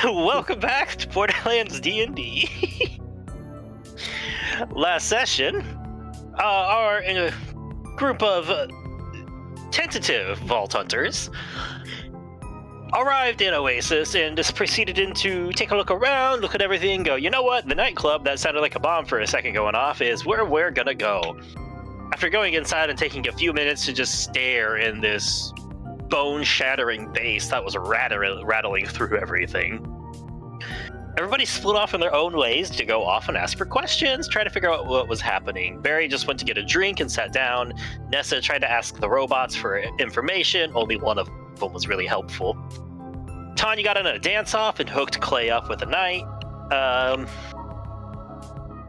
Welcome back to Borderlands D&D. Last session, our group of tentative vault hunters arrived in Oasis and just proceeded to take a look around, look at everything, go, you know what, the nightclub that sounded like a bomb for a second going off is where we're gonna go. After going inside and taking a few minutes to just stare in this bone-shattering base that was rattling through everything, everybody split off in their own ways to go off and ask for questions, try to figure out what was happening. Barry just went to get a drink and sat down. Nessa tried to ask the robots for information. Only one of them was really helpful. Tanya got in a dance-off and hooked Clay up with a knight.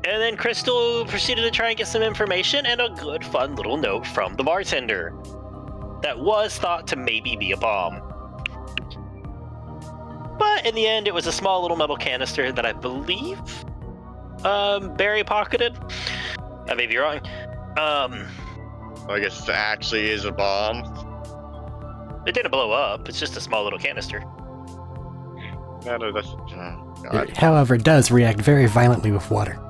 And then Crystal proceeded to try and get some information and a good, fun little note from the bartender that was thought to maybe be a bomb. But in the end, it was a small little metal canister that I believe Barry pocketed. I may be wrong. I guess it actually is a bomb. It didn't blow up. It's just a small little canister. No, that's... God. It, however, does react very violently with water.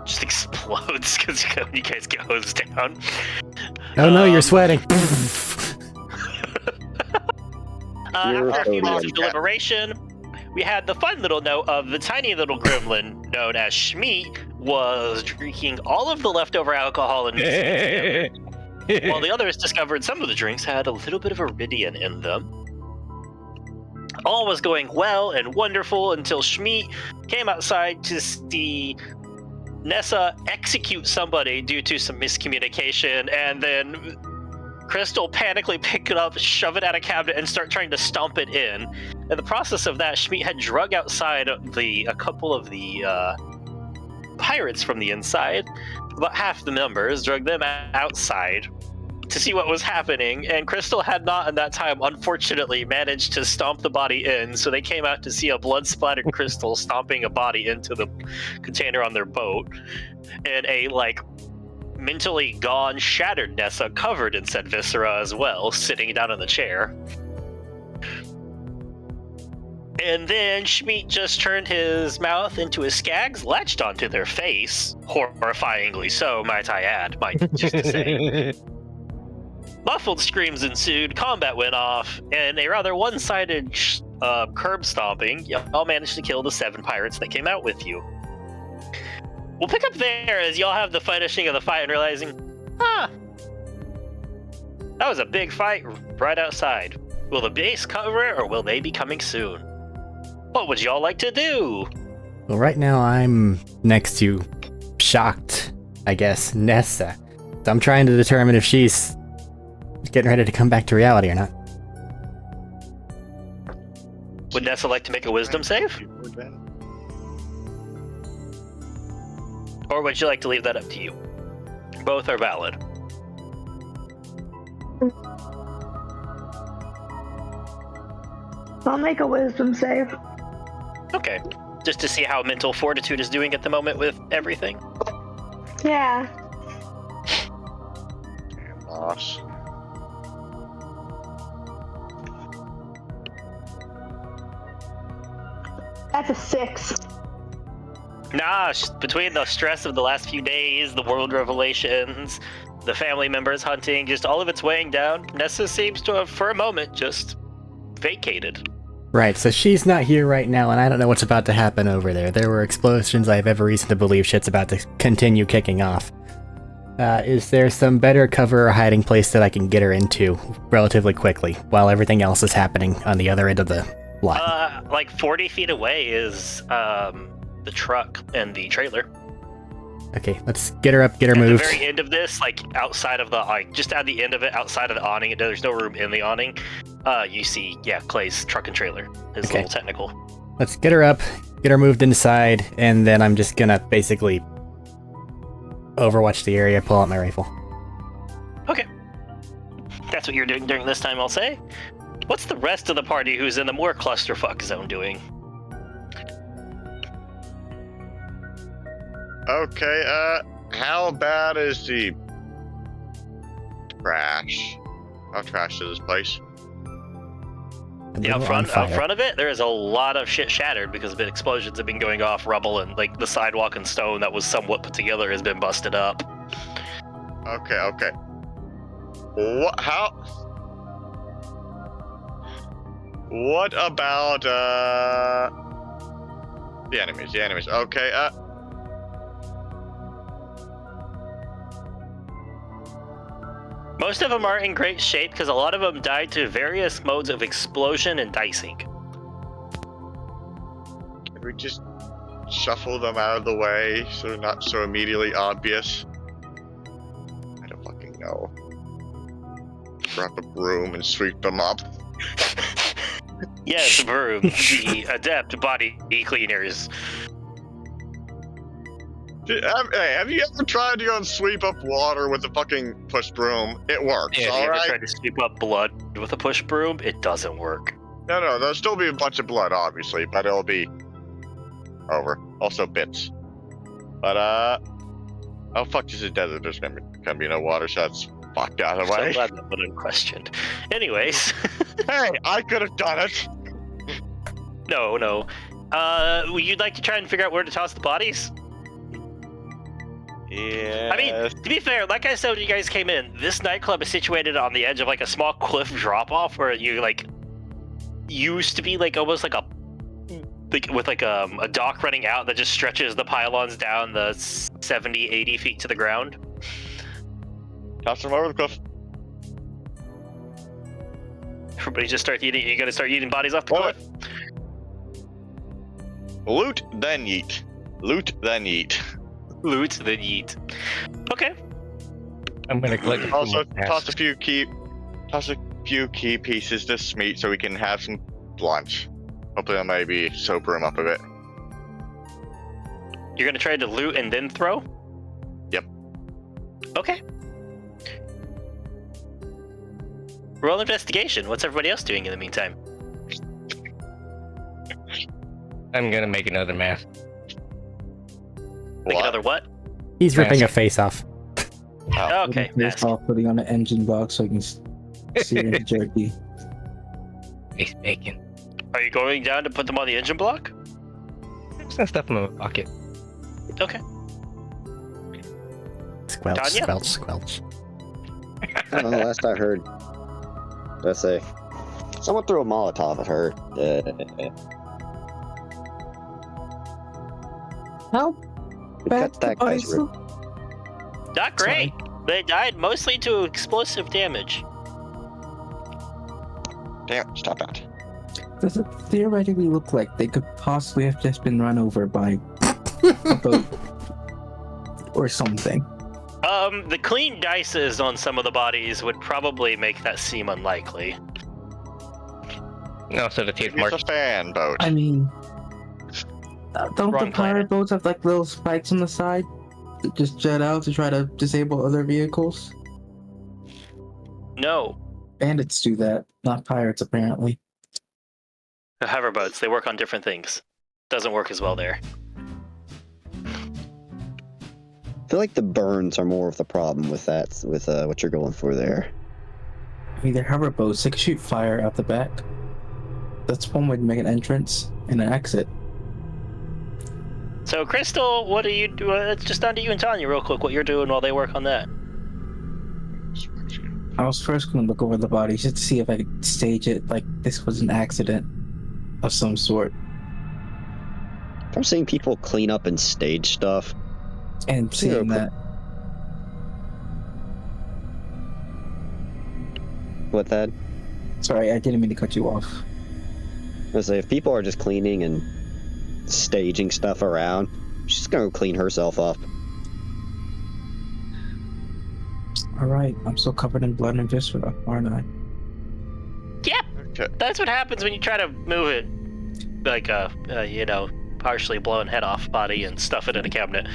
Just explodes because you guys get hosed down. Oh no, you're sweating. After a few minutes of deliberation, we had the fun little note of the tiny little gremlin known as Schmeat was drinking all of the leftover alcohol and while the others discovered some of the drinks had a little bit of iridium in them. All was going well and wonderful until Schmeat came outside to see Nessa execute somebody due to some miscommunication, and then Crystal panically pick it up, shove it out of cabinet, and start trying to stomp it in. In the process of that, Schmeat had drug outside a couple of the pirates from the inside, about half the members, drug them outside to see what was happening, and Crystal had not in that time, unfortunately, managed to stomp the body in, so they came out to see a blood-splattered Crystal stomping a body into the container on their boat, and a, mentally gone, shattered Nessa covered in said viscera as well, sitting down in the chair. And then Schmeat just turned his mouth into a skag's, latched onto their face, horrifyingly so, might I add, just to say. Muffled screams ensued, combat went off, and a rather one-sided curb stomping, y'all managed to kill the 7 pirates that came out with you. We'll pick up there as y'all have the finishing of the fight and realizing, that was a big fight right outside. Will the base cover it, or will they be coming soon? What would y'all like to do? Well, right now I'm next to shocked, I guess, Nessa. So I'm trying to determine if she's getting ready to come back to reality or not. Would Nessa like to make a wisdom save? Or would you like to leave that up to you? Both are valid. I'll make a wisdom save. Okay. Just to see how mental fortitude is doing at the moment with everything. Yeah. Boss. That's a 6. Nah, between the stress of the last few days, the world revelations, the family members hunting, just all of it's weighing down, Nessa seems to have, for a moment, just vacated. Right, so she's not here right now, and I don't know what's about to happen over there. There were explosions. I have every reason to believe shit's about to continue kicking off. Is there some better cover or hiding place that I can get her into relatively quickly while everything else is happening on the other end of the lot? 40 feet away is the truck and the trailer. Okay, let's get her up, get her moved. At the very end of this, outside of the, just at the end of it, outside of the awning, there's no room in the awning, you see, Clay's truck and trailer, his little technical. Let's get her up, get her moved inside, and then I'm just gonna basically overwatch the area, pull out my rifle. Okay. That's what you're doing during this time, I'll say. What's the rest of the party who's in the more clusterfuck zone doing? Okay, how bad is the trash? How trash is this place? Yeah, out front of it, there is a lot of shit shattered because the explosions have been going off, rubble, and like the sidewalk and stone that was somewhat put together has been busted up. Okay. What? How? What about the enemies? Okay. Most of them aren't in great shape because a lot of them died to various modes of explosion and dicing. Can we just shuffle them out of the way so they're not so immediately obvious? I don't fucking know. Grab a broom and sweep them up. Yes, broom, the adept body cleaners. Hey, have you ever tried to go and sweep up water with a fucking push broom? It works, Yeah, if you ever alright? tried to sweep up blood with a push broom, it doesn't work. No, there'll still be a bunch of blood, obviously, but it'll be over. Also bits. But, oh fuck, this is desert. There's gonna be no water, so that's fucked out of the way. So glad that one unquestioned. Anyways. Hey, I could have done it! No. You'd like to try and figure out where to toss the bodies? Yeah. I mean, to be fair, like I said when you guys came in, this nightclub is situated on the edge of like a small cliff drop-off where you like used to be like almost like a dock running out that just stretches the pylons down the 70-80 feet to the ground. Toss them over the cliff. Everybody just start eating. You gonna start eating bodies off the cliff? Loot, then yeet. Loot, then yeet. Loot, then yeet. Okay. I'm gonna collect. Also, toss a few key pieces to meat so we can have some lunch. Hopefully, I'll maybe sober him up a bit. You're gonna try to loot and then throw? Yep. Okay. Roll investigation. What's everybody else doing in the meantime? I'm gonna make another mask. Make another what? He's ripping a face off. Oh, okay. First off, putting on an engine block so I can sear into jerky. Face bacon. Are you going down to put them on the engine block? There's some stuff in my pocket. Okay. Squelch, Tanya? squelch, squelch. I don't know, last I heard, let's say, someone threw a Molotov at her. How We bad cut that guy's rib. Not great. They died mostly to explosive damage. Damn, stop that. Does it theoretically look like they could possibly have just been run over by a boat or something? The clean dices on some of the bodies would probably make that seem unlikely. No, so the teeth It's mark. a fan boat. I mean, don't Wrong the planet. pirate boats have like little spikes on the side that just jet out to try to disable other vehicles? No. Bandits do that, not pirates apparently. The hoverboats, they work on different things. Doesn't work as well there. I feel like the burns are more of the problem with that, with what you're going for there. I mean, they're hover boats. They can shoot fire out the back. That's one way to make an entrance and an exit. So, Crystal, what are you doing? It's just down to you and Tanya real quick what you're doing while they work on that. I was first going to look over the bodies just to see if I could stage it like this was an accident of some sort. I'm seeing people clean up and stage stuff. And seeing that, What that? sorry, I didn't mean to cut you off. I was say, if people are just cleaning and staging stuff around, she's gonna clean herself up. Alright, I'm still covered in blood and viscera, aren't I? Yep, Okay. that's what happens when you try to move it. Like partially blown head off body and stuff it in a cabinet.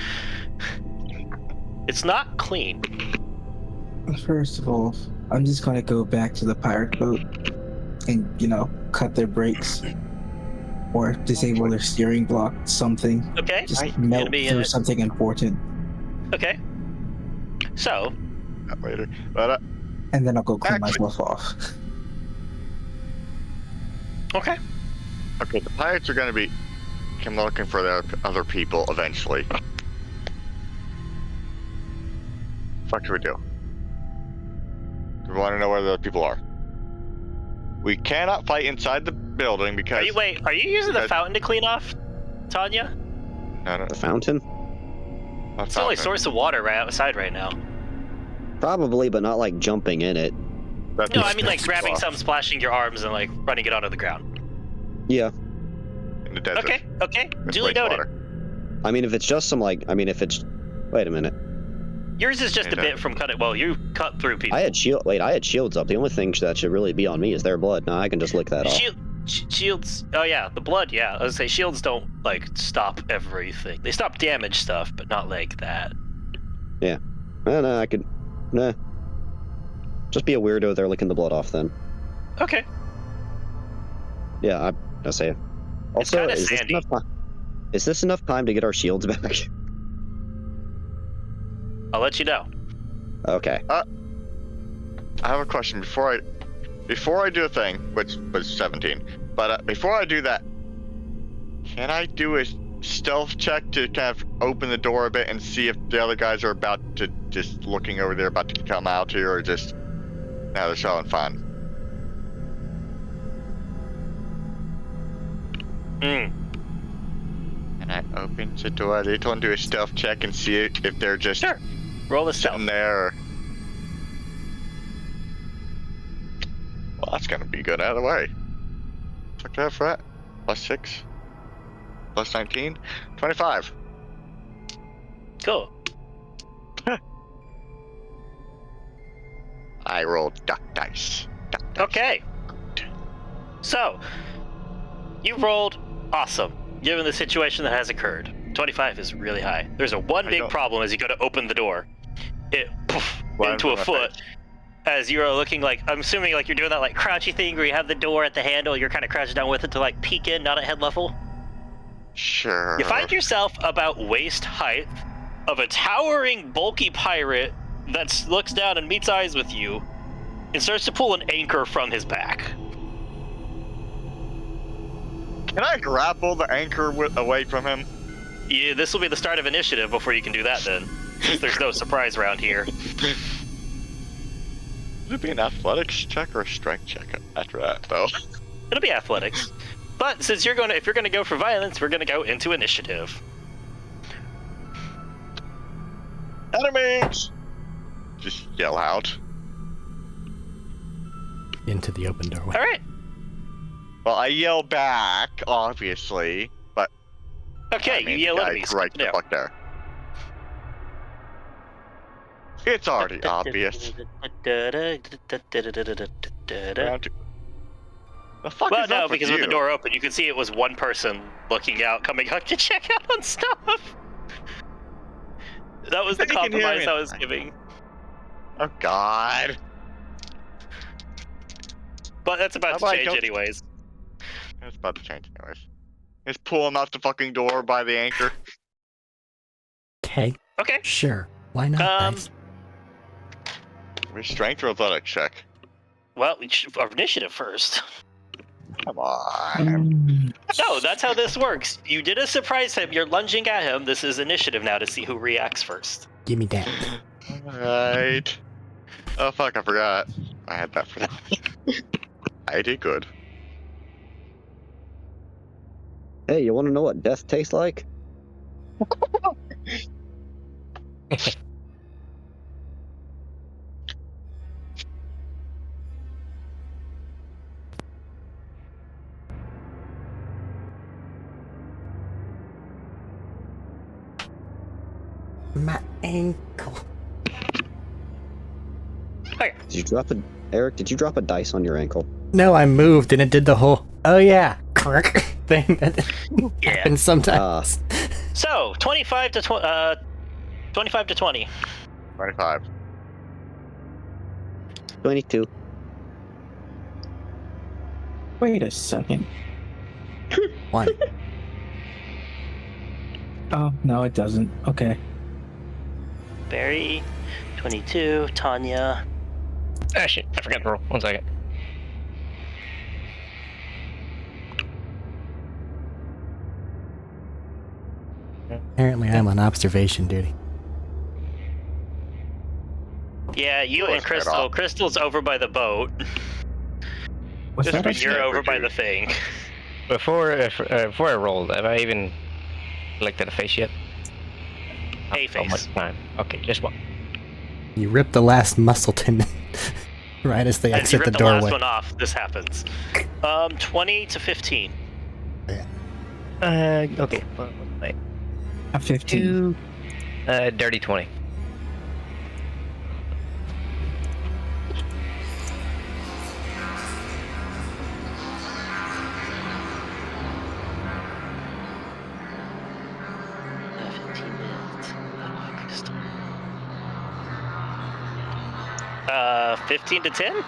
It's not clean. First of all, I'm just going to go back to the pirate boat and, cut their brakes. Or disable their steering block, something. Okay. Just Gonna melt be in through it. something important. Okay. So, That later. But And then I'll go clean Actually- myself off. Okay. Okay, the pirates are gonna be come looking for their other people eventually. What should we do? We want to know where the people are. We cannot fight inside the building because. Are you using the fountain to clean off, Tanya? No. The fountain? What It's the only fountain? source of water right outside right now. Probably, but not like jumping in it. No, I mean like grabbing some, splashing your arms, and like running it onto the ground. Yeah. In the desert. Okay. With Duly noted. wastewater. I mean, if it's just some if it's. Wait a minute. Yours is just a bit from cutting. Well, you cut through people. I had shields up. The only thing that should really be on me is their blood. Now I can just lick that off. Shields. Oh yeah, the blood. Yeah, I was say shields don't like stop everything. They stop damage stuff, but not like that. Yeah. No, I could. Nah. Just be a weirdo there licking the blood off then. Okay. Yeah, I say. Also, kinda is this sandy. enough time? Is this enough time to get our shields back? I'll let you know. Okay. I have a question before I do a thing, which was 17. But before I do that, can I do a stealth check to kind of open the door a bit and see if the other guys are about to just looking over there, about to come out here, or just now they're showing fun? And I open the door a little and do a stealth check and see if they're just Sure. Roll the stealth. sitting there. Well, that's gonna be good out of the way. Check that for that. +6. +19. 25. Cool. I rolled duck dice. Okay. So, you rolled awesome, given the situation that has occurred. 25 is really high. There's a big problem as you go to open the door. It poof, into a foot. As you're looking like, I'm assuming like you're doing that like crouchy thing where you have the door at the handle, you're kind of crouched down with it to like peek in, not at head level. Sure. You find yourself about waist height of a towering, bulky pirate that looks down and meets eyes with you and starts to pull an anchor from his back. Can I grapple the anchor away from him? Yeah, this will be the start of initiative before you can do that then. Since there's no surprise around here. Would it be an athletics check or a strength check after that, though? It'll be athletics. But since if you're gonna go for violence, we're gonna go into initiative. Enemies! Just yell out. Into the open doorway. Alright. Well, I yell back, obviously, but Okay, I mean, you yell guys enemies. right the fuck there. It's already obvious. Round two. The fuck Well, is no, up with because with the you? door open, you can see it was one person looking out, coming up to check out on stuff. That was the Then you can hear compromise me. I was giving. Oh god. But that's about How to about I change don't- anyways. It's about to change anyways. Just pull him out the fucking door by the anchor. Okay, Okay. sure. Why not, guys? We strength or athletic check? Well, we should our initiative first. Come on. No, that's how this works. You did a surprise him. You're lunging at him. This is initiative now to see who reacts first. Give me that. Alright. Oh fuck, I forgot. I had that for that. I did good. Hey, you want to know what death tastes like? My ankle. Okay. Did you drop a Eric? Did you drop a dice on your ankle? No, I moved and it did the whole, oh yeah, crack thing that Yeah. happens sometimes. So 25 to 25 to 20. 25. 22. Wait a second. One. Oh, no, it doesn't. Okay. Barry, 22. Tanya. Ah, shit. I forgot to roll. 1 second. Apparently, I'm on observation duty. Yeah, you Oh, and it's right Crystal. off. Crystal's over by the boat. What's Just that? when you're Sniper over by duty. the thing. Before I rolled, have I even selected a face yet? A How much face. time? Okay, just one. You rip the last muscle tendon right as they As you exit the rip the last doorway. one off, this happens. 20 to 15. Okay. Wait. I'm 15. Dirty 20. Crystal. 15 to 10?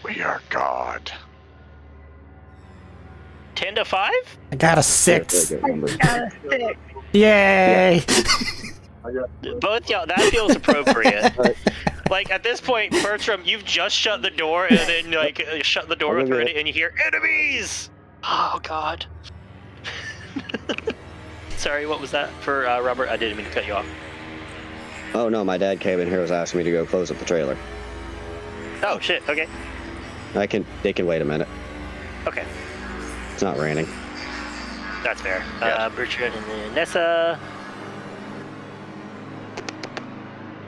We are God. 10 to 5? I got a Very 6. good number. Got a 6. Yay! Both y'all, that feels appropriate. Alright. Like, at this point, Bertram, you've just shut the door and then, like, shut the door I'll with give her you in it and you hear, enemies! Oh, God. Sorry, what was that for, Robert? I didn't mean to cut you off. Oh no, my dad came in here was asking me to go close up the trailer. Oh, shit, okay. They can wait a minute. Okay, It's not raining. that's fair. Yeah. Bertrand and then Nessa.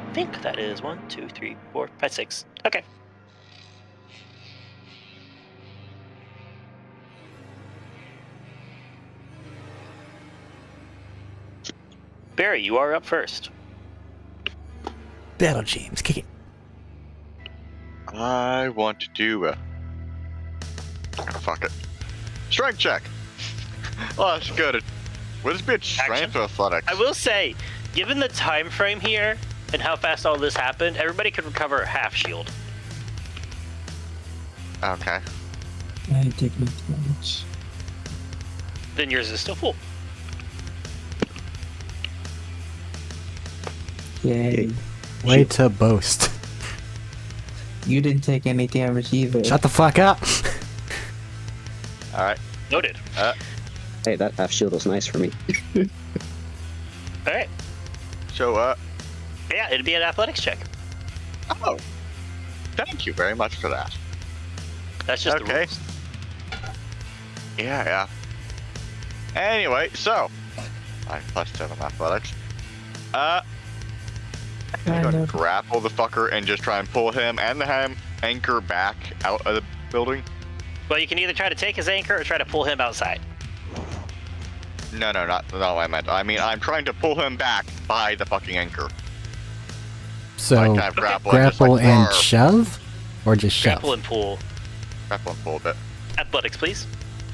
I think that is 1, 2, 3, 4, 5, 6. Okay. Barry, you are up first. Battle James, kick it. I want to do a... Fuck it. Strength check. Oh, that's good. Would this be a strength or athletics? I will say, given the time frame here and how fast all this happened, everybody could recover a half shield. Okay. I take no damage. Then yours is still full. Yay. Way to boast. You didn't take any damage either. Shut the fuck up. Alright. Noted. Hey, that half shield was nice for me. All right. So, Yeah, it'd be an athletics check. oh. Thank you very much for that. That's just the Okay. rules. Yeah. Anyway, so. 5+7 athletics. I'm Kind gonna of. grapple the fucker and just try and pull him and the ham anchor back out of the building. Well, you can either try to take his anchor or try to pull him outside. No, not what I meant. I mean, I'm trying to pull him back by the fucking anchor. So, Like, kind of grapple and just, grapple like, and roar. shove? Or just shove? Grapple and pull. Grapple and pull a bit. Athletics, please.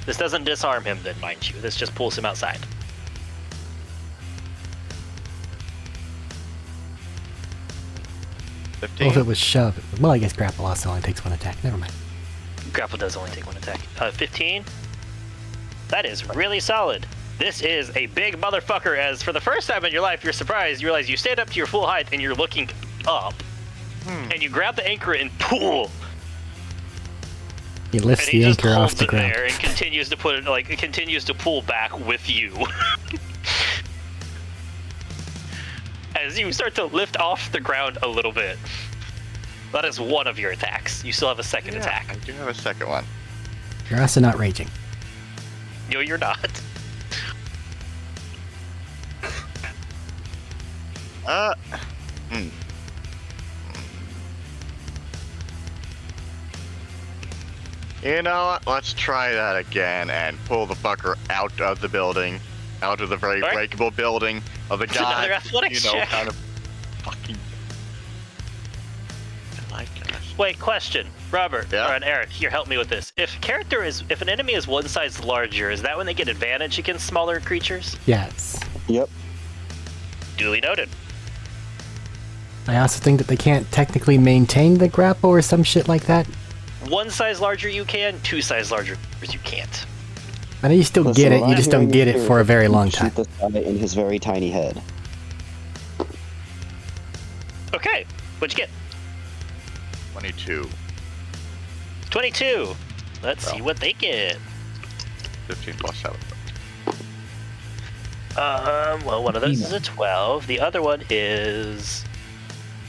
This doesn't disarm him, then, mind you. This just pulls him outside. Well, 15. if it was shove. Well, I guess grapple also only takes 1 attack. Never mind. Grapple does only take 1 attack. 15. That is really solid. This is a big motherfucker, as for the first time in your life, you're surprised. You realize you stand up to your full height and you're looking up. And you grab the anchor and pull. He lifts And he the just anchor holds off the it ground. there and continues to put it, like, it continues to pull back with you. As you start to lift off the ground a little bit. That is one of your attacks. You still have a second I attack. do have a second one. You're also not raging. No, you're not. You know what? Let's try that again and pull the fucker out of the building. Out of the very All right. breakable building of the It's guy. another athletics check. kind of fucking. I like that. Wait, question. Robert, Yeah? or Eric, here, help me with this. If an enemy is one size larger, is that when they get advantage against smaller creatures? Yes. Yep. Duly noted. I also think that they can't technically maintain the grapple or some shit like that. One size larger you can, 2 size larger you can't. I know you still Listen, get it, what you I'm just don't hearing get is it for a very long shoot time. this guy in his very tiny head. Okay, what'd you get? 22. 22. Let's see Well. what they get. 15 plus 7. Well, one of those is a 12. The other one is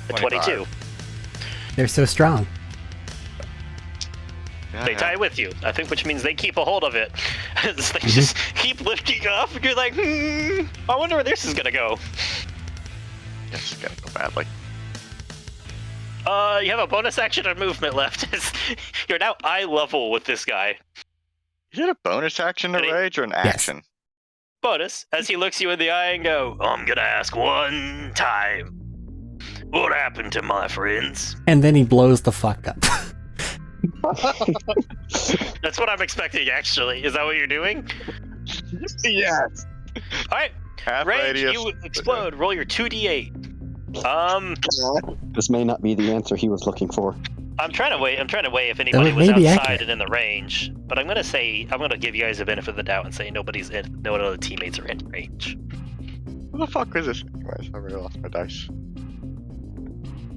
a 22. They're so strong. Yeah, They tie with you, I think, which means they keep a hold of it. They just keep lifting up, and you're like, I wonder where this is gonna go. Yes, it's gonna go badly. You have a bonus action and movement left. You're now eye level with this guy. Is it a bonus action to rage or an action? Bonus, as he looks you in the eye and go, I'm gonna ask one time, what happened to my friends? And then he blows the fuck up. That's what I'm expecting, actually. Is that what you're doing? Yes. Alright, Half Rage, radius. you explode. Roll your 2d8. This may not be the answer he was looking for. I'm trying to weigh if anybody it was may be outside accurate. and in the range. But I'm gonna give you guys a benefit of the doubt and say no other teammates are in range. What the fuck is this? Anyways, I really lost my dice.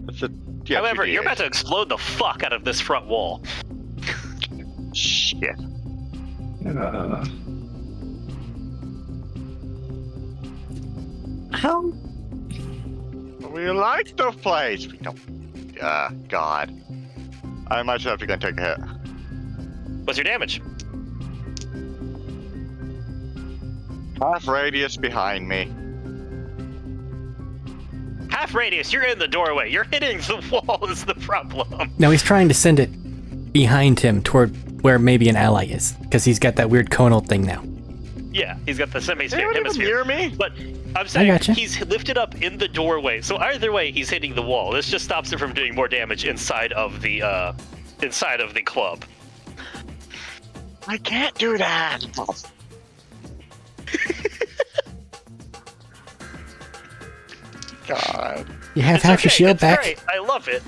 That's a. Yeah, However, 2d8. you're about to explode the fuck out of this front wall. Shit. How? We like the place. We don't. God. I might have to go and take a hit. What's your damage? Half radius behind me. Half radius, you're in the doorway. You're hitting the wall is the problem. No, he's trying to send it behind him toward where maybe an ally is, because he's got that weird conal thing now. Yeah, he's got the Anyone hemisphere. even near me? But I'm saying gotcha. he's lifted up in the doorway. So either way, he's hitting the wall. This just stops it from doing more damage inside of the club. I can't do that. God. You have It's half your okay, shield it's back. Great. I love it.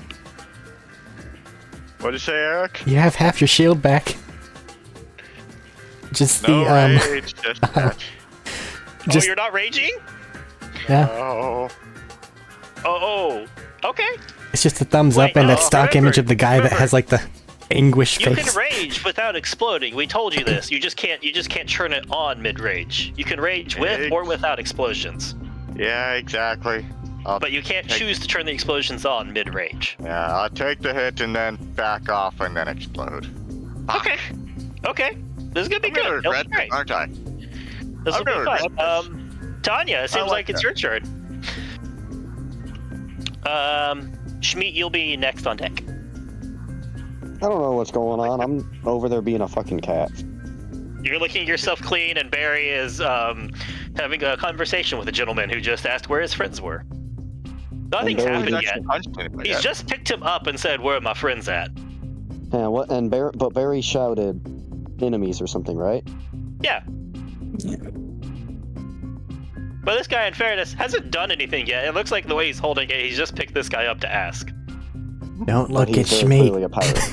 What'd you say, Eric? You have half your shield back. Just No the rage, just that. Just- Oh, you're not raging? yeah. Oh. Oh. Okay. It's just a thumbs Wait, up and that no, stock image of the guy that remember. has like the anguish You face. can rage without exploding. We told you this. You just can't turn it on mid-rage. You can rage with or without explosions. Yeah, exactly. But you can't choose to turn the explosions on mid-rage. Yeah, I'll take the hit and then back off and then explode. Okay. Okay. This is gonna be I'm gonna good. It'll be regret great. this, aren't I? This will I'm be gonna fun. regret Tanya, it seems like like it's your turn. Schmeat, you'll be next on deck. I don't know what's going on. I'm over there being a fucking cat. You're licking yourself clean, and Barry is having a conversation with a gentleman who just asked where his friends were. Nothing's Barry happened Haven't yet. actually punched anybody He's yet. just picked him up and said, "Where are my friends at?" Yeah, what? And but Barry shouted enemies or something, right? Yeah. But this guy, in fairness, hasn't done anything yet. It looks like the way he's holding it, he's just picked this guy up to ask. Don't But look at he's clearly Schmeat. a pirate.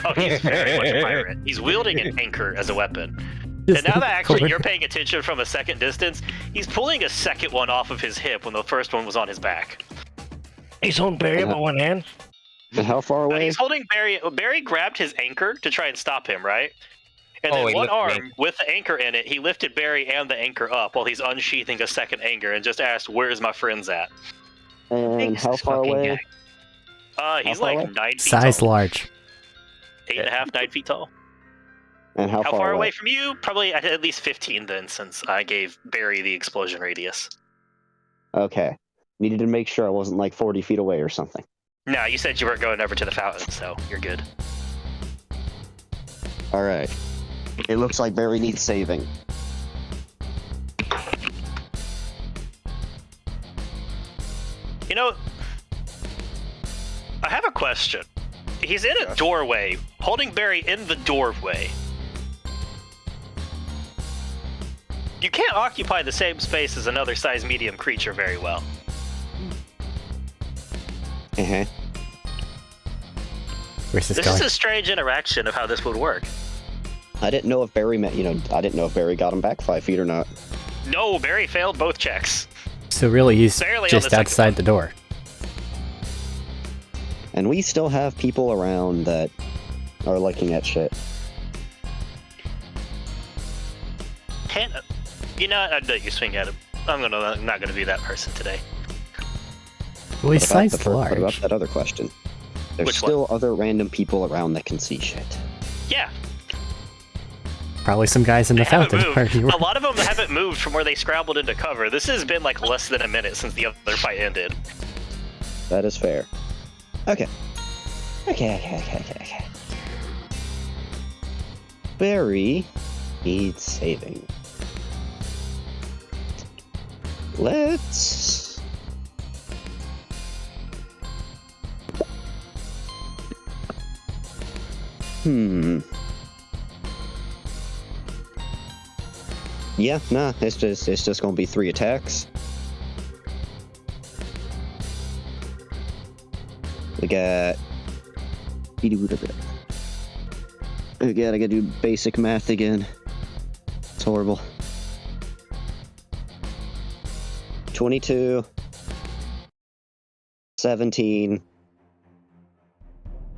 Oh, he's very much a pirate. He's wielding an anchor as a weapon. Just And now that actually forward. you're paying attention from a second distance, he's pulling a second one off of his hip when the first one was on his back. He's holding Barry up with one hand. And how far away? He's holding Barry. Barry grabbed his anchor to try and stop him, right? And Oh, then he one lifted the arm anchor. with the anchor in it, he lifted Barry and the anchor up while he's unsheathing a second anchor and just asked, "Where's my friends at?" And how far away? He's far like away? 9 feet Size tall. large. 8.5, 9 feet tall. And how How far away from you? Probably at least 15 then, since I gave Barry the explosion radius. Okay. Needed to make sure I wasn't like 40 feet away or something. No, you said you weren't going over to the fountain, so you're good. All right. It looks like Barry needs saving. You know, I have a question. He's in a doorway, holding Barry in the doorway. You can't occupy the same space as another size medium creature very well. Uh-huh. Where's this This going? is a strange interaction of how this would work. I didn't know if Barry met, I didn't know if Barry got him back 5 feet or not. No, Barry failed both checks. So really, he's Barely on the just second outside the door. And we still have people around that are looking at shit. Can't. You know, I'd let you swing at him. I'm not gonna be that person today. Well, he's sized What about large. that other question? There's Which still other random people around that can see shit. Yeah, Probably some guys in the they haven't fountain where moved. you were. A lot of them haven't moved from where they scrambled into cover. This has been like less than a minute since the other fight ended. That is fair. Okay. Okay. Barry needs saving. Let's... Yeah, nah, it's just gonna be 3 attacks. We got... I gotta do basic math again. It's horrible. 22, 17,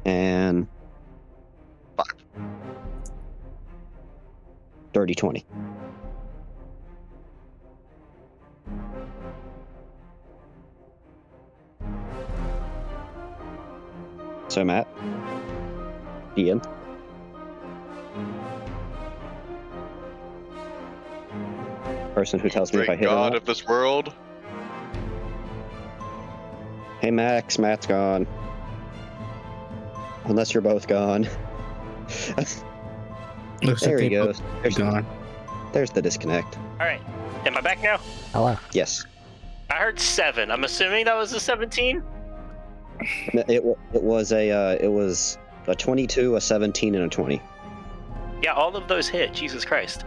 and 5. Dirty 20. So Matt, Ian. Person who tells me if I Great hit or God not. of this world. Hey Max, Matt's gone. Unless you're both gone. Looks There like he they goes. both gone. There's the disconnect. All right, am I back now? Hello. Yes. I heard 7. I'm assuming that was a 17. It was a 22, a 17, and a 20. Yeah, all of those hit. Jesus Christ.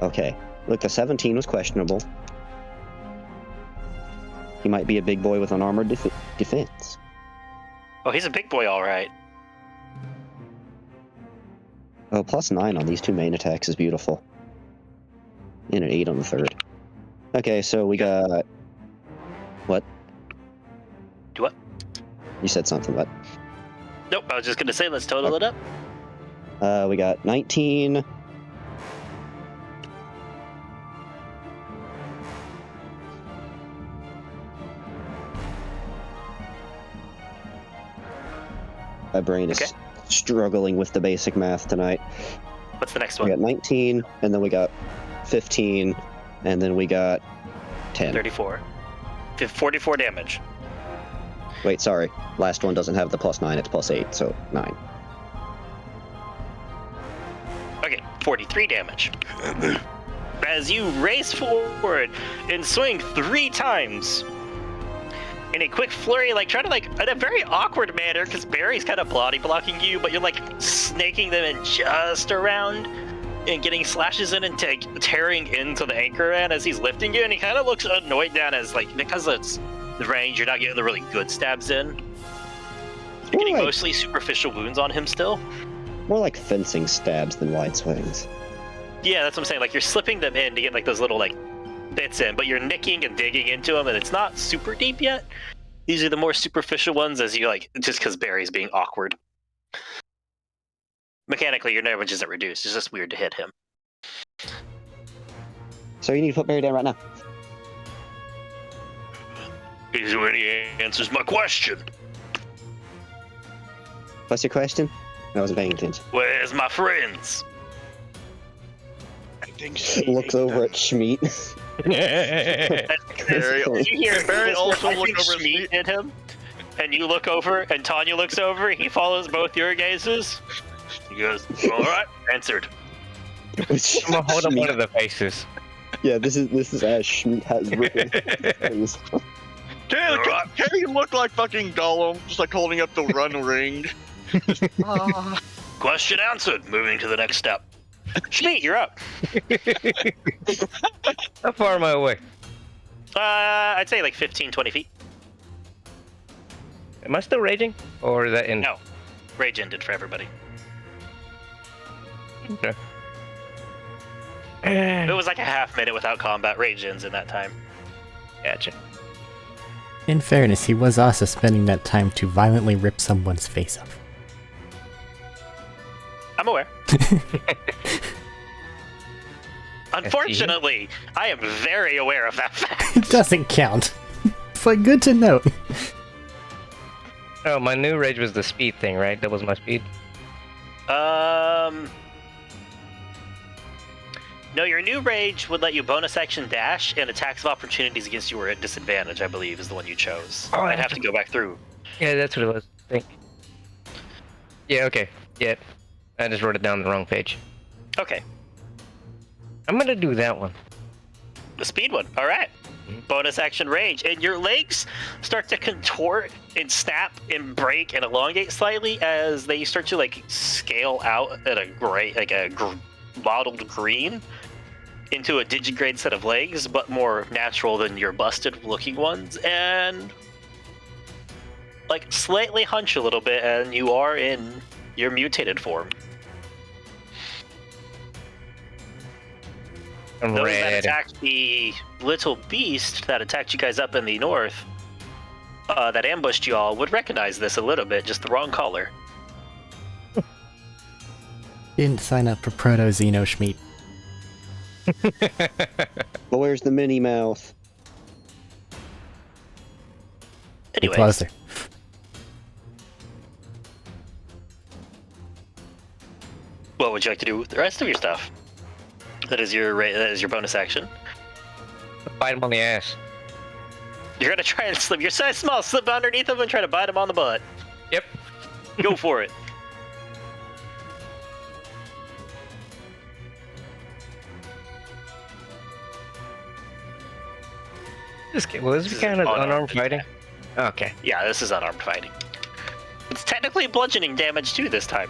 Okay. Look, the 17 was questionable. He might be a big boy with an armored defense. Oh, he's a big boy, all right. Oh, +9 on these 2 main attacks is beautiful. And an 8 on the 3rd. Okay, so we got... What? Do what? You said something, but... Nope. I was just gonna say, let's total it up. We got 19... My brain is struggling with the basic math tonight. What's the next We one? got 19, and then we got 15, and then we got 10. 34. 44 damage. Wait, sorry. Last one doesn't have the +9, it's +8, so 9. Okay, 43 damage. As you race forward and swing 3 times in a quick flurry, like trying to in a very awkward manner, because Barry's kind of body blocking you, but you're like snaking them in just around and getting slashes in and tearing into the anchor man as he's lifting you, and he kind of looks annoyed down as because it's the range, you're not getting the really good stabs in. You're getting mostly superficial wounds on him still. More like fencing stabs than wide swings. Yeah, that's what I'm saying. Like, you're slipping them in to get those little bits in, but you're nicking and digging into them, and it's not super deep yet. These are the more superficial ones, as you just because Barry's being awkward. Mechanically, your damage isn't reduced. It's just weird to hit him. So you need to put Barry down right now. Is when he answers my question. What's your question? I wasn't paying attention. Where's my friends? I think she Looks over at Schmeat. Barry, You hear Barry this, also I look think over at Schmeat me. hit him, and you look over, and Tanya looks over. He follows both your gazes. He goes, "All right, answered." I'm gonna hold up one of the faces. Yeah, this is as Schmeat has written. Can he look like fucking Gollum, just holding up the run ring? Question answered. Moving to the next step. Schmeat, you're up. How far am I away? I'd say 15, 20 feet. Am I still raging? Or is that in? No. Rage ended for everybody. Okay. It was like a half minute without combat. Rage ends in that time. Gotcha. In fairness, he was also spending that time to violently rip someone's face off. I'm aware. Unfortunately, I am very aware of that fact. It doesn't count. It's like good to note. Oh, my new rage was the speed thing, right? That was my speed. No, your new rage would let you bonus action dash, and attacks of opportunities against you were at disadvantage, I believe, is the one you chose. Oh, I'd have to go back through. Yeah, that's what it was. I think. Yeah. Okay. Yeah. I just wrote it down on the wrong page. Okay. I'm gonna do that one. The speed one. All right. Bonus action rage, and your legs start to contort and snap and break and elongate slightly as they start to like scale out at a gray, like a mottled green, into a digigrade set of legs, but more natural than your busted-looking ones, and like slightly hunch a little bit, and you are in your mutated form. I'm Those red. that attacked the little beast that attacked you guys up in the north, that ambushed y'all, would recognize this a little bit, just the wrong color. Didn't sign up for Proto Xeno Schmeat. But where's the Minnie Mouth? Get Anyways, closer. what would you like to do with the rest of your stuff? That is your bonus action. Bite him on the ass. You're gonna try and slip your size small, slip underneath him and try to bite him on the butt. Yep. Go for it. Will this be This is kind of unarmed unarmed attack. fighting? Okay. Yeah, this is unarmed fighting. It's technically bludgeoning damage too this time.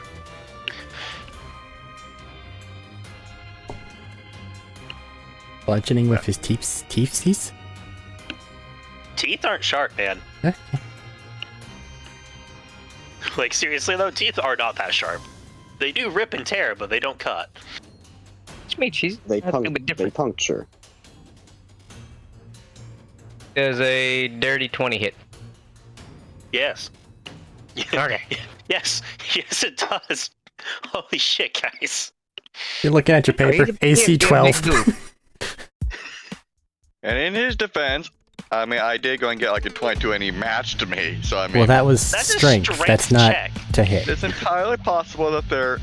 Bludgeoning with his teeth? Teeth aren't sharp, man. Like, seriously though, teeth are not that sharp. They do rip and tear, but they don't cut. Which means she's They, a little bit they different. puncture. There's a dirty 20 hit. Yes. Okay. Yes. Yes, it does. Holy shit, guys. You're looking at your paper. AC 12. And in his defense, I mean, I did go and get like a 22 and he matched me. So, I mean, Well, that was That's a strength. strength That's not check. to hit. it's entirely possible that they're...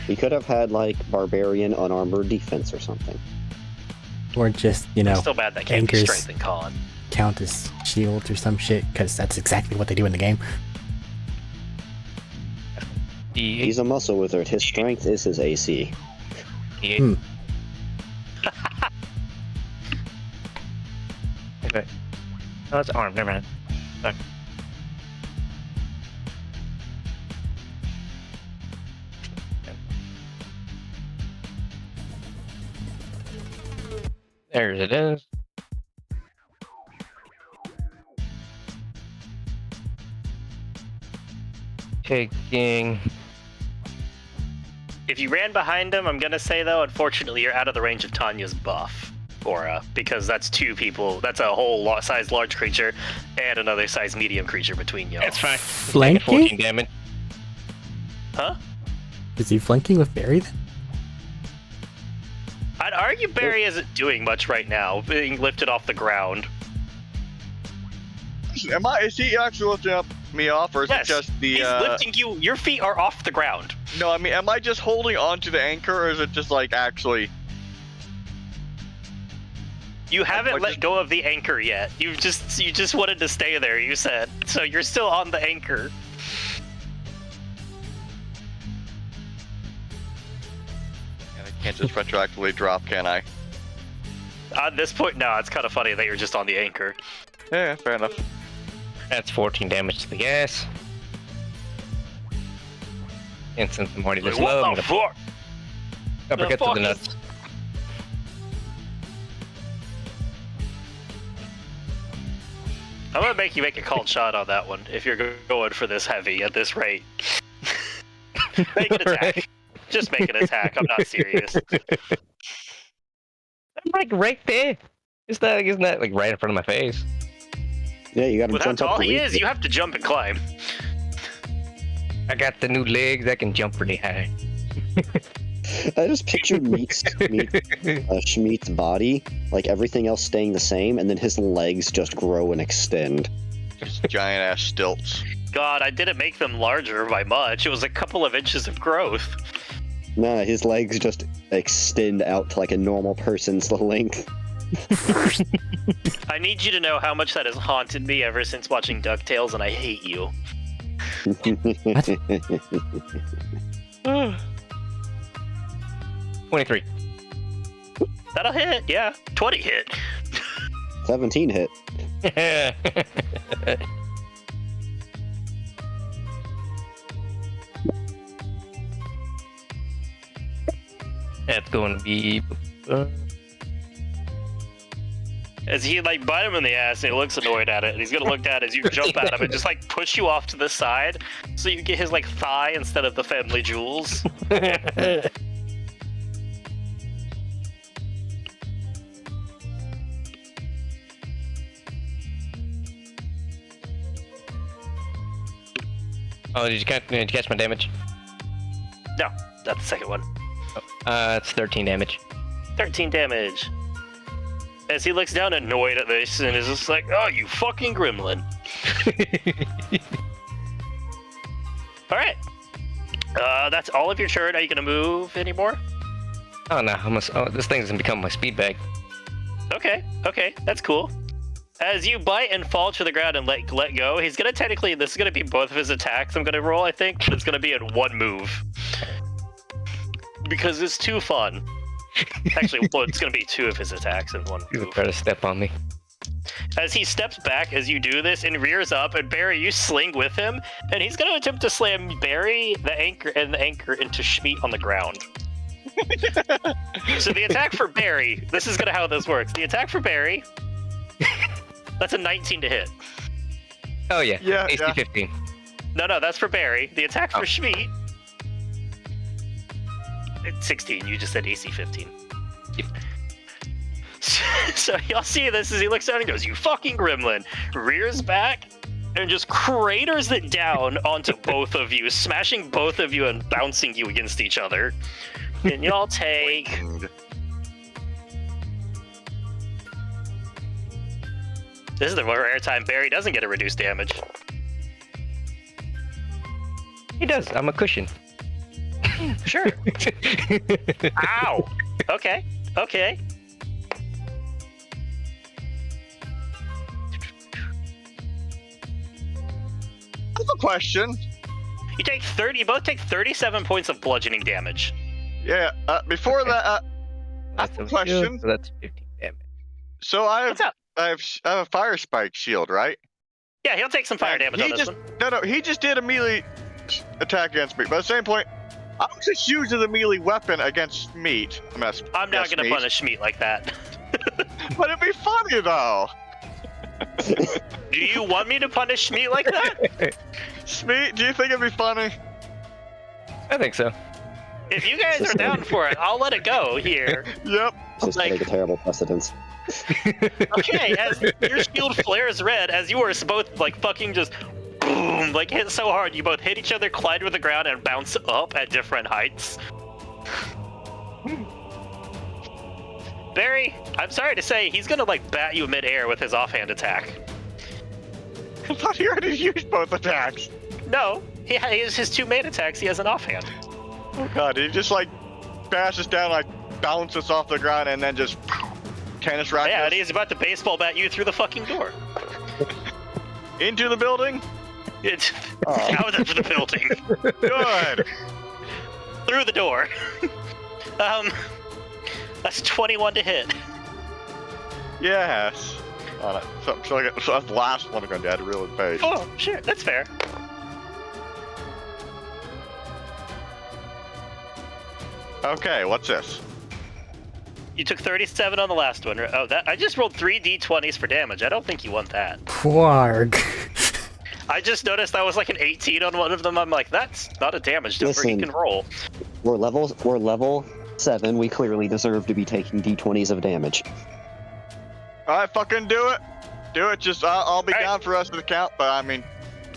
He could have had like barbarian unarmored defense or something. Or just, you know, Still bad that can't be anchors strength and con. count as shields or some shit, because that's exactly what they do in the game. He's a muscle wizard. His strength is his AC. Hmm. Okay. Oh, it's armed. Never mind. Sorry. There it is. Taking. If you ran behind him, I'm gonna say though, unfortunately, you're out of the range of Tanya's buff aura, because that's two people. That's a whole size large creature and another size medium creature between y'all. That's fine. Flanking? 14 damage. Huh? Is he flanking with Barry then? I'd argue Barry isn't doing much right now, being lifted off the ground. Is he actually lifting up me off, or is Yes, it just the... He's lifting you. Your feet are off the ground. No, I mean, am I just holding on to the anchor, or is it just like actually... You haven't what let just- go of the anchor yet. You just wanted to stay there, you said. So you're still on the anchor. And I can't just retroactively drop, can I? At this point, no, it's kind of funny that you're just on the anchor. Yeah, fair enough. That's 14 damage to the ass. And since I'm already this Like, low, I'm what the gonna fuck? uppercut to the nuts. I'm gonna make you make a called shot on that one if you're going for this heavy at this rate. Make an attack. Right. Just make an attack. I'm not serious. I'm like right there. Isn't that like right in front of my face? Yeah, you gotta Well, jump that's up all to he reach is. it. You have to jump and climb. I got the new legs. I can jump pretty high. I just pictured Schmeat's body, like everything else staying the same, and then his legs just grow and extend. Just giant ass stilts. God, I didn't make them larger by much. It was a couple of inches of growth. Nah, his legs just extend out to like a normal person's length. I need you to know how much that has haunted me ever since watching DuckTales, and I hate you. 23. That'll hit, yeah. 20 hit. 17 hit. That's going to be... As he like bite him in the ass, and he looks annoyed at it, and he's gonna look at it as you jump at him and just like push you off to the side, so you get his like thigh instead of the family jewels. Oh, did you catch my damage? No, that's the second one. It's 13 damage. 13 damage. As he looks down annoyed at this and is just like, oh, you fucking gremlin. Alright. That's all of your turn. Are you gonna move anymore? Oh no, this thing's gonna become my speed bag. Okay, that's cool. As you bite and fall to the ground and let go, he's gonna technically, this is gonna be both of his attacks I'm gonna roll, I think, but it's gonna be in one move. Because it's too fun. Actually, well, it's gonna be two of his attacks in one He's move. gonna try to step on me. As he steps back as you do this and rears up, and Barry, you sling with him, and he's gonna attempt to slam Barry, the anchor into Schmeat on the ground. So the attack for Barry, this is how this works. The attack for Barry, that's a 19 to hit. Oh yeah, Yeah, AC yeah. 15. No, that's for Barry. The attack for Oh. Schmeat, it's 16. You just said AC 15. Yep. So y'all see this as he looks down and goes, you fucking gremlin, rears back and just craters it down onto both of you, smashing both of you and bouncing you against each other. And y'all take... This is the rare time Barry doesn't get a reduced damage. He does. I'm a cushion. Sure. Ow! Okay. I have a question. You both take 37 points of bludgeoning damage. Yeah, before that, I have a question. So that's 15 damage. So I What's up? have a fire spike shield, right? Yeah, he'll take some fire damage on this one. No, he just did a melee attack against me. But at the same point, I was just using the melee weapon against meat. I'm not gonna punish Schmeat like that. But it'd be funny though. Do you want me to punish Schmeat like that? Schmeat, do you think it'd be funny? I think so. If you guys are down for it, I'll let it go here. Yep. Just Like- take a terrible precedence. Okay, as your shield flares red, as you are both like fucking just boom, like hit so hard, you both hit each other, collide with the ground, and bounce up at different heights. Barry, I'm sorry to say, he's gonna like bat you midair with his offhand attack. I thought he already used both attacks. No, he has his two main attacks. He has an offhand. Oh god, he just like bashes down, like bounces off the ground, and then just tennis racket Yeah, and he's about to baseball bat you through the fucking door. into the building. It's out of the building. Good. Through the door. That's 21 to hit. Yes. So that's the last one I'm going to add to real page. Oh, sure, that's fair. Okay, what's this? You took 37 on the last one. Oh, I just rolled 3 d20s for damage. I don't think you want that. Quarg. I just noticed I was like an 18 on one of them. I'm like, that's not a damage number. He Listen. can roll. We're level 7. We clearly deserve to be taking d20s of damage. Alright, fucking do it. Do it. Just I'll be All right. down for the rest of the count, but I mean,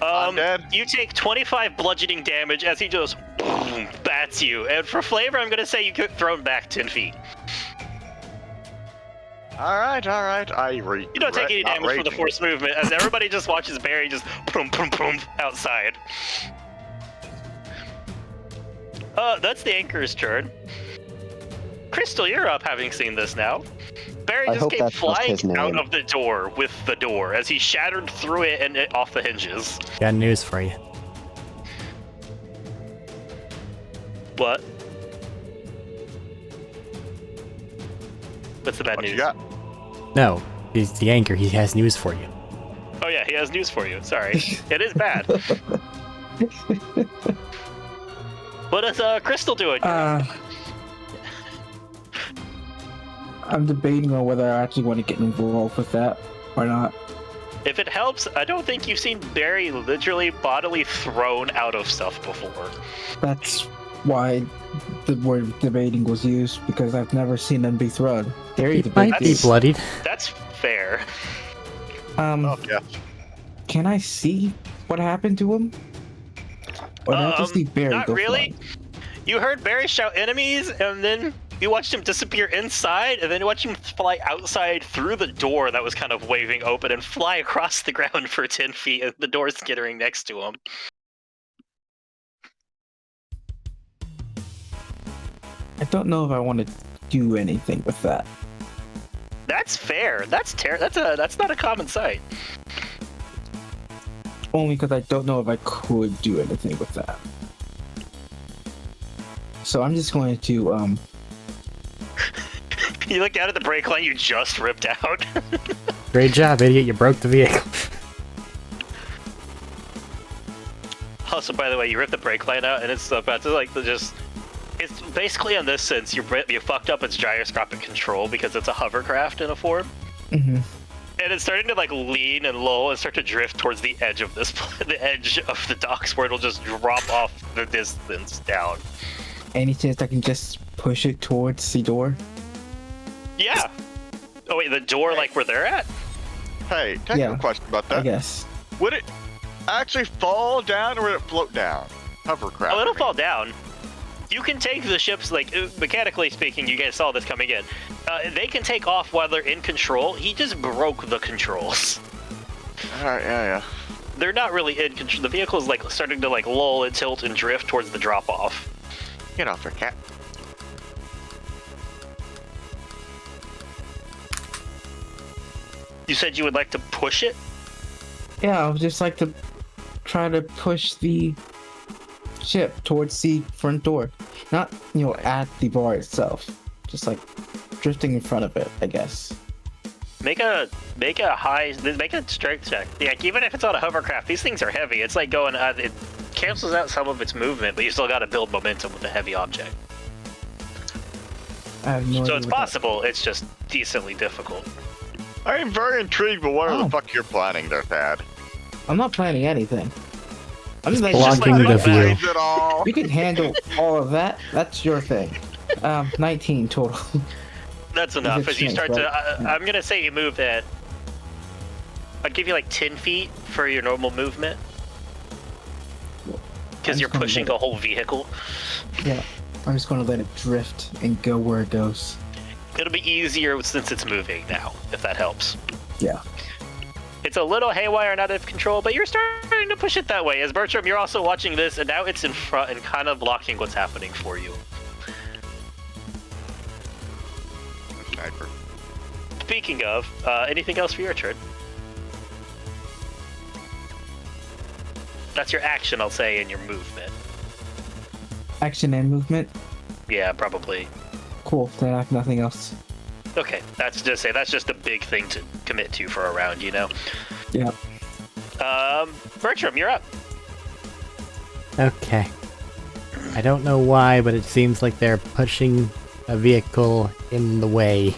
I'm dead. You take 25 bludgeoning damage as he just boom, bats you. And for flavor, I'm gonna say you get thrown back 10 feet. All right. You don't take any damage from the forced movement, as everybody just watches Barry just boom, boom, boom outside. That's the Anchor's turn. Crystal, you're up, having seen this now. Barry I just hope came that's just his flying out name. of the door with the door as he shattered through it and it off the hinges. Got news for you. What? What's the bad What news? you got? No, he's the anchor. He has news for you. Oh yeah, he has news for you. Sorry. It is bad. What is Crystal doing? I'm debating on whether I actually want to get involved with that or not. If it helps, I don't think you've seen Barry literally bodily thrown out of stuff before. That's why the word debating was used, because I've never seen them be thrown. He might be bloodied. That's fair. Oh yeah. Can I see what happened to him? Or did I just see Barry Not go really. flying? You heard Barry shout enemies, and then you watched him disappear inside, and then you watched him fly outside through the door that was kind of waving open and fly across the ground for 10 feet, and the door skittering next to him. I don't know if I want to do anything with that. That's fair. That's not a common sight. Only because I don't know if I could do anything with that. So I'm just going to You look down at the brake line you just ripped out. Great job, idiot. You broke the vehicle. Also, by the way, you ripped the brake line out, and it's about to it's basically in this sense you fucked up its gyroscopic control because it's a hovercraft in a form. Mm-hmm. And it's starting to lean and lull and start to drift towards the edge of the edge of the docks, where it'll just drop off the distance down. Any chance I can just push it towards the door? Yeah. Oh wait, the door where they're at? Hey, technical Yeah. question about I that. guess. Would it actually fall down or would it float down? Hovercraft. Oh, it'll I mean. fall down. You can take the ships, mechanically speaking, you guys saw this coming in. They can take off while they're in control. He just broke the controls. Alright, yeah. They're not really in control. The vehicle's starting to lull and tilt and drift towards the drop off. Get off there, cat. You said you would like to push it? Yeah, I would just like to try to push the ship towards the front door. Not, at the bar itself. Just drifting in front of it, I guess. Make a strength check. Yeah, even if it's on a hovercraft, these things are heavy. It's like going, it cancels out some of its movement, but you still got to build momentum with a heavy object. I have no So idea it's what that- possible. It's just decently difficult. I am very intrigued with what Oh. the fuck you're planning there, Thad. I'm not planning anything. I'm just Blocking the view. Is it all? You can handle all of that. That's your thing. 19 total. That's enough. Is it As you start chance, to, right? I'm gonna say you move at. I'd give you 10 feet for your normal movement, because you're pushing a whole vehicle. Yeah. I'm just going to let it drift and go where it goes. It'll be easier since it's moving now, if that helps. Yeah. It's a little haywire and out of control, but you're starting to push it that way. As Bertram, you're also watching this, and now it's in front and kind of blocking what's happening for you. Sniper. Speaking of, anything else for your turn? That's your action, I'll say, and your movement. Action and movement. Yeah, probably. Cool. Then I have nothing else. Okay, that's just a big thing to commit to for a round, Yeah. Bertram, you're up. Okay. I don't know why, but it seems like they're pushing a vehicle in the way.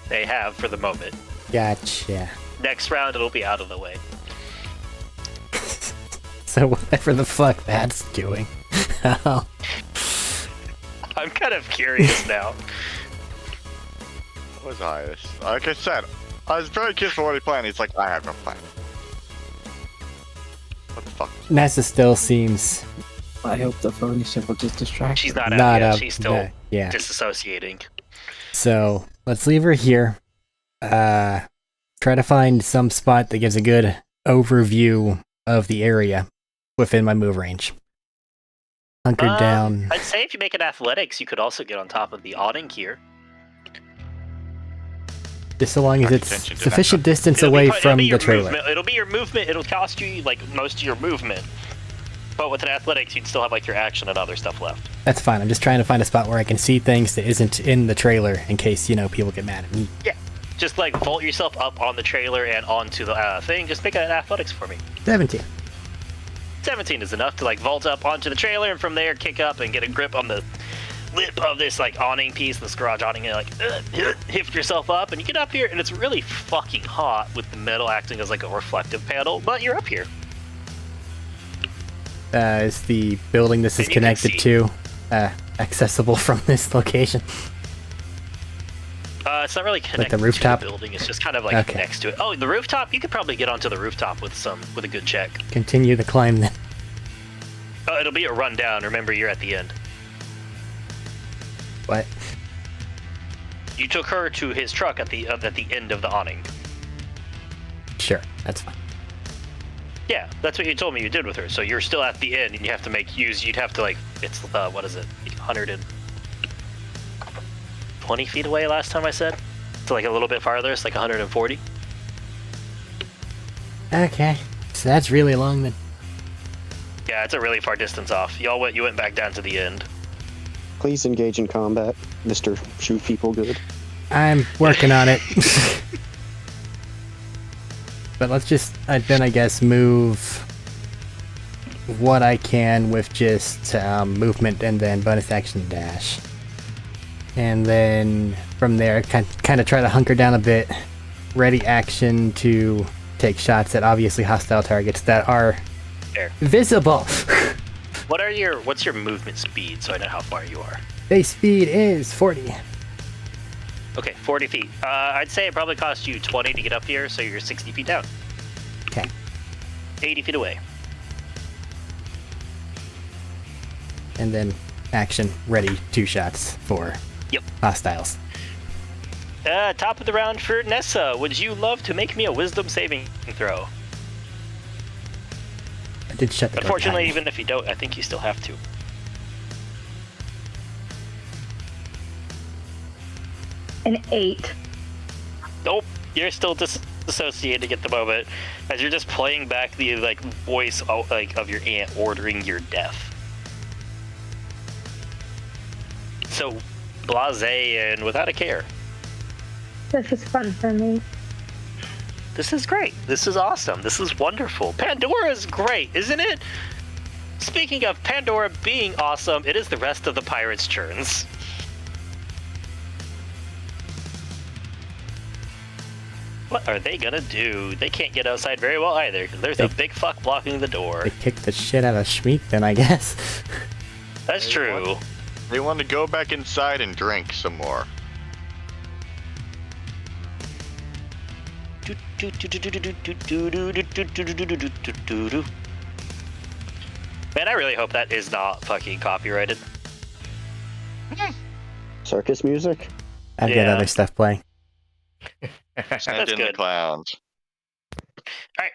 They have for the moment. Gotcha. Next round, it'll be out of the way. So whatever the fuck that's doing. I'm kind of curious now. What was I? Like I said, I was very curious for what he planned. He's like, I have no plan. What the fuck? Nessa still seems I hope the phony ship will just distract She's her. not out Not yet. up. She's still Yeah. disassociating. So let's leave her here. Try to find some spot that gives a good overview of the area within my move range. Hunker down. I'd say if you make it athletics, you could also get on top of the awning here. Just so long as it's Attention to sufficient distance It'll away be from your the trailer. movement. It'll be your movement. It'll cost you like most of your movement. But with an athletics, you'd still have like your action and other stuff left. That's fine. I'm just trying to find a spot where I can see things that isn't in the trailer in case, people get mad at me. Yeah. Just like vault yourself up on the trailer and onto the thing. Just make an athletics for me. 17. 17 is enough to like vault up onto the trailer and from there kick up and get a grip on the lip of this like awning piece, this garage awning, and like lift yourself up and you get up here and it's really fucking hot with the metal acting as like a reflective panel, but you're up here. Is the building this is And you can connected see. to accessible from this location? It's not really connected rooftop? to the building, it's just kind of like Okay. next to it. Oh, the rooftop, you could probably get onto the rooftop with a good check. Continue the climb then. Oh, it'll be a rundown, remember you're at the end. What? You took her to his truck at the end of the awning. Sure, that's fine. Yeah, that's what you told me you did with her. So you're still at the end, and you have to you'd have to like, it's what is it, 120 feet away last time I said? So like a little bit farther, it's like 140. Okay, so that's really long then. Yeah, it's a really far distance off. You went back down to the end. Please engage in combat, Mr. Shoot People Good. I'm working on it. But let's just, then I guess, move what I can with just movement and then bonus action dash. And then from there, kind of try to hunker down a bit. Ready action to take shots at obviously hostile targets that are There. visible. What's your movement speed so I know how far you are? Base speed is 40. Okay, 40 feet. I'd say it probably costs you 20 to get up here, so you're 60 feet down. Okay. 80 feet away. And then action, ready, 2 shots for Yep. hostiles. Top of the round for Nessa. Would you love to make me a wisdom saving throw? I did shut the door Unfortunately, behind me. even if you don't, I think you still have to. An 8. Nope, you're still disassociated at the moment, as you're just playing back the like voice of your aunt ordering your death. So, blasé and without a care. This is fun for me. This is great. This is awesome. This is wonderful. Pandora is great, isn't it? Speaking of Pandora being awesome, it is the rest of the pirates' turns. What are they gonna do? They can't get outside very well either, because there's a big fuck blocking the door. They kicked the shit out of Schmeat then, I guess. That's true. They want to go back inside and drink some more. Man, I really hope that is not fucking copyrighted. Circus music? I've got Yeah. other stuff playing. Send in the good. clowns. Alright.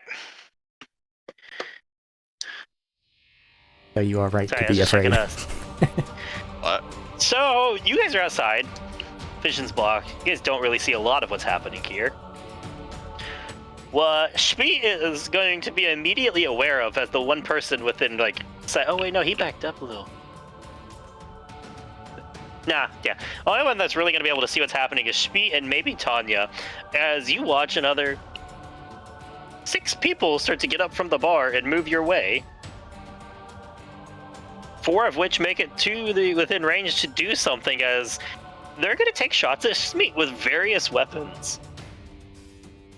So you are right Sorry, I to was be just afraid. checking What? So, you guys are outside. Vision's blocked. You guys don't really see a lot of what's happening here. What Shmi is going to be immediately aware of as the one person within, like, say, oh wait, no, he backed up a little. Nah, yeah. Only one that's really going to be able to see what's happening is Shmi and maybe Tanya, as you watch another 6 people start to get up from the bar and move your way. 4 of which make it to the within range to do something, as they're going to take shots at Shmi with various weapons.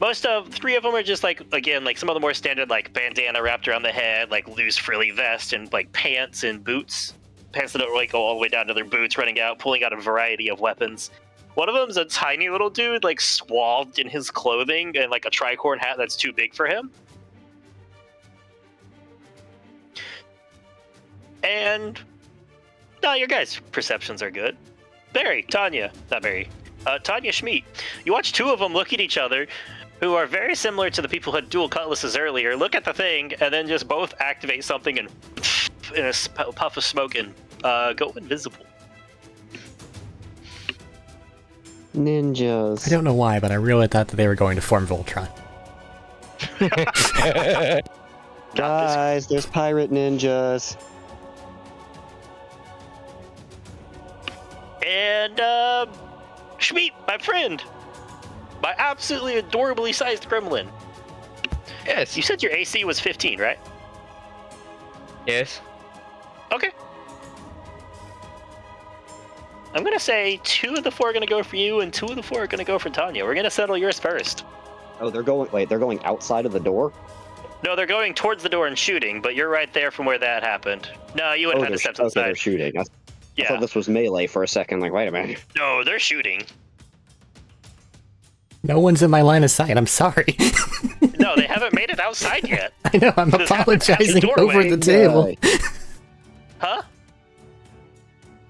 3 of them are just like, again, like some of the more standard, like bandana wrapped around the head, like loose frilly vest and like pants and boots. Pants that don't really go all the way down to their boots, running out, pulling out a variety of weapons. One of them's a tiny little dude, like swathed in his clothing and like a tricorn hat that's too big for him. And no, your guys' perceptions are good. Tanya Schmeat. You watch two of them look at each other, who are very similar to the people who had dual cutlasses earlier, look at the thing, and then just both activate something and in a puff of smoke and go invisible. Ninjas. I don't know why, but I really thought that they were going to form Voltron. Guys, there's pirate ninjas. And, Schmeat, my friend. My absolutely adorably sized gremlin. Yes. You said your AC was 15, right? Yes. Okay. I'm gonna say 2 of the 4 are gonna go for you, and 2 of the 4 are gonna go for Tanya. We're gonna settle yours first. Oh, they're going outside of the door? No, they're going towards the door and shooting, but you're right there from where that happened. No, you would have had to step to the Okay, they're side. shooting. I Yeah. thought this was melee for a second. Like, wait a minute. No, they're shooting. No one's in my line of sight. I'm sorry. No, they haven't made it outside yet. I know. I'm This happened at the apologizing over doorway. the table. Guy. Huh?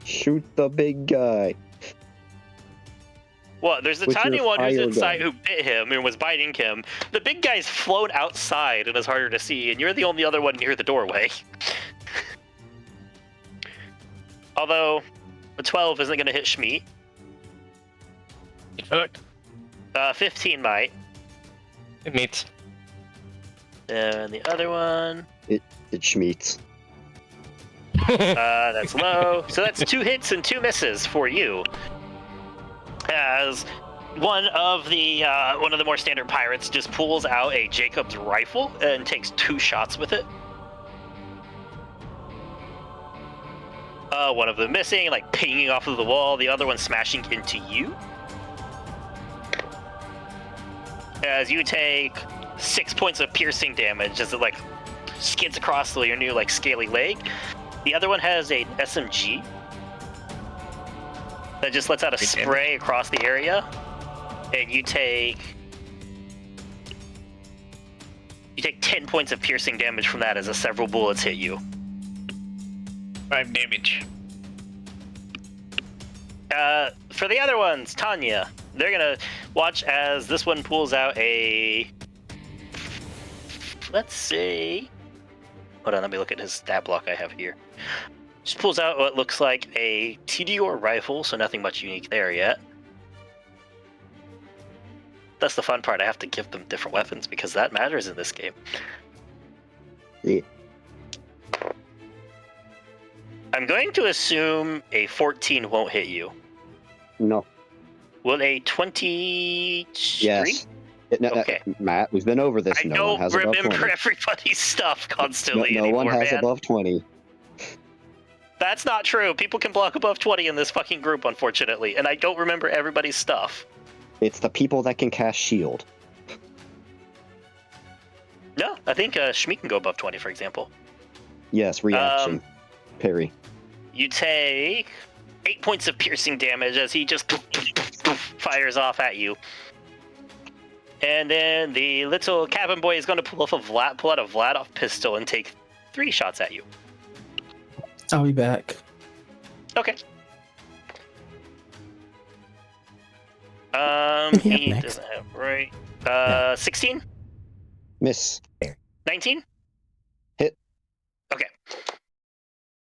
Shoot the big guy. Well, there's the With tiny your one who's fire inside gun. who bit him and was biting him. The big guy's flown outside and is harder to see, and you're the only other one near the doorway. Although, a 12 isn't going to hit Schmeat. It hurt. 15 might. It meets. And the other one, It Schmeats. that's low. So that's 2 hits and 2 misses for you. As one of the more standard pirates just pulls out a Jacob's rifle and takes 2 shots with it. One of them missing, like pinging off of the wall. The other one smashing into you. As you take 6 points of piercing damage as it like skids across your new like scaly leg. The other one has an SMG that just lets out a spray across the area, and you take 10 points of piercing damage from that as several bullets hit you. 5 damage. For the other ones, Tanya, they're gonna watch as this one pulls out a. Let's see. Hold on, let me look at his stat block I have here. Just pulls out what looks like a TDR rifle, so nothing much unique there yet. That's the fun part. I have to give them different weapons because that matters in this game. Yeah. I'm going to assume a 14 won't hit you. No. Will a 23? Yes. No, Okay. Matt, we've been over this. I No one don't has above remember 20. everybody's stuff constantly No anymore, one has man. above 20. That's not true. People can block above 20 in this fucking group, unfortunately, and I don't remember everybody's stuff. It's the people that can cast shield. No, I think Shmi can go above 20, for example. Yes, reaction. Parry. You take 8 points of piercing damage as he just fires off at you. And then the little cabin boy is going to pull out a Vladov pistol and take 3 shots at you. I'll be back. Okay. He He next. doesn't have right. 16? Miss. 19? Hit. Okay.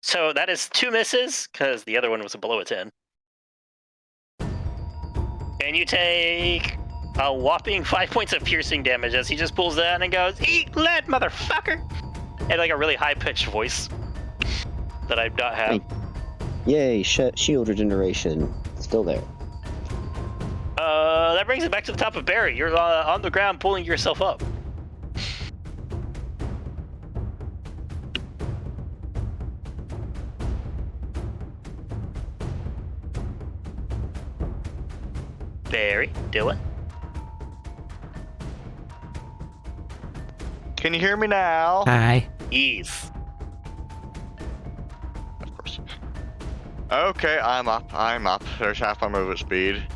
So that is 2 misses, because the other one was below a 10. And you take a whopping 5 points of piercing damage as he just pulls that and goes, "Eat lead, motherfucker!" And like a really high-pitched voice that I do not have. Yay, shield regeneration. Still there. That brings it back to the top of Barry. You're on the ground pulling yourself up. Barry, Dylan. Can you hear me now? Hi. Ease. Of course. Okay, I'm up. There's half my movement speed.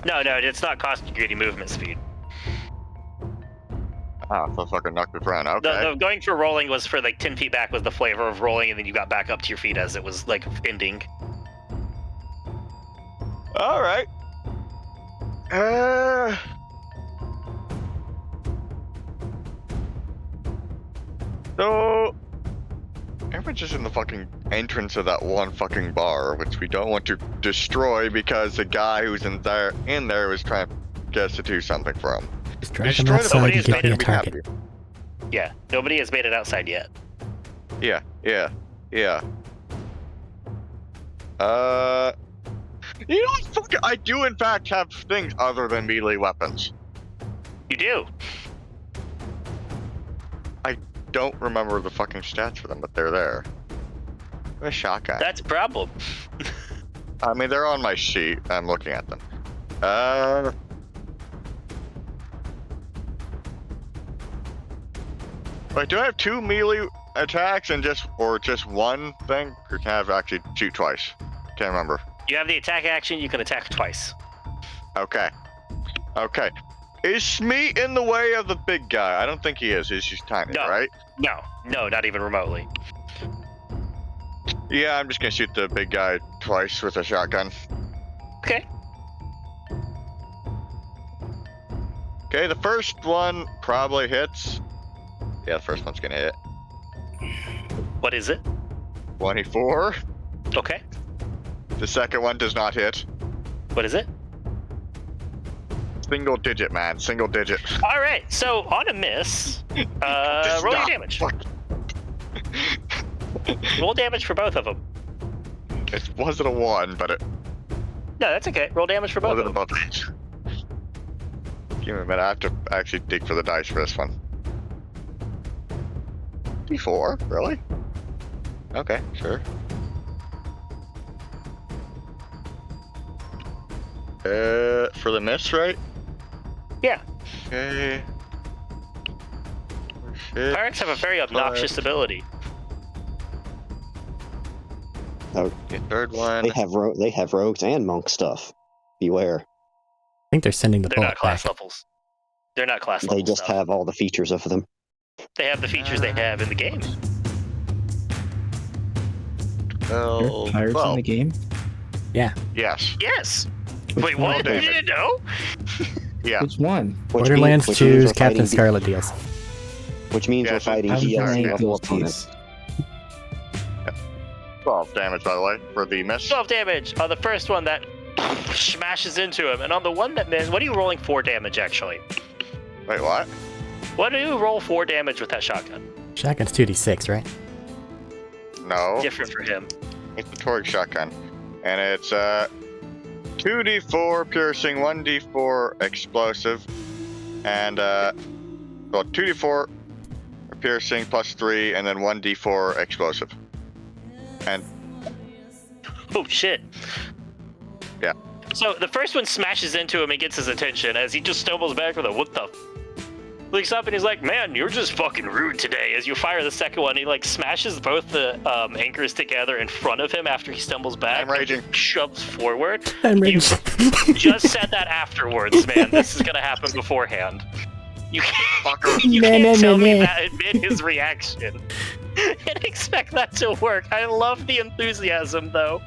No, it's not costing you any movement speed. Oh, so fucking knocked the front. Okay. The going for rolling was for like 10 feet back was the flavor of rolling, and then you got back up to your feet as it was like ending. All right. So everyone's just in the fucking entrance of that one fucking bar, which we don't want to destroy because the guy who's in there was trying to get us to do something for him. Just drag Destroy them the outside body and is give made me a to be target. Yeah, nobody has made it outside yet. Yeah. You know what? Fuck it. I do in fact have things other than melee weapons. You do. Don't remember the fucking stats for them, but they're there. I have a shotgun. That's a problem. I mean, they're on my sheet. I'm looking at them. Wait, do I have 2 melee attacks and just one thing? Or can I have actually shoot twice? Can't remember. You have the attack action. You can attack twice. Okay. Is Shmeat in the way of the big guy? I don't think he is. He's just tiny, No. right? No, not even remotely. Yeah, I'm just gonna shoot the big guy twice with a shotgun. Okay. Okay, the first one probably hits. Yeah, the first one's gonna hit. What is it? 24. Okay. The second one does not hit. What is it? Single digit, man. Single digit. All right. So on a miss, roll your damage. Fuck. Roll damage for both of them. It wasn't a 1, but it No, that's okay. Roll damage for both wasn't of a them. both each. Give me a minute. I have to actually dig for the dice for this one. D4? Really? Okay, sure. For the miss, right? Yeah. Okay. Shit. Pirates have a very obnoxious ability. Okay, third one. They have rogues and monk stuff. Beware. I think they're sending the They're bullet not class back. levels. They're not class levels. They just have all the features of them. They have the features they have in the game. Oh, There are pirates in the game? Yeah. Yes. Yes. Which Wait, one? what? You didn't know? Yeah. Which one? Borderlands which 2's we're Captain fighting Scarlet deals. Which means Yeah, we're so fighting I haven't DS done any of level those opponents. keys. 12 damage, by the way, for the miss. 12 damage on the first one that smashes into him, and on the one that missed, what are you rolling 4 damage actually? Wait, what? What do you roll 4 damage with that shotgun? Shotgun's 2d6, right? No. Different for him. It's the Toric shotgun. And it's 2d4 piercing, 1d4 explosive, and well, 2d4 piercing plus 3, and then 1d4 explosive. And Oh shit. Yeah. So the first one smashes into him and gets his attention as he just stumbles back with a what the looks up and he's like, man, you're just fucking rude today. As you fire the second one, he like smashes both the anchors together in front of him after he stumbles back. I'm raging. And shoves forward. I'm You raging. just said that afterwards, man. This is gonna happen beforehand. You can't, fucker. you Nah, can't nah, tell nah, me nah. that amid his reaction and expect that to work. I love the enthusiasm, though.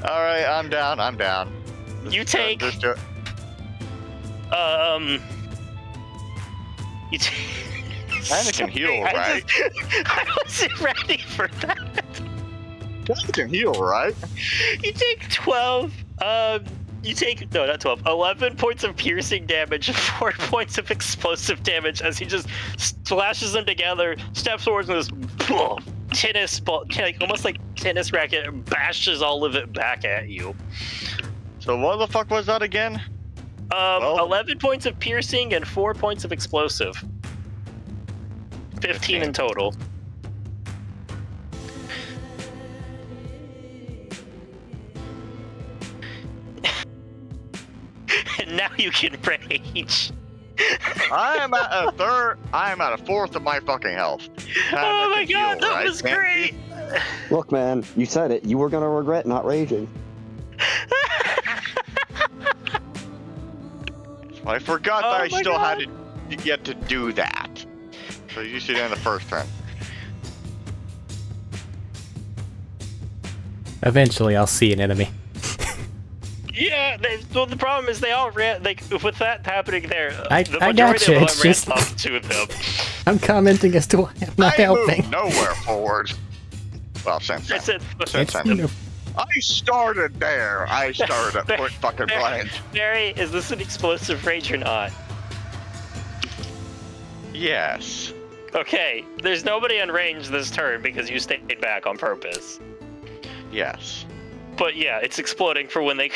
All right, I'm down. You take Just do it. You take. Anna can heal, right? I wasn't ready for that. Anna can heal, right? You take 12. You take no, not 12. 11 points of piercing damage, 4 points of explosive damage as he just splashes them together, steps forward and this tennis ball, like almost like tennis racket, and bashes all of it back at you. So what the fuck was that again? 11 points of piercing and 4 points of explosive. 15 in total. And now you can rage. I am at a fourth of my fucking health. Oh my Anna can god, heal, that right? was Can't great! she? Look, man, you said it. You were gonna regret not raging. I forgot that Oh I my still had God. to get to do that. So you should end the first turn. Eventually, I'll see an enemy. Yeah, well, the problem is they all ran, like, with that happening there, the I majority gotcha, of them it's ran just- up to them. I'm commenting as to why I'm not I helping. moved nowhere forward. Well, since That's then. it. Since then. I started there. I started at point fucking blank. Barry, is this an explosive rage or not? Yes. Okay, there's nobody in range this turn because you stayed back on purpose. Yes. But yeah, it's exploding for when they...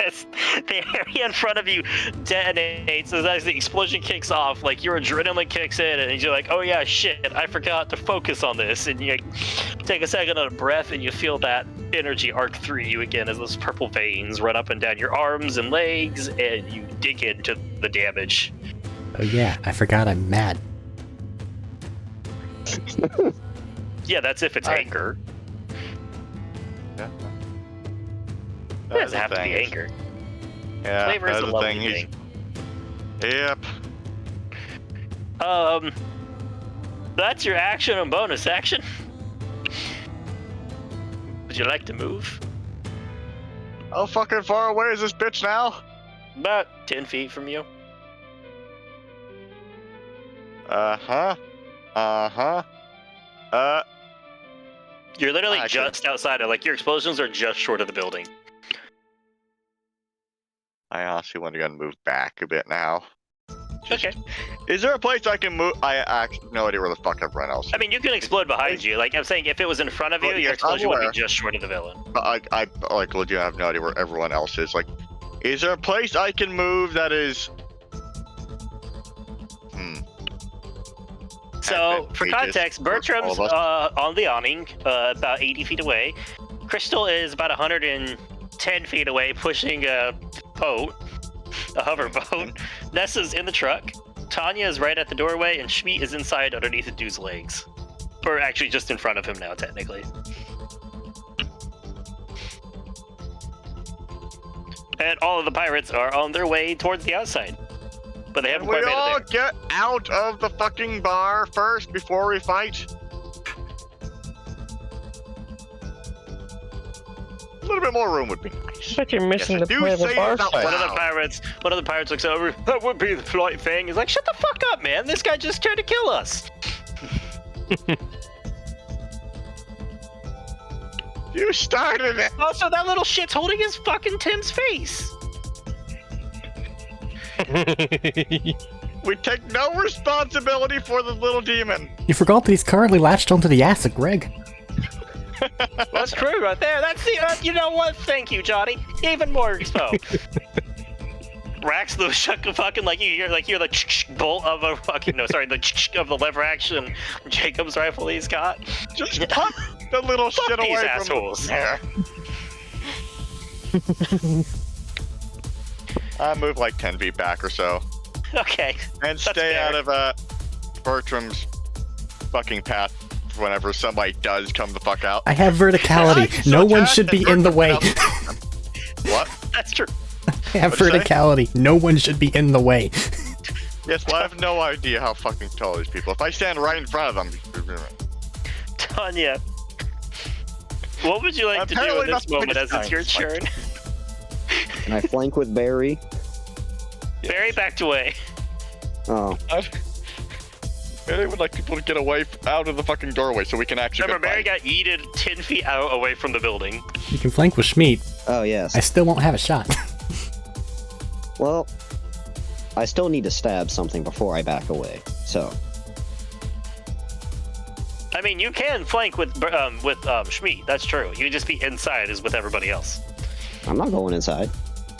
As the area in front of you detonates, as the explosion kicks off, like your adrenaline kicks in, and you're like, oh yeah, shit, I forgot to focus on this. And you take a second of breath, and you feel that energy arc through you again as those purple veins run up and down your arms and legs, and you dig into the damage. Oh yeah, I forgot I'm mad. Yeah, that's if it's anger. Yeah. It doesn't have to be anger. Yeah, Flavor is that's a the lovely thing. thing. Yep. That's your action and bonus action. Would you like to move? How fucking far away is this bitch now? About 10 feet from you. You're literally just outside of, like, your explosions are just short of the building. I honestly want to go and move back a bit now. Okay. Is there a place I can move? I actually have no idea where the fuck everyone else is. I mean, you can explode behind you. Like, I'm saying, if it was in front of you, Well, your yes, I'm explosion would be aware. just short of the villain. But I like legit have no idea where everyone else is. Like, is there a place I can move that is? So, for advantageous context, for Bertram's all of us? on the awning, about 80 feet away. Crystal is about 110 feet away, pushing a boat, a hover boat. Nessa's in the truck. Tanya is right at the doorway, and Schmeat is inside underneath the dude's legs. Or actually just in front of him now, technically. And all of the pirates are on their way towards the outside. But they haven't Can we quite made all it there. get out of the fucking bar first before we fight? A little bit more room would be nice. But you're missing Yes, the I do point of the say bar it out fight. One of the Wow. pirates looks over. That would be the flight thing. He's like, shut the fuck up, man. This guy just tried to kill us. You started it. Also, that little shit's holding his fucking Tim's face. We take no responsibility for the little demon. You forgot that he's currently latched onto the ass of Greg. That's true right there. That's the, you know what? Thank you, Johnny. Even more expo. Racks the fucking, like, you hear the bolt of a fucking, no, sorry, the of the lever action Jacob's rifle he's got. Just put the little Fuck shit these away assholes. from there. I move like 10 feet back or so. Okay. And That's stay fair. out of Bertram's fucking path whenever somebody does come the fuck out. I have verticality. No one should be in the way. What? That's true. I have What'd you say? verticality. No one should be in the way. Yes, well, I have no idea how fucking tall these people. If I stand right in front of them, Tanya, what would you like to do Apparently in this not the moment as biggest it's your time. turn? Can I flank with Barry? Barry backed away. Oh, I really would like people to get away out of the fucking doorway so we can actually Remember, get Barry by. got yeeted 10 feet out away from the building. You can flank with Schmeat. oh yes. I still won't have a shot. Well, I still need to stab something before I back away. So, I mean, you can flank with Schmeat. That's true. You just be inside as with everybody else. I'm not going inside.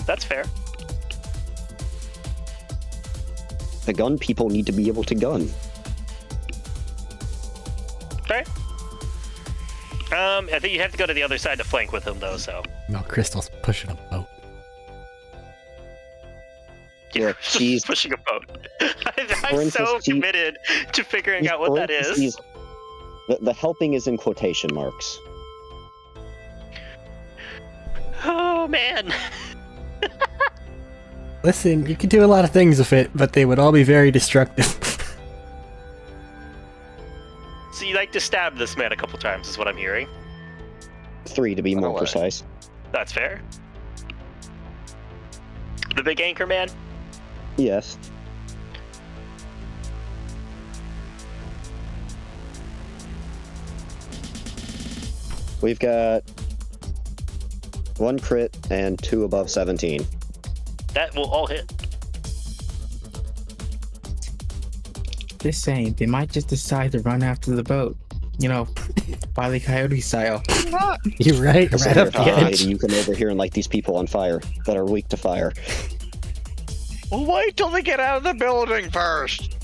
That's fair. The gun people need to be able to gun. Okay. I think you have to go to the other side to flank with him, though. So. No, Crystal's pushing a boat. You're Look, she's- pushing a boat. For I'm instance, so she- committed to figuring out what that is. The helping is in quotation marks. Oh man. Listen, you could do a lot of things with it, but they would all be very destructive. So you like to stab this man a couple times, is what I'm hearing. 3 to be No more way. precise. That's fair. The big anchor man? Yes. We've got 1 crit and 2 above 17. That will all hit. Just saying, they might just decide to run after the boat. You know, Wile E. Coyote style. You're right, So right up the maybe edge. you come over here and light these people on fire that are weak to fire. Well, wait till they get out of the building first.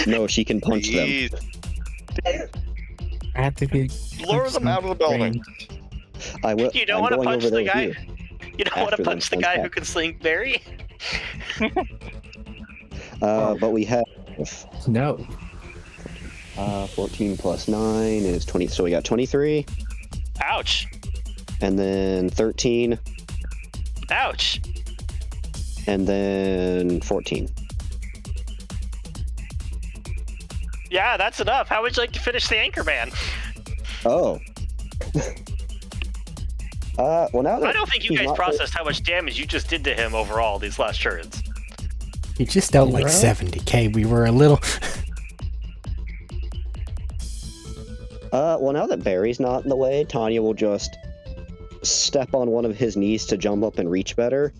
No, she can punch them. Jeez. I have to be. Lure them out of the building. I will. You don't I'm want to going punch over the there guy. with you. You don't want to After them, punch the guy who attack. can sling berry? But we have No. 14 plus 9 is 20. So we got 23, Ouch. and then 13, Ouch. and then 14. Yeah, that's enough. How would you like to finish the anchor man? Oh. Well, now that I don't think you he's guys not processed how much damage you just did to him overall these last turns. You just dealt like Right. 70k. We were a little. Well, now that Barry's not in the way, Tanya will just step on one of his knees to jump up and reach better.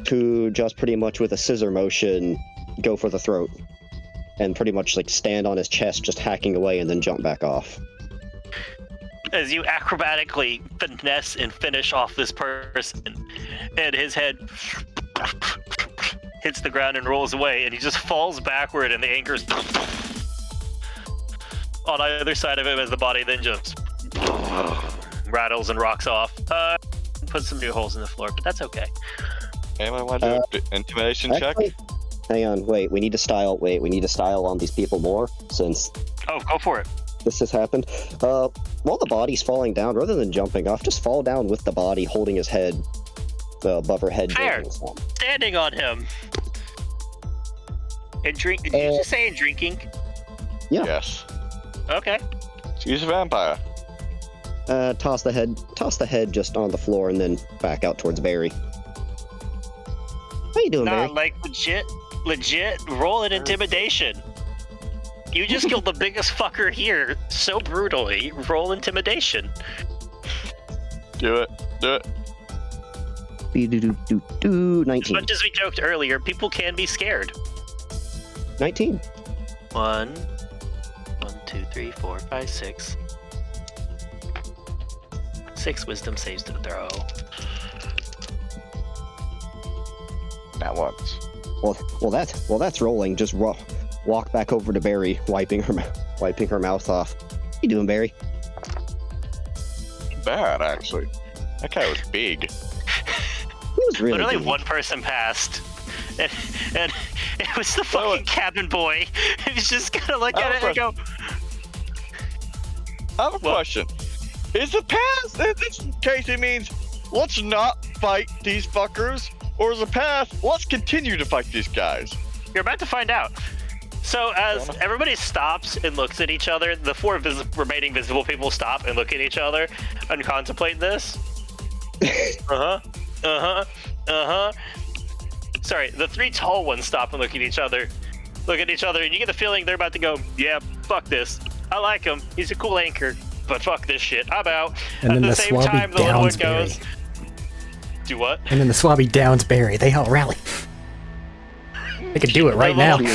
To just pretty much with a scissor motion, go for the throat. And pretty much like stand on his chest, just hacking away and then jump back off. As you acrobatically finesse and finish off this person, and his head hits the ground and rolls away, and he just falls backward, and the anchor's on either side of him as the body then just rattles and rocks off. Put some new holes in the floor, but that's okay. Anyone want to do an intimidation check? Actually, hang on, wait, we need to style on these people more, since Oh, go for it. this has happened. While the body's falling down, rather than jumping off, just fall down with the body holding his head above her head. Fair. drinking some. Standing on him. And drink. Did you just say in drinking? Yeah. Yes. Okay. He's a vampire. Toss the head just on the floor and then back out towards Barry. How you doing, Nah, Barry? like legit, roll an intimidation. You just killed the biggest fucker here so brutally. Roll intimidation. Do it. Do it. 19. As much as we joked earlier, people can be scared. 19. 1, 2, 3, 4, 5, 6. 6 wisdom saves to throw. Not once. Well, that's rolling. Just walk back over to Barry, wiping her mouth off. How you doing, Barry? Bad, actually. That guy was big. He was really Literally big. one person passed. And it was the fucking cabin boy. He was just gonna look at it and go, I have a question. Is the path, in this case, it means let's not fight these fuckers? Or is the path, let's continue to fight these guys? you're about to find out. So as everybody stops and looks at each other, the 4 remaining visible people stop and look at each other and contemplate this. Sorry, the 3 tall ones stop and look at each other, and you get the feeling they're about to go, yeah, fuck this. I like him. He's a cool anchor, but fuck this shit. I'm out. And At then the the same swabby time, the little one downs Barry. goes, do what? And then the swabby downs Barry. They all rally. They could do it right now. The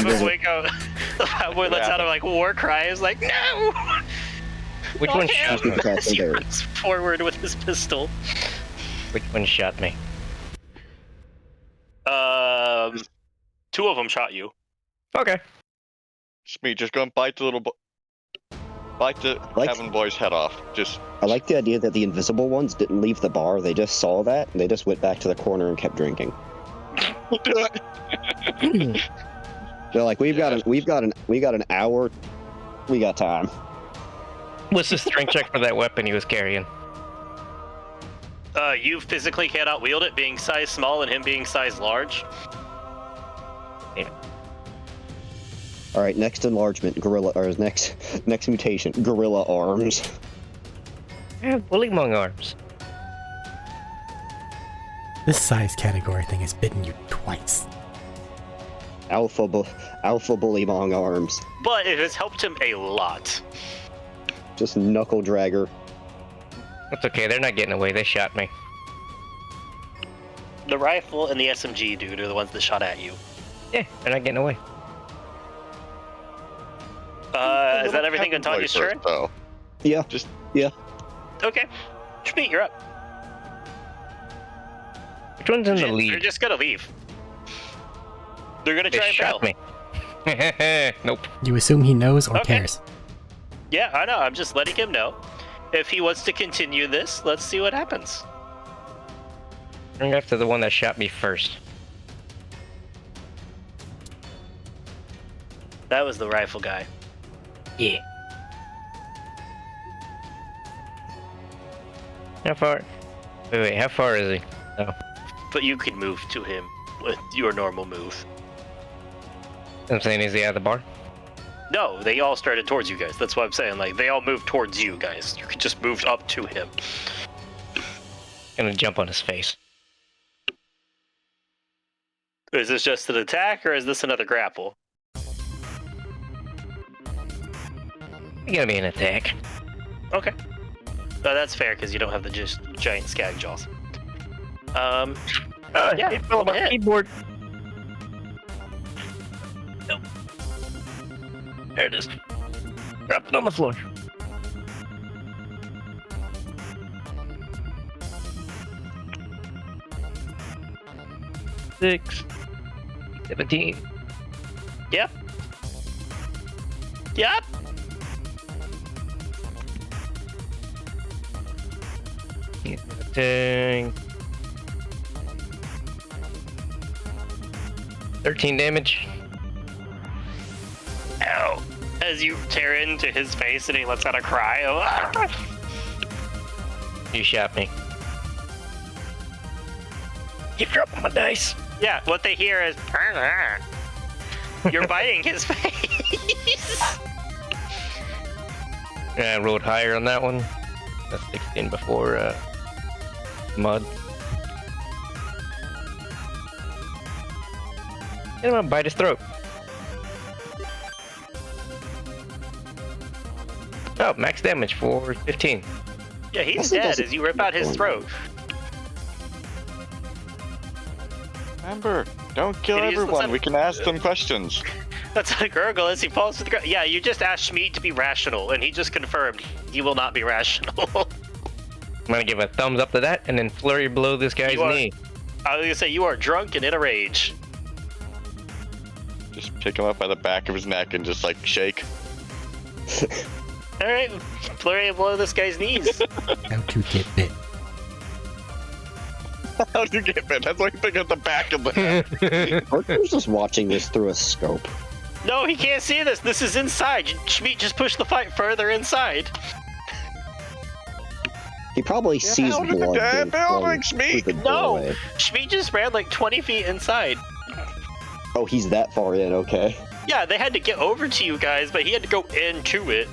fat boy lets out a like war cry. Is like, no. Which Not one him. shot me? As he runs forward with his pistol. Which one shot me? 2 of them shot you. Okay. Smee, just go and bite the little bite the Like- cabin boy's head off. Just I like the idea that the invisible ones didn't leave the bar. They just saw that and they just went back to the corner and kept drinking. do it. They're like, we got an hour. We got time. What's the strength check for that weapon he was carrying? You physically cannot wield it, being size small and him being size large. All right, next enlargement, gorilla, or next mutation, gorilla arms. I have Bullymong arms. This size category thing has bitten you twice. Alpha bullymong arms. But it has helped him a lot. Just knuckle dragger. That's okay, they're not getting away. They shot me. The rifle and the SMG dude are the ones that shot at you. Yeah, they're not getting away. Is that everything on Tanya's turn? Though. Yeah. Yeah. Okay. Schmidt, you're up. Which one's in the They're lead? just gonna leave. They're gonna They try and shot bail. me. Nope. You assume he knows or Okay. cares. Yeah, I know. I'm just letting him know. If he wants to continue this, let's see what happens. I'm after the one that shot me first. That was the rifle guy. Yeah. How far? Wait, how far is he? Oh. But you can move to him with your normal move. I'm saying, is he out of the bar? No, they all started towards you guys. That's what I'm saying. Like, they all moved towards you guys. You just moved up to him. Gonna jump on his face. Is this just an attack, or is this another grapple? It's gonna be an attack. Okay. No, that's fair, because you don't have the just giant skag jaws. Yeah, it fell on my hit. keyboard. Nope. There it is. Drop it on the floor. Six. 17. Yep. Yep. Dang. 13 damage. Ow. As you tear into his face and he lets out a cry of "Ah!" You shot me. Keep dropping my dice. Yeah, what they hear is "Ah." You're biting his face. Yeah, I rolled higher on that one. That's 16 before mud. And I'm gonna bite his throat. Oh, max damage for 15. Yeah, he's Also dead doesn't- as you rip out his throat. Remember, don't kill Can you just everyone. listen- We can ask them questions. That's a gurgle as he falls to the ground. Yeah, you just asked Schmidt to be rational, and he just confirmed he will not be rational. I'm gonna give a thumbs up to that and then flurry blow this guy's You are- knee. I was gonna say, you are drunk and in a rage. Just pick him up by the back of his neck and just like shake. Alright, flurry and blow this guy's knees. How'd you get bit? How'd you get bit? That's why you pick up the back of the head. Arthur's just watching this through a scope. No, he can't see this. This is inside. Schmidt just pushed the fight further inside. He probably sees out of the blood damn being flowing building, through Smeek! the No! doorway. Schmidt just ran like 20 feet inside. Oh, he's that far in, okay. Yeah, they had to get over to you guys, but he had to go into it.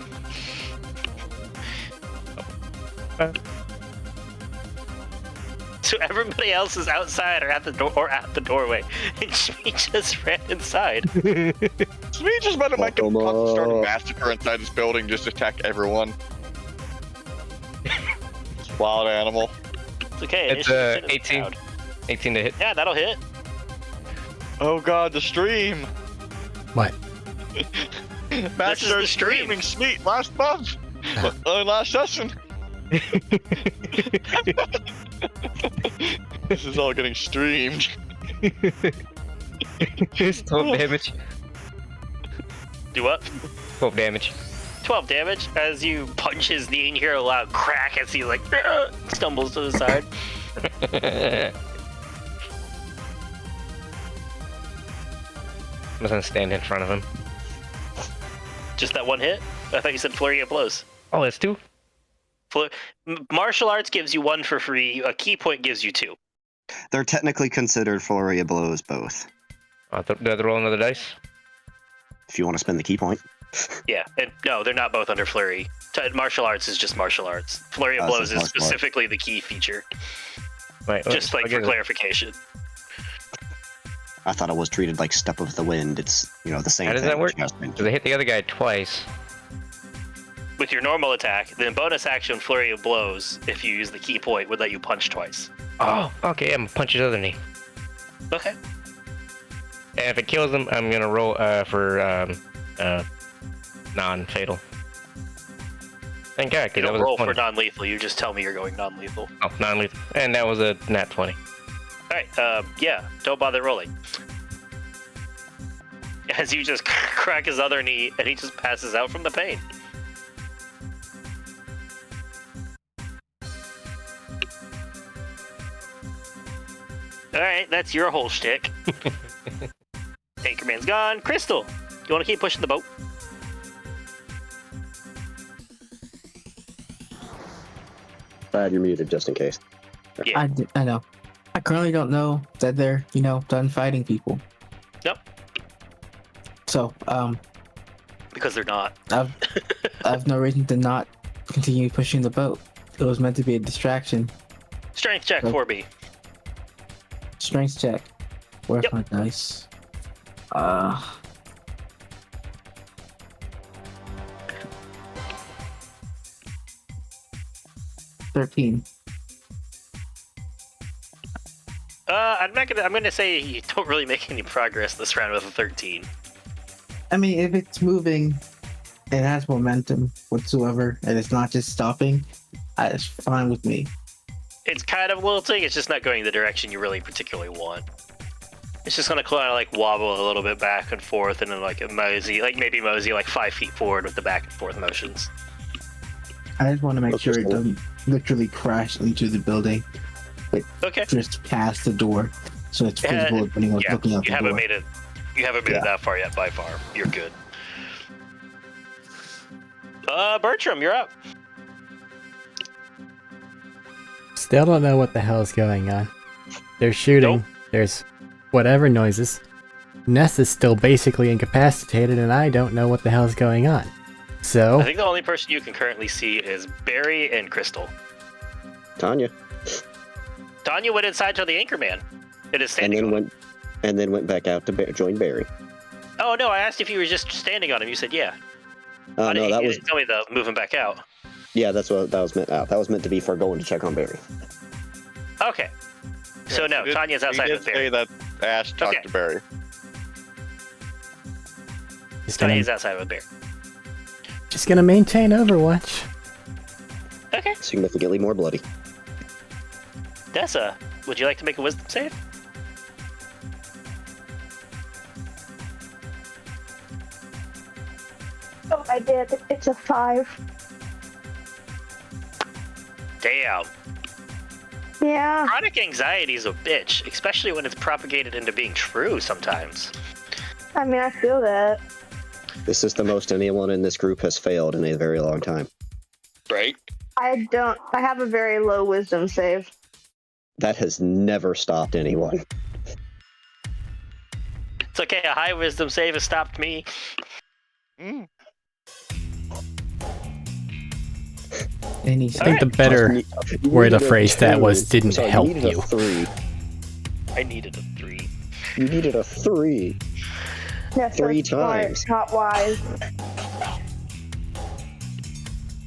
So everybody else is outside or at the door or at the doorway, and Schmidt just ran inside. Smeek just better make him start a massacre inside this building, just attack everyone. Wild animal. It's okay. It's initiative 18. crowd. 18 to hit. Yeah, that'll hit. Oh god, the stream! What? Max is the started stream. streaming Smeek last month! Last session! This is all getting streamed. It's 12 damage. Do what? 12 damage. 12 damage as you punch his knee and hear a loud crack as he like stumbles to the side. I'm just gonna stand in front of him. Just that one hit? I thought you said flurry of blows. Oh, that's 2? Martial arts gives you 1 for free. A key point gives you 2. They're technically considered flurry of blows, both. Do I have to roll another dice? If you want to spend the key point. Yeah, and no, they're not both under flurry. Martial arts is just martial arts. Flurry of blows is specifically the key feature. Right. Just like for clarification. I thought it was treated like Step of the Wind. It's, the same thing. How does that work? Just- Do they hit the other guy twice? With your normal attack, then bonus action flurry of blows, if you use the key point, would let you punch twice. Oh, okay. I'm gonna punch his other knee. Okay. And if it kills him, I'm gonna roll for non-fatal. Thank God, You because that don't was roll a 20. for non-lethal, you just tell me you're going non-lethal. Oh, non-lethal. And that was a nat 20. Alright, yeah, don't bother rolling. As you just crack his other knee, and he just passes out from the pain. Alright, that's your whole shtick. Anchorman's gone. Crystal, you want to keep pushing the boat? Glad you're muted, just in case. Yeah. I know. I currently don't know that they're, done fighting people. Nope. So, Because they're not. I've no reason to not continue pushing the boat. It was meant to be a distraction. Strength check, Nope. 4B. Strength check. Where's Yep. my dice? 13. I'm gonna say you don't really make any progress this round with a 13. I mean, if it's moving, it has momentum whatsoever, and it's not just stopping, it's fine with me. It's kind of wilting, it's just not going the direction you really particularly want. It's just gonna kind of like wobble a little bit back and forth, and then like a mosey, like 5 feet forward with the back and forth motions. I just want to make Okay, sure it cool. doesn't literally crash into the building, Okay. just past the door, so it's visible if anyone's Yeah, looking out you the haven't door. made it. You haven't made it that far yet, by far. You're good. Bertram, you're up. Still don't know what the hell's going on. They're shooting. Nope. There's whatever noises. Ness is still basically incapacitated, and I don't know what the hell's going on. So, I think the only person you can currently see is Barry and Crystal. Tanya. Tanya went inside to the Anchorman. It is And standing. then went back out to join Barry. Oh no! I asked if you were just standing on him. You said yeah. No, You that was didn't tell me the moving back out. yeah. That's what that was meant. That was meant to be for going to check on Barry. Okay. So no, Tanya's outside with Barry. Say that Ash talked Okay. to Barry. Tanya's outside with Barry. just gonna maintain Overwatch. Okay. Significantly more bloody. Dessa, would you like to make a wisdom save? Oh, I did. It's a 5. Damn. Yeah. Chronic anxiety is a bitch, especially when it's propagated into being true sometimes. I mean, I feel that. This is the most anyone in this group has failed in a very long time. Right? I have a very low wisdom save. That has never stopped anyone. It's okay, a high wisdom save has stopped me. Mm. Any I think the better You word to needed a phrase that 2. was didn't Sorry, help needed you. A 3. I needed a 3. You needed a 3. Yes, 3 that's smart, times. not wise.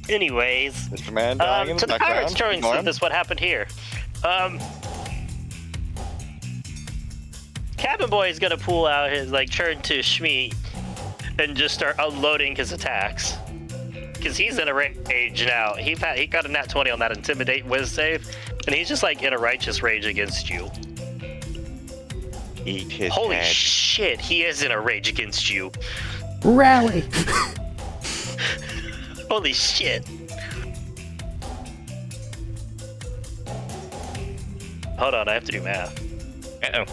Anyways, Mr. Man dying in to the the background. pirates' turns, Go on. since this what happened here. Cabin Boy is gonna pull out his turn to Shmeet and just start unloading his attacks. Because he's in a rage now. He got a nat 20 on that intimidate whiz save, and he's just in a righteous rage against you. Eat his Holy head. shit, he is in a rage against you. Rally! Holy shit. Hold on, I have to do math. Uh-oh.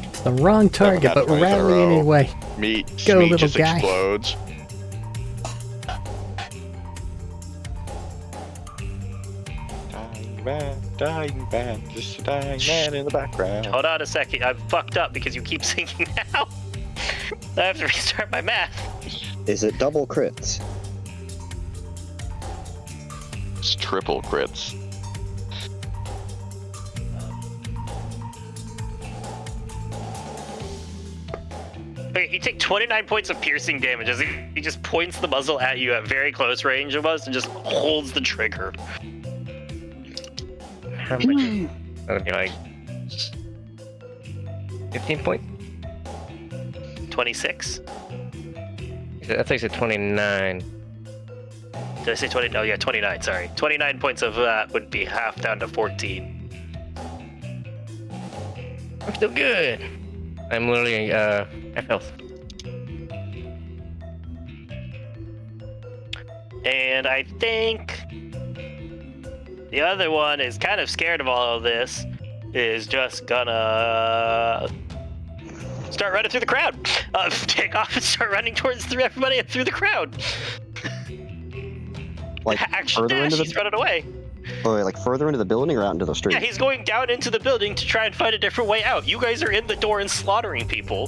It's the wrong target, but 20 in a rally row. anyway. Meat Go, meat little just guy. explodes. dying man, just a dying man in the background. Hold on a second. I'm fucked up because you keep singing now. I have to restart my math. Is it double crits? It's triple crits. Okay, you take 29 points of piercing damage as he just points the muzzle at you at very close range almost and just holds the trigger. How much? That'd be like 15 points? 26? I think it's 29. Did I say 20? Oh, yeah, 29, sorry. 29 points of that would be half down to 14. I'm still good. I'm literally half health. And I think the other one is kind of scared of all of this, is just gonna start running through the crowd. Take off and start running towards everybody through the crowd. Like Action further dash, into the he's running away. oh, like further into the building or out into the street? Yeah, he's going down into the building to try and find a different way out. You guys are in the door and slaughtering people.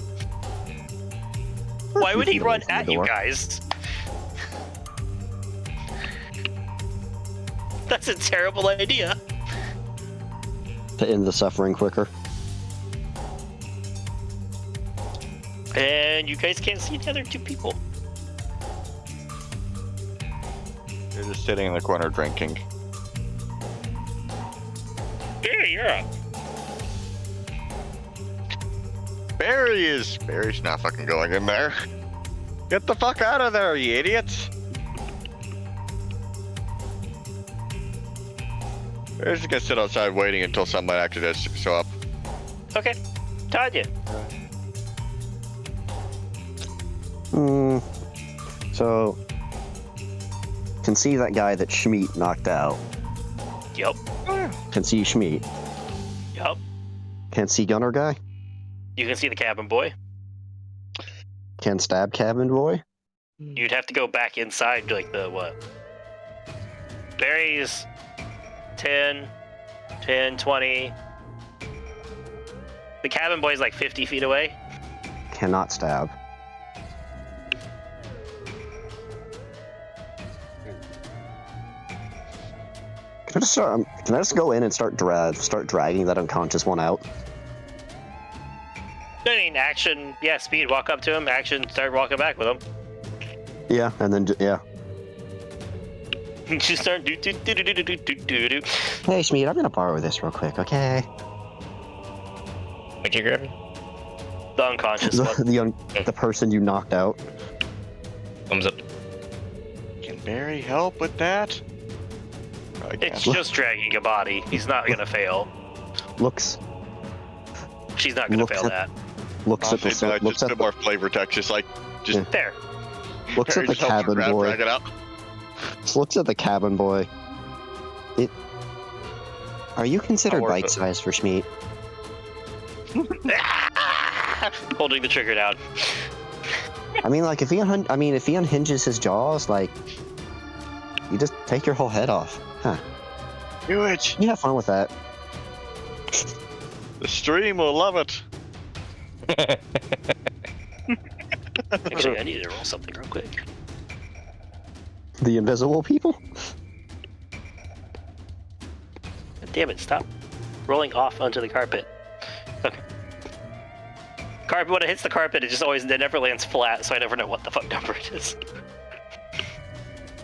Why would he run at you guys? That's a terrible idea. To end the suffering quicker. And you guys can't see the other two people. You're just sitting in the corner drinking. Yeah, you're up. Barry's not fucking going in there. Get the fuck out of there, you idiots! Barry's just gonna sit outside waiting until somebody actually does show up. Okay, Tanya. So, can see that guy that Schmeat knocked out. Yep. Can see Schmeat. Yep. Can see Gunner guy. You can see the cabin boy. Can stab cabin boy. You'd have to go back inside, like the what? Barry's 10, 20. The cabin boy's like 50 feet away. Cannot stab. Can I just go in and start dragging that unconscious one out? I mean, action, yeah, speed, walk up to him, action, start walking back with him. Yeah, and then yeah. Just start do. Hey, Schmeat, I'm gonna borrow this real quick, okay? What you grabbing? The unconscious one. The person you knocked out. Thumbs up. Can Barry help with that? I It's guess. just dragging a body. He's not gonna fail. Looks She's not gonna Looks fail at- that. looks at the Honestly, looks just at a bit the more flavor text, just like just There. looks at Barry the just helps you cabin boy. drag it out. Looks at the cabin boy. Are you considered Not worth it. bite-sized for Schmeat? Holding the trigger down. I mean, like if he unhinges his jaws, like you just take your whole head off. Huh? Do it. You have fun with that. The stream will love it. Actually, I need to roll something real quick. The invisible people. Damn it, stop rolling off onto the carpet. Okay. Carpet, when it hits the carpet, it never lands flat, so I never know what the fuck number it is.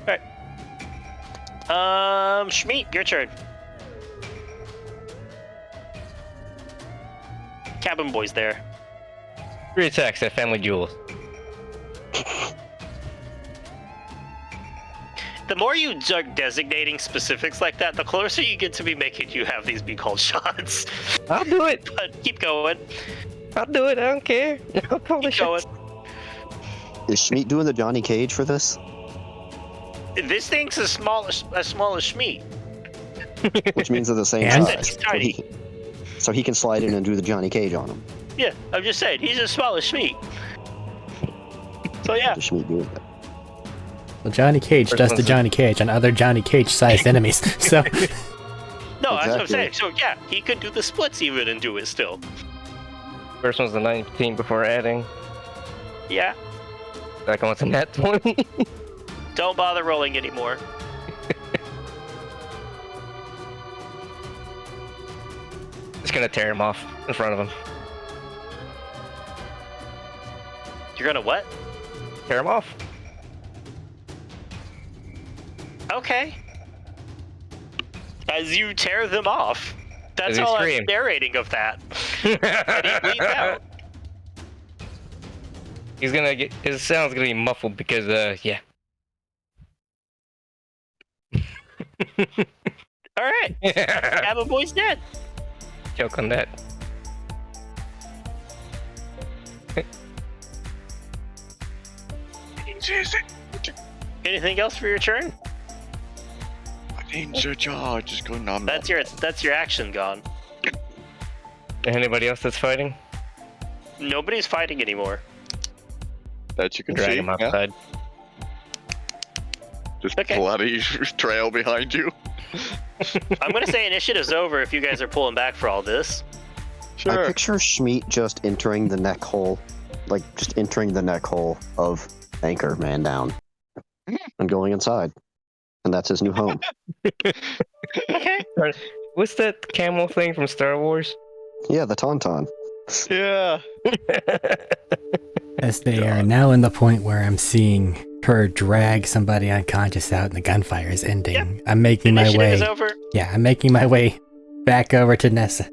Alright. Schmeat, your turn. Cabin boy's there. 3 attacks at Family Jewels. The more you start designating specifics like that, the closer you get to me making you have these be called shots. I'll do it. But keep going. I'll do it. I don't care. I'll call the Keep going. shots. Is Schmeat doing the Johnny Cage for this? This thing's as small as Schmeat. Which means they're the same And? size. It's tiny. So he can slide in and do the Johnny Cage on him. Yeah, I'm just saying, he's as small as Schmeat. So yeah. Does Schmeat do it? Well, Johnny Cage does the Johnny Cage on other Johnny Cage-sized enemies. So No, that's what I'm saying. Exactly. So yeah, he could do the splits even and do it still. First one's the 19 before adding. Yeah. Second one's a net 20. Don't bother rolling anymore. Just gonna tear him off in front of him. You're gonna what? Tear him off. Okay. As you tear them off. That's As you all scream. I'm narrating of that. And he bleeds out. He's gonna get, his sound's gonna be muffled because, yeah. Alright. Cabin Boy's dead. Joke on that. Anything else for your turn? Just go numb. That's your action gone. Anybody else that's fighting? Nobody's fighting anymore. That you can Drag see. him Yeah. outside. Just Okay. bloody trail behind you. I'm gonna say initiative's over if you guys are pulling back for all this. I picture Schmeat just entering the neck hole, like just entering the neck hole of Anchor Man down, and going inside, and that's his new home. Okay. What's that camel thing from Star Wars? Yeah, the Tauntaun. Yeah. As they are now in the point where I'm seeing her drag somebody unconscious out and the gunfire is ending. Yep. I'm making my Initiative way. is over. Yeah, I'm making my way back over to Nessa.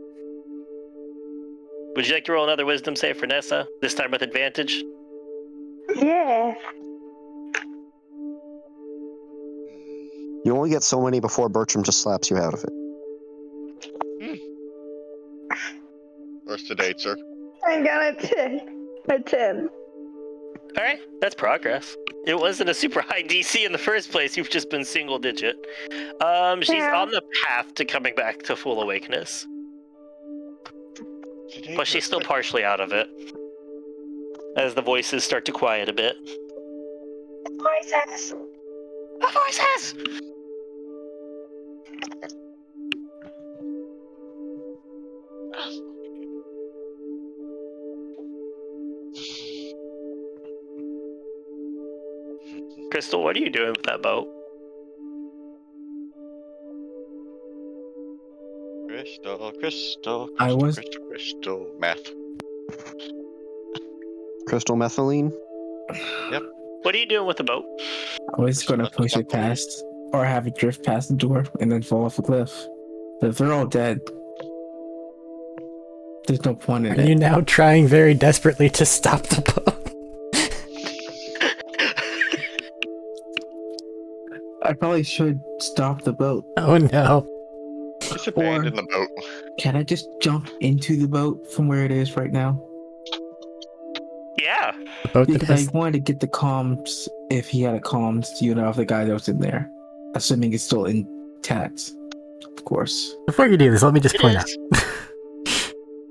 Would you like to roll another wisdom save for Nessa? This time with advantage? Yeah. You only get so many before Bertram just slaps you out of it. What's the date, sir? I got a 10. A 10. Alright, that's progress. It wasn't a super high DC in the first place, you've just been single digit. She's Yeah. on the path to coming back to full awakeness. But she's still partially out of it. As the voices start to quiet a bit. Voices! The voices! Crystal, what are you doing with that boat? Crystal. I was- Crystal. Math. Crystal methylene? What are you doing with the boat? I was gonna push it past, or have it drift past the door and then fall off a cliff. But if they're all dead, there's no point in Are you it. now trying very desperately to stop the boat? I probably should stop the boat. Oh no. Just abandon the boat. Can I just jump into the boat from where it is right now? Yeah. The boat that Because I has... wanted to get the comms, if he had a comms, of the guy that was in there. Assuming it's still intact, of course. Before you do this, let me just It point out. is.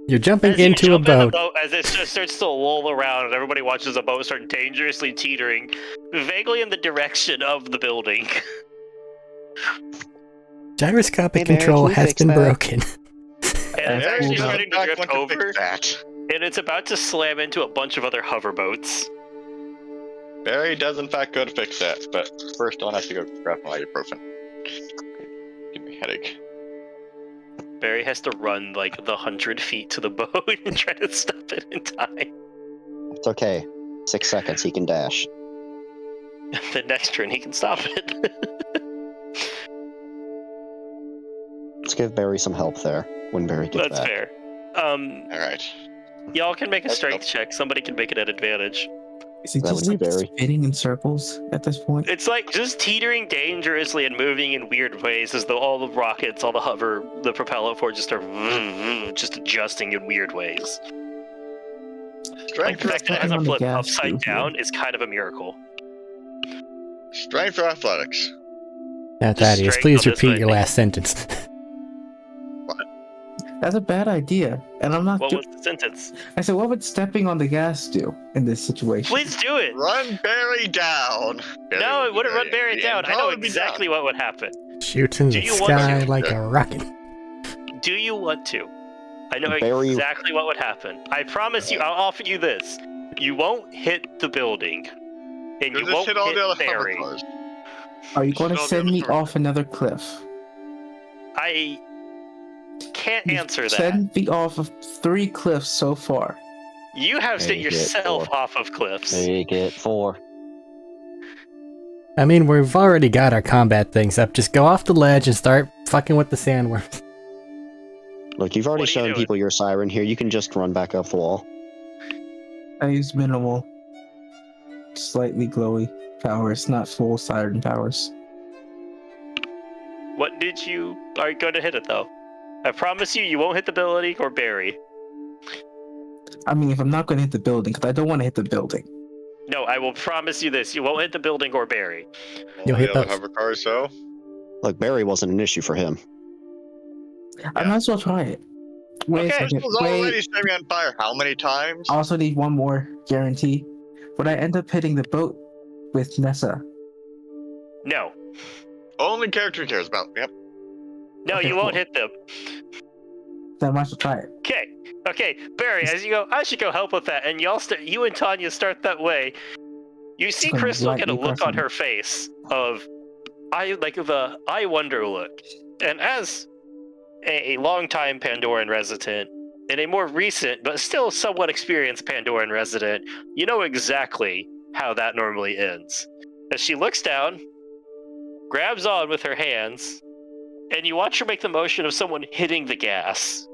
You're jumping As you into a jump in the boat. boat, as it just starts to lull around, and everybody watches the boat start dangerously teetering, vaguely in the direction of the building. Gyroscopic Hey, Barry, control can you has fix been that? broken. And it's That's actually cool. starting to Back drift one to over, fix that. and it's about to slam into a bunch of other hoverboats. Barry does in fact go to fix that, but first I'll have to go grab my ibuprofen. Give me a headache. Barry has to run like the 100 feet to the boat and try to stop it in time. It's okay. 6 seconds, he can dash. The next turn he can stop it. Let's give Barry some help there when Barry gets That's back. fair. Alright. Y'all can make a Let's go. strength check. Somebody can make it at advantage. Is it That just would be like Barry. spinning in circles at this point? It's like just teetering dangerously and moving in weird ways as though all the rockets, all the propellant for just are just adjusting in weird ways. Like the fact that it has a on the flip gas upside too, down is kind of a miracle. Strength or athletics? Now, Just Thaddeus, straight please on this repeat way, your I think. last sentence. That's a bad idea, and I'm not. What was the sentence? I said, what would stepping on the gas do in this situation? Please do it! Run Barry down! Barry No, will it wouldn't be run Barry the down. end I know will be exactly done. what would happen. Shoots in Do the you want sky to- like a rocket. Do you want to? I know Barry- exactly what would happen. I promise you, I'll offer you this. You won't hit the building. And you Just won't hit all the other Barry. hover cars. Are you going to Just all the send other me hover off another cliff? I can't You've answer that. Sent me off of 3 cliffs so far. You have sent Make it yourself 4. off of cliffs. Make it 4. I mean, we've already got our combat things up. Just go off the ledge and start fucking with the sandworms. Look, you've already What are you shown doing? people your siren here. You can just run back up the wall. I use minimal, slightly glowy powers, not full siren powers. What did you are you going to hit it though? I promise you, you won't hit the building or Barry. I mean, if I'm not going to hit the building, because I don't want to hit the building. No, I will promise you this: you won't hit the building or Barry. You'll All hit the other both. hover cars, so. Look, Barry wasn't an issue for him. I might as well try it. Wait Okay. a second. Crystal's already set me on fire. How many times? I also need one more guarantee. Would I end up hitting the boat with Nessa? No, Only character cares about. Yep. no, Okay, you won't cool. hit them. Then I might as well try it. Okay, Barry. As you go, I should go help with that, and you and Tanya start that way. You see gonna Crystal get a lightly look press on him. her face of I wonder look, and as a longtime Pandoran resident and a more recent but still somewhat experienced Pandoran resident, you know exactly how that normally ends. As she looks down, grabs on with her hands, and you watch her make the motion of someone hitting the gas.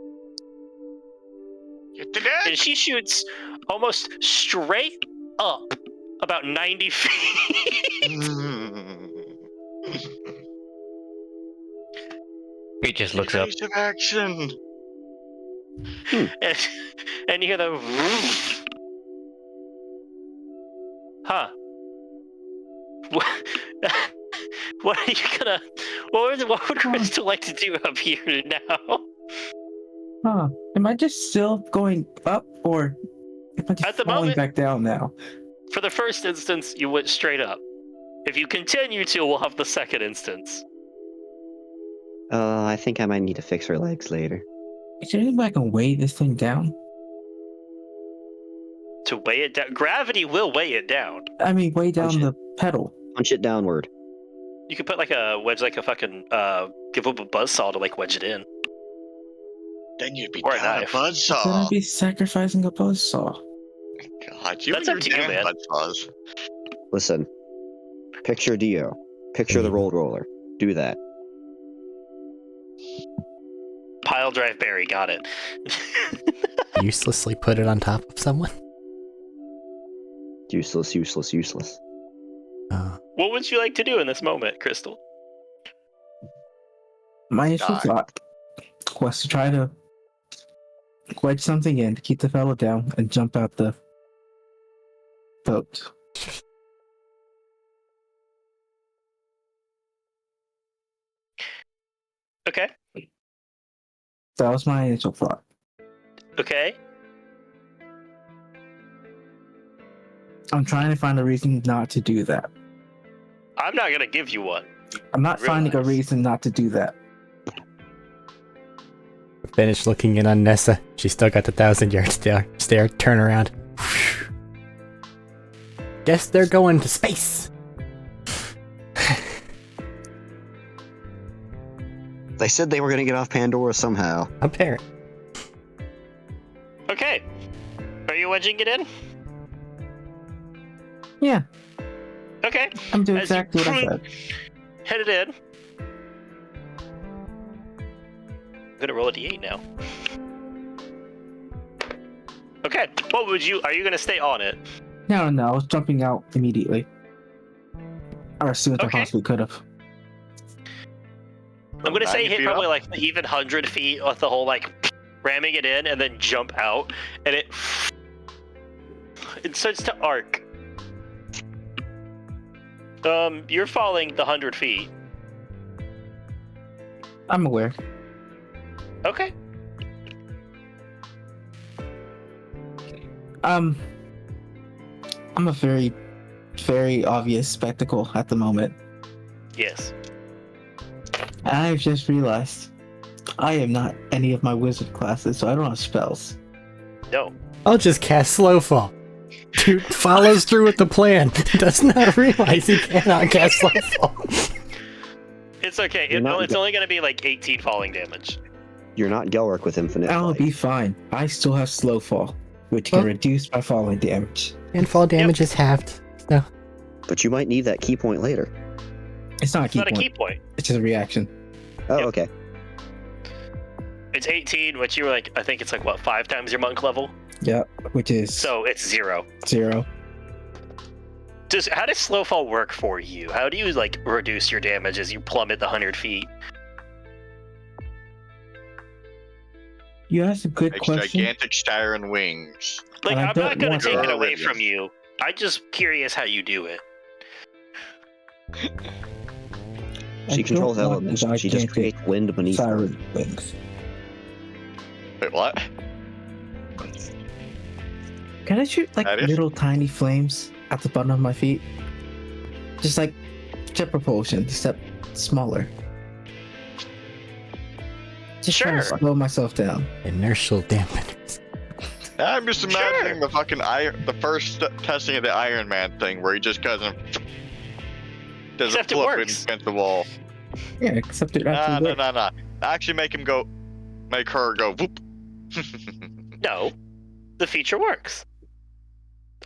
Get the And deck! she shoots almost straight up about 90 feet. He just looks up. Evasive action. and you hear the huh. What are you gonna what would Crystal like to do up here now? Huh. Am I just still going up, or am I At just the falling moment- back down now? For the first instance, you went straight up. If you continue to, we'll have the second instance. I think I might need to fix her legs later. Is there any way I can weigh this thing down? To weigh it down, gravity will weigh it down. I mean, weigh down Punch the pedal. Punch it downward. You could put like a wedge, like a fucking give up a buzzsaw to like wedge it in. Then you'd be Or a down a knife. Then I'd buzzsaw. be sacrificing a buzzsaw. God, you That's and up your to you, damn man. buzzsaws. Listen. Picture Dio. Picture the roll roller. Do that. Pile drive Barry, got it. Uselessly put it on top of someone. Useless, useless, useless. What would you like to do in this moment, Crystal? My initial Die. thought was to try to wedge something in to keep the fellow down and jump out the boat. Okay. That was my initial thought. Okay. I'm trying to find a reason not to do that. I'm not gonna give you one. I'm not finding a Realize. reason not to do that. Finished looking in on Nessa. She's still got the 1,000-yard stare. Turn around. Guess they're going to space. They said they were going to get off Pandora somehow. Apparent. Okay. Are you wedging it in? Yeah, Okay. I'm doing As you exactly what I said. Hit it in. I'm gonna roll a d8 now. Okay. What would you? Are you gonna stay on it? No, I was jumping out immediately. Or as soon as I Okay. possibly could have. I'm gonna say 90 hit feet probably up? like even 100 feet with the whole like ramming it in and then jump out, and it starts to arc. You're falling the 100 feet. I'm aware. Okay. I'm a very, very obvious spectacle at the moment. Yes. I've just realized I am not any of my wizard classes, so I don't have spells. No. I'll just cast Slowfall. Dude follows through with the plan. Does not realize he cannot cast Slowfall. It's okay. You're It's only going to be like 18 falling damage. You're not Gelric with infinite I'll life. be fine. I still have slow fall, which can Well- reduce my falling damage. And fall damage is halved. So But you might need that key point later. It's not a It's key not a point. key point. It's just a reaction. Oh, Yep. okay. It's 18, which you were like, I think it's like, what, 5 times your monk level? Yeah, which is So it's 0. 0. How does Slowfall work for you? How do you, like, reduce your damage as you plummet the 100 feet? You asked a good Makes question. gigantic siren wings. Like, And I I'm don't not going want to take to- it away from you. I'm just curious how you do it. She I controls don't want elements. the She just gigantic creates wind beneath her. Siren wings. Wait, what? Can I shoot like That is- little tiny flames at the bottom of my feet? Just like jet propulsion, except smaller. Just trying to Sure. slow myself down. inertial dampeners. I'm just imagining Sure. the fucking the first testing of the Iron Man thing where he just goes and does Except a it flip works. against the wall. Yeah, except it Nah, actually nah, works. nah, nah. Actually make her go whoop. No, the feature works.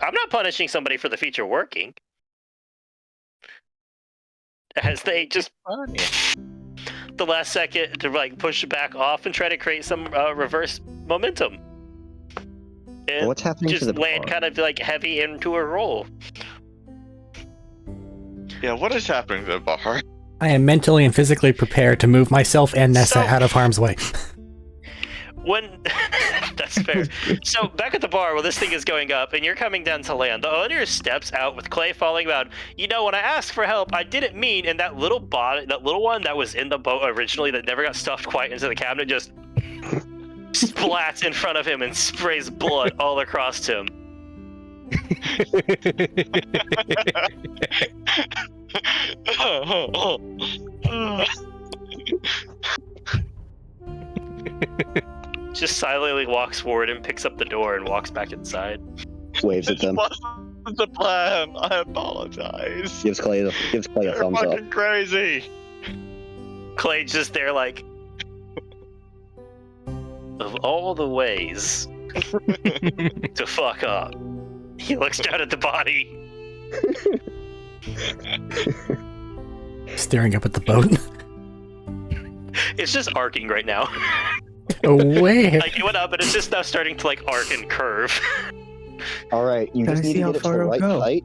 I'm not punishing somebody for the feature working. As they just the last second to like push it back off and try to create some reverse momentum. And Well, what's happening just to the land bar? kind of like heavy into a roll. Yeah, what is happening to the bar? I am mentally and physically prepared to move myself and Nessa So- out of harm's way. When that's fair. So back at the bar, while this thing is going up, and you're coming down to land, the owner steps out with Clay falling about. You know, when I asked for help, I didn't mean. And that little one that was in the boat originally that never got stuffed quite into the cabinet just splats in front of him and sprays blood all across him. Just silently walks forward and picks up the door and walks back inside. Waves at them. What's the plan? I apologize. Gives Clay a You're thumbs up. fucking crazy. Clay's just there like, of all the ways to fuck up, he looks down at the body. Staring up at the boat. It's just arcing right now. Away. Like it went up, and it's just now starting to like arc and curve. All right, you Gotta just need see to how get it to far the it'll right go. height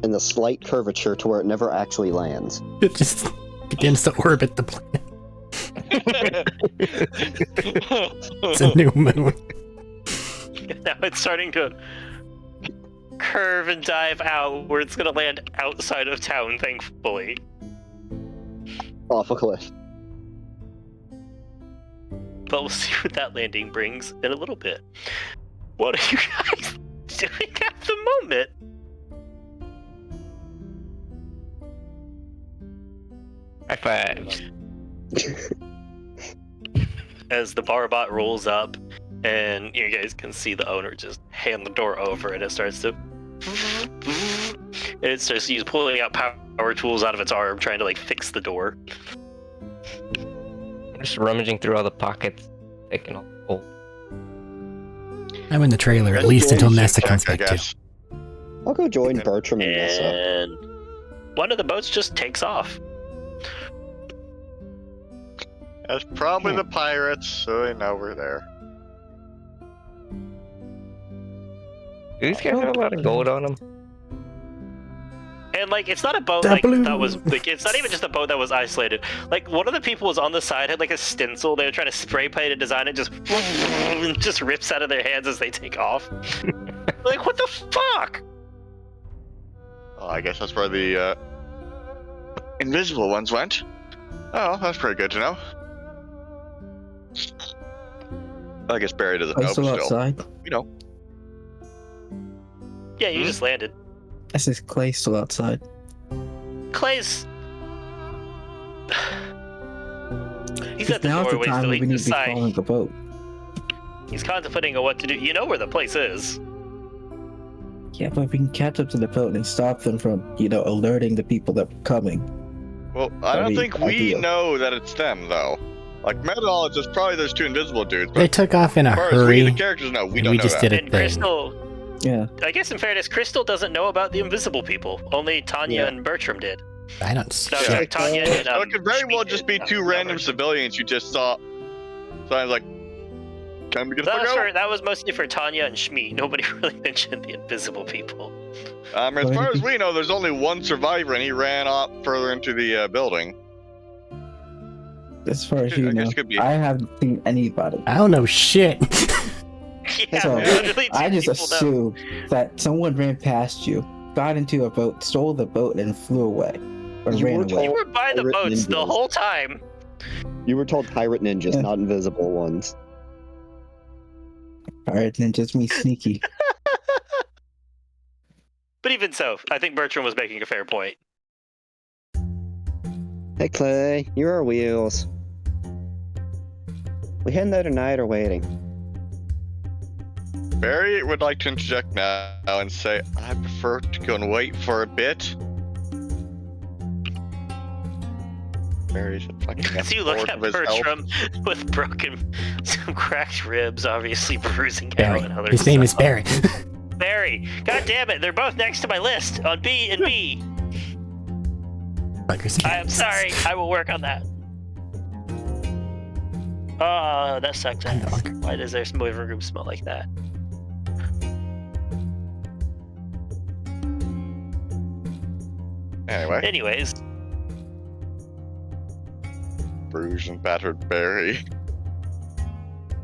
and the slight curvature to where it never actually lands. It just begins to orbit the planet. It's a new moon. Now it's starting to curve and dive out, where it's gonna land outside of town, thankfully. Off a cliff. But we'll see what that landing brings in a little bit. What are you guys doing at the moment? High five. As the bar bot rolls up, and you guys can see the owner just hand the door over, and it starts to, and it starts pulling out power tools out of its arm, trying to like fix the door. I'm just rummaging through all the pockets, taking all the gold. I'm in the trailer, at Let's least do until a Nessa check, comes I back too. guess. I'll go join Bertram and Nessa. And one of the boats just takes off. That's probably the pirates, so they know we're there. Do these guys have a lot of gold on them? And like, it's not a boat like Doubloon. that was like, it's not even just a boat that was isolated. Like, one of the people was on the side, had like a stencil. They were trying to spray paint and design it, just rips out of their hands as they take off. Like, what the fuck? Oh, I guess that's where the invisible ones went. Oh, that's pretty good to know. I guess buried in the Are you nope still still. outside? You know. Yeah, you just landed. I says Clay still outside. Clay's He's at the Now's the doorway time so when he we can need to be decide. following the boat. He's contemplating on what to do. You know where the place is. Yeah, but we can catch up to the boat and stop them from, alerting the people that are coming. Well, I don't That'd be think we ideal. know that it's them, though. Like, meta knowledge is probably those two invisible dudes, They but took off in a as far as we, the hurry, characters, know, we and don't we know just that. did a And thing. Crystal, Yeah. I guess in fairness, Crystal doesn't know about the invisible people. Only Tanya Yeah. and Bertram did. I don't No, shit. sorry, Tanya and So it could very well Schmidt just did, be two not random Bertram. civilians you just saw. So I was like, time to get the fuck out. That was mostly for Tanya and Schmidt. Nobody really mentioned the invisible people. As far as we know, there's only one survivor, and he ran off further into the building. As far as I you guess know, it could be. I haven't seen anybody. I don't know shit. Yeah, So, literally I two just people know. assumed that someone ran past you, got into a boat, stole the boat, and flew away. Or You ran were away. told- You were by the Pirate boats the ninjas. whole time. You were told pirate ninjas, Yeah. not invisible ones. Alright, then just me sneaky. But even so, I think Bertram was making a fair point. Hey Clay, you're our wheels. We heading there tonight or waiting? Barry would like to interject now and say, I prefer to go and wait for a bit. Barry's fucking As you look at Bertram with some cracked ribs, obviously bruising Barry. Arrow and other His name is stuff. Barry. Barry. God damn it, they're both next to my list on B and B. Fuckers. I am sorry. I will work on that. Oh, that sucks I'm ass. the Why does their living room smell like that? Anyway, Anyways, bruised and battered Barry.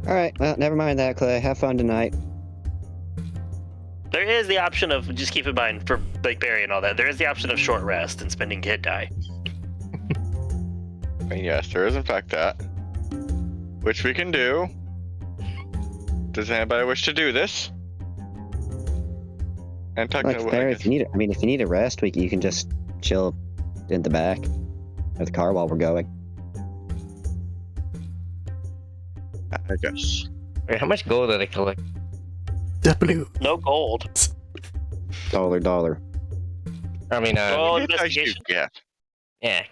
Alright, well, never mind that, Clay. Have fun tonight. there is the option of, just keep in mind, for like Barry and all that, there is the option of short rest and spending hit die. And yes, there is in fact that. Which we can do. Does anybody wish to do this? And technically, Like, Barry, if you need a rest, you can just chill in the back of the car while we're going. I guess. Wait, how much gold did I collect? The blue. No gold. Dollar. I mean, Roll Hit dice you investigation. get. yeah.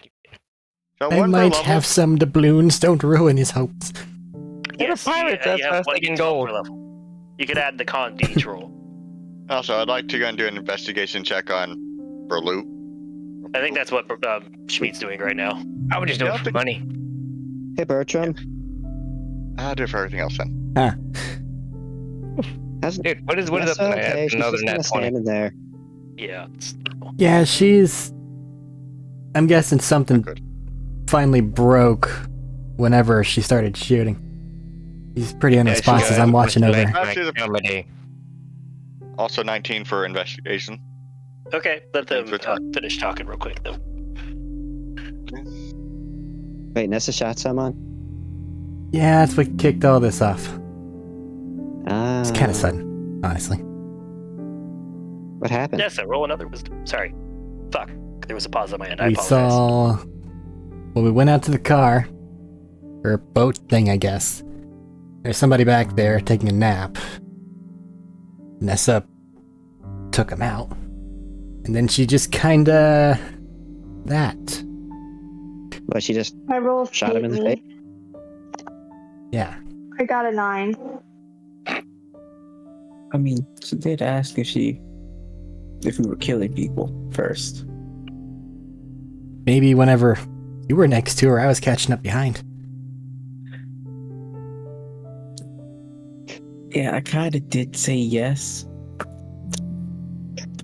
So I one per might level. have some doubloons. Don't ruin his hopes. Yes, pirates, you that's have what I was one thinking D12 gold. per level. You could add the con to each roll. Also, I'd like to go and do an investigation check on for loot. I think that's what Schmidt's doing right now. I would just do Yeah, it I for think- money. Hey, Bertram. I'll do it for everything else then. Dude, what is up That's tonight? okay. She's Another just net gonna 20. stand in there. Yeah. Yeah, she's. I'm guessing something Good. finally broke whenever she started shooting. She's pretty Yeah, unresponsive. she, I'm watching over. like, Actually, the- comedy. Also 19 for investigation. Okay, let them Thanks for talking. finish talking real quick, though. Wait, Nessa shot someone? Yeah, that's what kicked all this off. Ah. It's kind of sudden, honestly. What happened? Nessa, roll another wisdom. Sorry. Fuck. There was a pause on my end. I We apologize. saw. Well, we went out to the car. Or boat thing, I guess. There's somebody back there taking a nap. Nessa took him out. And then she just kinda. That. But she just My roll shot him in the beat face. me. Yeah. I got a 9. I mean, she did ask if we were killing people first. Maybe whenever you were next to her, I was catching up behind. Yeah, I kind of did say yes.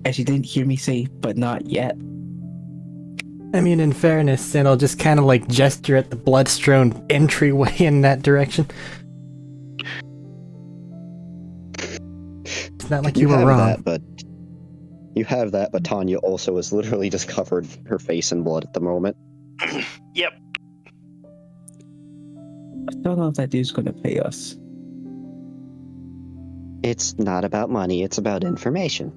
And she didn't hear me say, but not yet. I mean, in fairness, and I'll just kind of like gesture at the blood-strewn entryway in that direction. It's not like you were have wrong. that, but you have that, but Tanya also is literally just covered her face in blood at the moment. Yep. I don't know if that dude's gonna pay us. It's not about money, it's about information.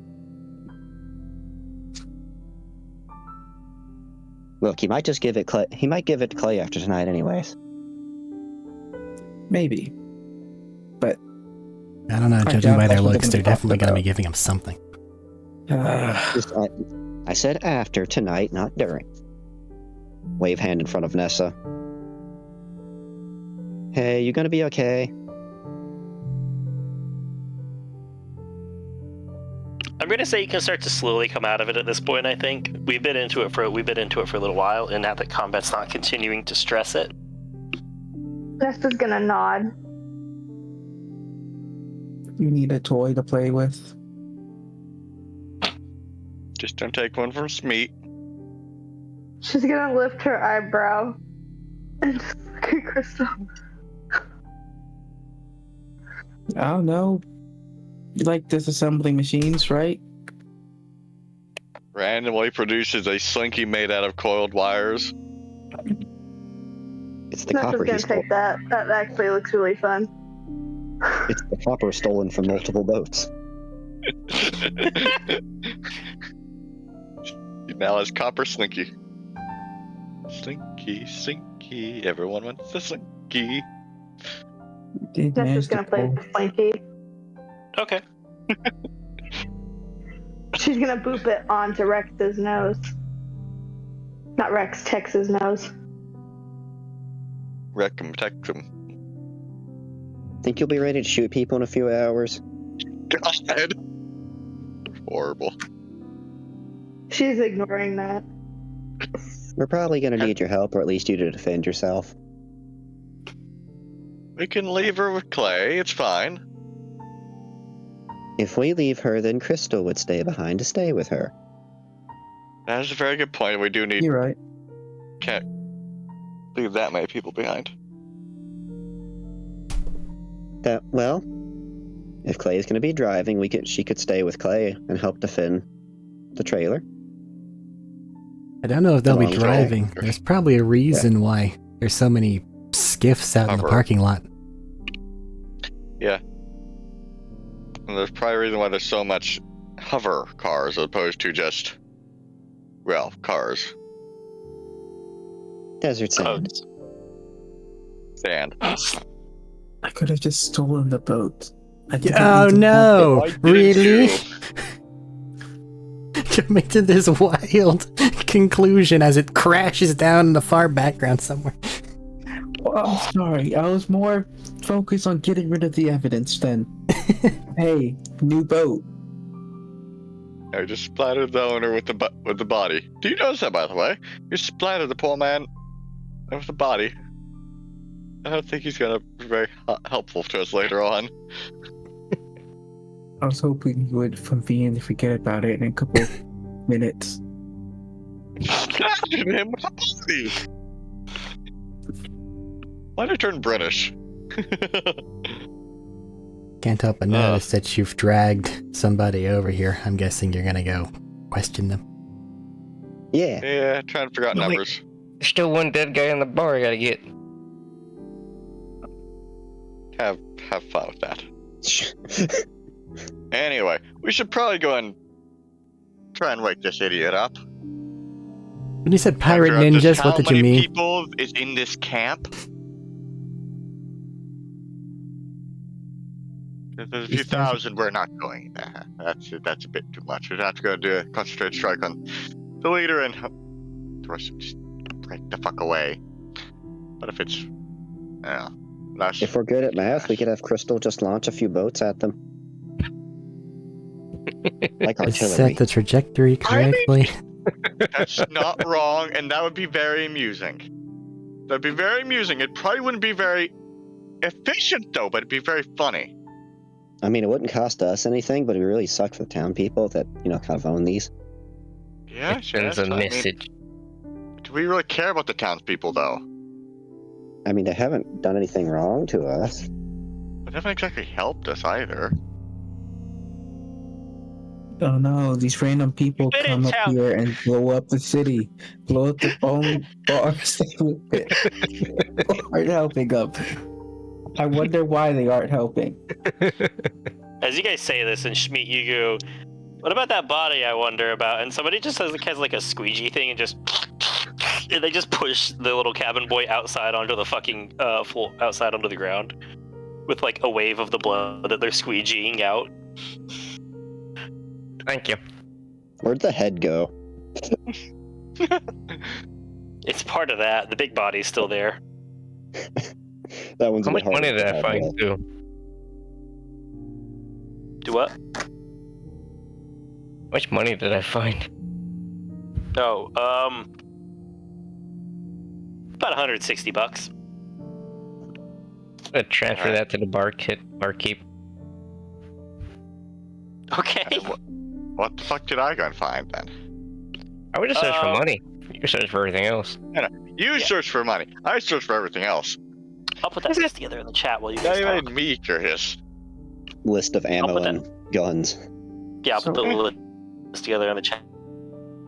Look, he might just give it Clay. He might give it to Clay after tonight, anyways. Maybe. I don't know, I judging doubt by their that's what looks, they're they're gonna definitely talk going to be about. giving him something. I said after tonight, not during. Wave hand in front of Nessa. Hey, you gonna be okay? I'm gonna say you can start to slowly come out of it at this point. I think we've been into it for a little while, and now that combat's not continuing to stress it. Nesta's gonna nod. You need a toy to play with. Just don't take one from Smeet. She's gonna lift her eyebrow and just look at Crystal. I don't know. You like disassembling machines, right? Randomly produces a slinky made out of coiled wires. It's the Nesta's copper gonna he stole. take that. That actually looks really fun. It's the copper stolen from multiple boats. Now has copper slinky. Slinky, slinky. Everyone wants the slinky. Did Nesta's manage gonna to play pull. with Slinky. Okay. She's gonna boop it onto Rex's nose. Not Rex, Tex's nose. Wreck 'em, tech 'em. Think you'll be ready to shoot people in a few hours? God. Horrible. She's ignoring that. We're probably gonna need your help, or at least you to defend yourself. We can leave her with Clay. It's fine. If we leave her, then Crystal would stay behind to stay with her. That is a very good point. We do need. You're right. Can't leave that many people behind. Well, if Clay is gonna be driving, she could stay with Clay and help defend the trailer. I don't know if they'll be Come on, driving. Joel. There's probably a reason why there's so many skiffs out in the Cover. parking lot. And there's probably a reason why there's so much hover cars as opposed to just, well, cars. Desert sand. Sand. I could have just stolen the boat. I didn't Oh need to no! Why didn't Really? you? Coming to this wild conclusion as it crashes down in the far background somewhere. Oh, I'm sorry. I was more focused on getting rid of the evidence than, hey, new boat. I just splattered the owner with the body. Do you notice that, by the way? You splattered the poor man with the body. I don't think he's gonna be very helpful to us later on. I was hoping you would convene to forget about it in a couple minutes. Splattered him with the body. Why did I turn British? Can't help but notice that you've dragged somebody over here. I'm guessing you're gonna go question them. Yeah. Yeah, trying to figure out No, wait. numbers. There's still one dead guy in the bar I gotta get. Have fun with that. Anyway, we should probably go and try and wake this idiot up. When you said pirate Figure out just ninjas, what did you How many mean? people is in this camp? If there's a few thousand, we're not going. That's a bit too much. We'd have to go do a concentrated strike on the leader and the rest of them just break the fuck away. But if it's, less. If we're good at math, we could have Crystal just launch a few boats at them. Like I artillery. set the trajectory correctly. That's not wrong, and that would be very amusing. That'd be very amusing. It probably wouldn't be very efficient, though, but it'd be very funny. I mean, it wouldn't cost us anything, but it would really suck for the town people that, kind of own these. Yeah, It sends a message. Do we really care about the townspeople, though? I mean, they haven't done anything wrong to us. They haven't exactly helped us either. Oh no, these random people Fit in come up town. here and blow up the city. Blow up the only bars that aren't helping up. I wonder why they aren't helping. As you guys say this, and Schmeat, you go, "What about that body? I wonder about." And somebody just has like a squeegee thing and just they just push the little cabin boy outside onto the fucking floor, outside onto the ground, with like a wave of the blood that they're squeegeeing out. Thank you. Where'd the head go? It's part of that. The big body's still there. That one's How a bit much money harder did to I find, find though. too? Do what? How much money did I find? Oh, about $160. I'm gonna transfer Alright. that to the barkeep. Okay. What the fuck did I go and find then? I would just search for money. You search for everything else. You search for money. I search for everything else. I'll put that list together in the chat while you Now guys you talk. made me curious. List of ammo put that- and guns. Yeah, I'll put the So- list together in the chat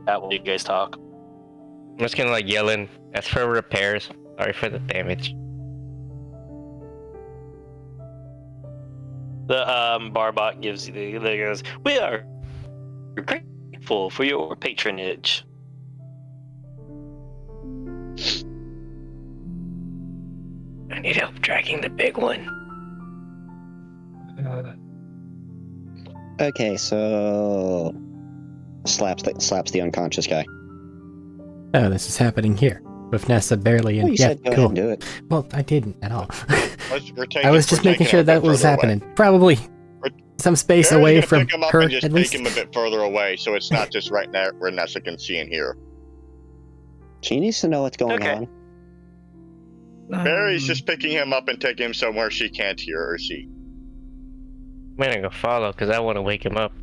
while you guys talk. I'm just gonna like yelling. That's for repairs. Sorry for the damage. The barbot gives you the goes, "We are grateful for your patronage." I need help tracking the big one. Okay, so slaps the unconscious guy. Oh, this is happening here with Nessa barely in. Oh, you Yeah, said go ahead cool. and do it. Well, I didn't at all. We're I was just making sure that was happening. Probably some space away from pick him up her, and just at take least. him a bit further away, so it's not just right there where Nessa can see and hear. She needs to know what's going Okay. on. Barry's just picking him up and taking him somewhere she can't hear or see. I'm gonna go follow because I want to wake him up.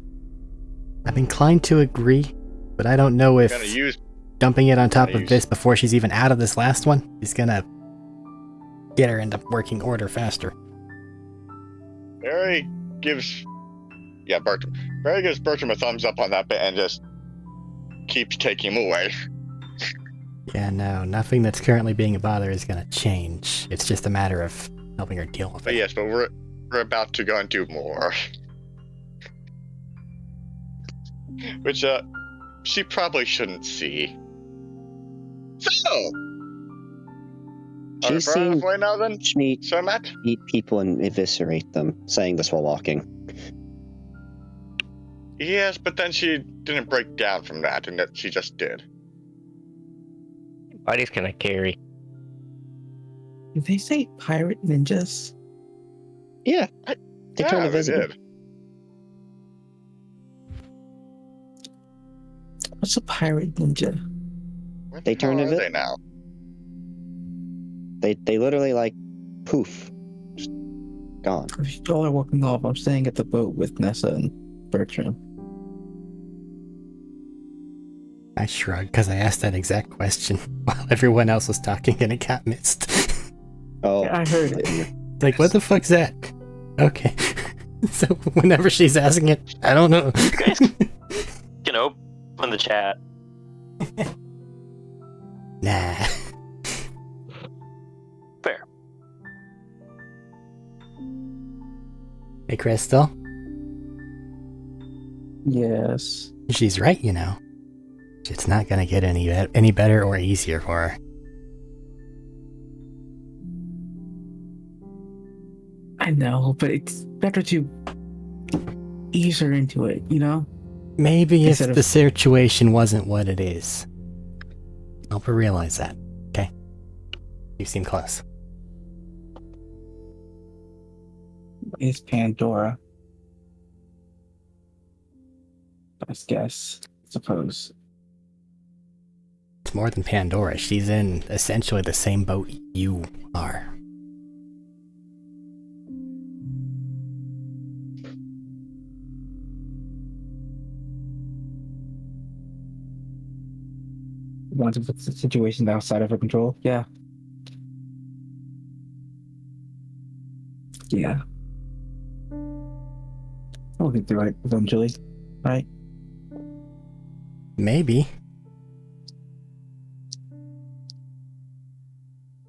I'm inclined to agree, but I don't know if Gonna use dumping it on top Gonna of use- this before she's even out of this last one is gonna get her into working order faster. Barry gives Bertram. Barry gives Bertram a thumbs up on that bit and just keeps taking him away. Yeah, no, nothing that's currently being a bother is gonna change. It's just a matter of helping her deal with But it. yes, but we're about to go and do more. Which she probably shouldn't see. So are we She's far seen enough away now then? Schmeat So Matt? eat people and eviscerate them, saying this while walking. Yes, but then she didn't break down from that, and that she just did. Bodies can I carry? Did they say pirate ninjas? Yeah, they turn Yeah, invisible. did. What's a pirate ninja? Where They the hell turned are invi- they now? They literally like poof, just gone. If y'all are walking off, I'm staying at the boat with Nessa and Bertram. I shrug because I asked that exact question while everyone else was talking and it got missed. Oh, Yeah, I heard it. Like, what the fuck's that? Okay. So whenever she's asking it, I don't know. You guys can open the chat. Nah. Fair. Hey, Crystal. Yes. She's right, you know. It's not gonna get any better or easier for her. I know, but it's better to ease her into it, you know? Maybe if Instead of- the situation wasn't what it is. Help her realize that, okay? You seem close. It's Pandora. Best guess, suppose. It's more than Pandora. She's in essentially the same boat you are. Want to put the situation outside of her control? Yeah. Yeah. I'll get through it eventually, right? Maybe.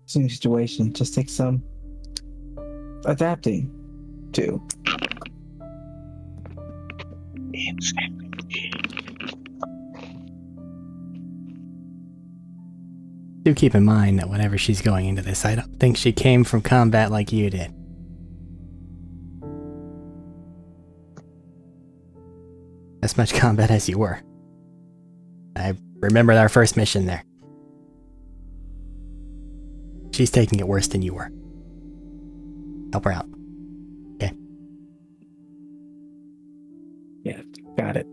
Same situation, just takes some adapting to. Do keep in mind that whenever she's going into this, I don't think she came from combat like you did. As much combat as you were. I remember our first mission there. She's taking it worse than you were. Help her out. Okay. Yeah, got it.